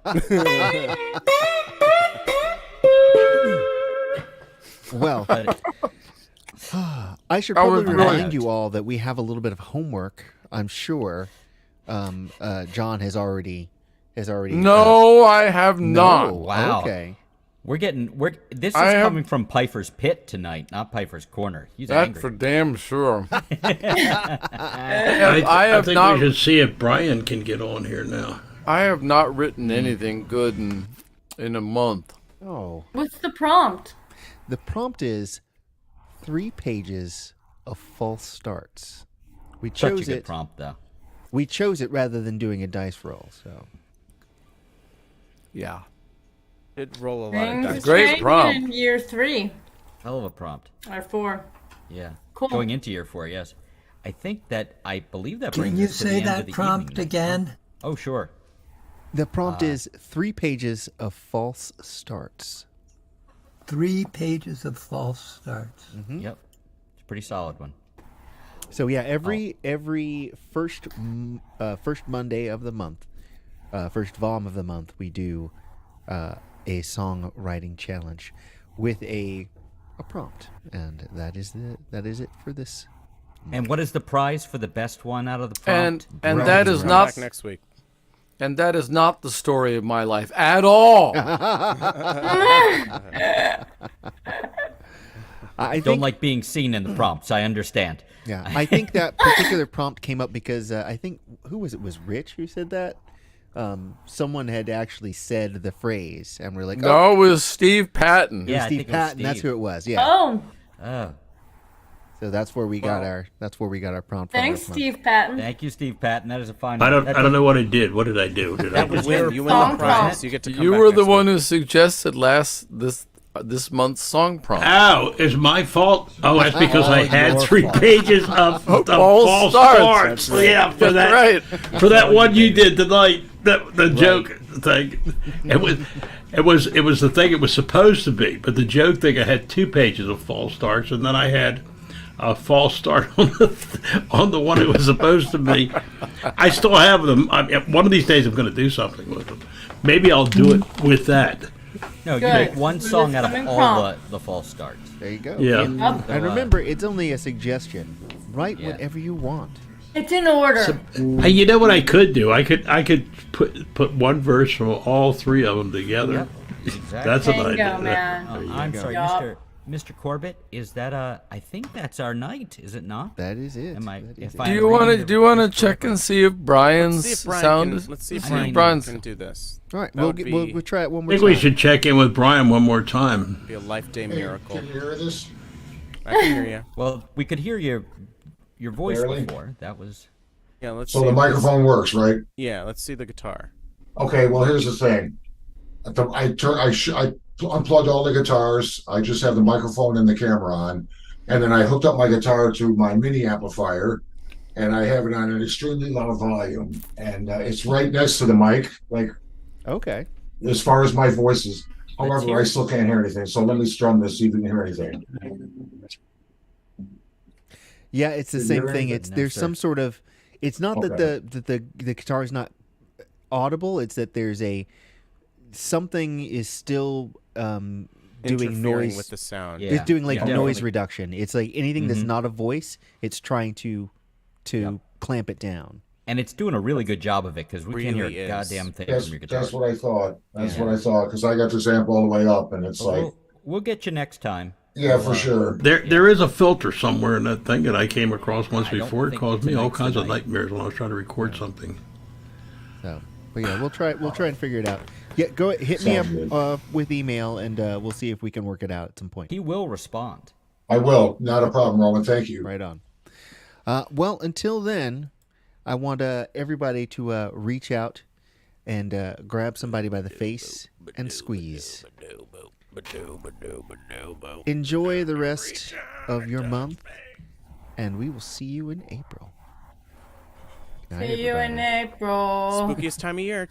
Well, But I should That was probably brilliant. remind you all that we have a little bit of homework. I'm sure John has already. No, I have not. No. Wow. Okay. This is I have- coming from Pfeiffer's pit tonight, not Pfeiffer's corner. He's That's angry. for damn sure. I have think not. we should see if Brian can get on here now. I have not written anything good in a month. Oh. What's the prompt? The prompt is 3 pages of false starts. We Such chose a good it. prompt, though. We chose it rather than doing a dice roll. So. Yeah. It'd roll a lot of Things dice. Great changing prompt. in year 3 Hell of a prompt. or 4. Yeah. Cool. Going into year 4, yes. I believe that Can brings you us to the say end of that the prompt evening. again? Oh, sure. The prompt is 3 pages of false starts. 3 pages of false starts. Yep. It's a pretty solid one. So yeah, every first Monday of the month, first VOM of the month, we do a songwriting challenge with a prompt, and that is it for this. And what is the prize for the best one out of the prompt? And Right. that is Come not back next week. and that is not the story of my life at all. I Don't think, like being seen in the prompts. I understand. yeah, I think that particular prompt came up because I think who was it? Was Rich who said that? Someone had actually said the phrase, and we're like, No, it was Steve Patton. Yeah, I Steve think it was Patton. That's Steve. who it was. Yeah. Oh, Oh, So that's where we got our prompt. from thanks, this month. Steve Patton. thank you, Steve Patton. That is a fine. I don't that's know what I did. What did I do? Did I That was just your You win Song the prize. prompt. You get to come You back were the next one week. who suggested this month's song prompt. Oh, it's my fault. Oh, that's because I had your 3 fault. pages of False false starts. starts. Yeah, for That's that right. for that one you did tonight. The joke thing. It was the thing it was supposed to be, but the joke thing I had 2 pages of false starts, and then I had a false start on the one it was supposed to be. I still have them. One of these days I'm going to do something with them. Maybe I'll do it with that. No, you Good. make one For song this out of coming all prompt. the false starts. There you go. Yeah. Yep. And remember, it's only a suggestion. Write Yeah. whatever you want. It's in order. Hey, you know what I could do? I could put one verse from all 3 of them together. Yep. Exactly. That's an Tango, idea. man. I'm sorry, Yup. Mr. Corbett. Is that I think that's our night, is it not? That is it. Am I? That is If it. I'm Do you want to reading check and see if Brian's Let's see if Brian sound can, is? let's see if I Brian mean- Brian's- can do this. All right, That we'll, would we'll be- we'll try it one I more think time. we should check in with Brian one more time. Be a life day Hey, miracle. can you hear this? I can hear you. Well, we could hear your voice Barely. before. That was. Yeah, let's So see. the if microphone works, right? Yeah, let's see the guitar. Okay, well, here's the thing. I unplugged all the guitars. I just have the microphone and the camera on. And then I hooked up my guitar to my mini amplifier, and I have it on an extremely loud volume. And it's right next to the mic, like Okay. as far as my voice is. Let's However, hear I it. still can't hear anything. So let me strum this, see if you can hear anything. Yeah, it's the Can you same hear thing. anything? It's No, there's sir. some sort of. It's not that Okay. the guitar is not audible. It's that there's something is still doing interfering noise with the sound. It's doing like Yeah, noise definitely. reduction. It's like anything that's not a voice. It's trying to clamp it down. And it's doing a really good job of it because we can't hear Really a is. goddamn thing That's, from your guitar. that's what I thought. That's what I thought, because I got this amp all the way up, and it's like, We'll get you next time. yeah, for sure. There is a filter somewhere in that thing that I came across once I don't before. It think caused me all tonight's kinds the of night. nightmares when I was trying to record something. So, but yeah, we'll try and figure it out. Yeah, go hit me Sounds up with email, and we'll see if we can work it out at some point. He will respond. I will. Not a problem, Roman. Thank you. Right on. Well, until then, I want everybody to reach out and grab somebody by the face and squeeze. Enjoy the rest of your month, and we will see you in April. Good night, See you in everybody. April. Spookiest time of year.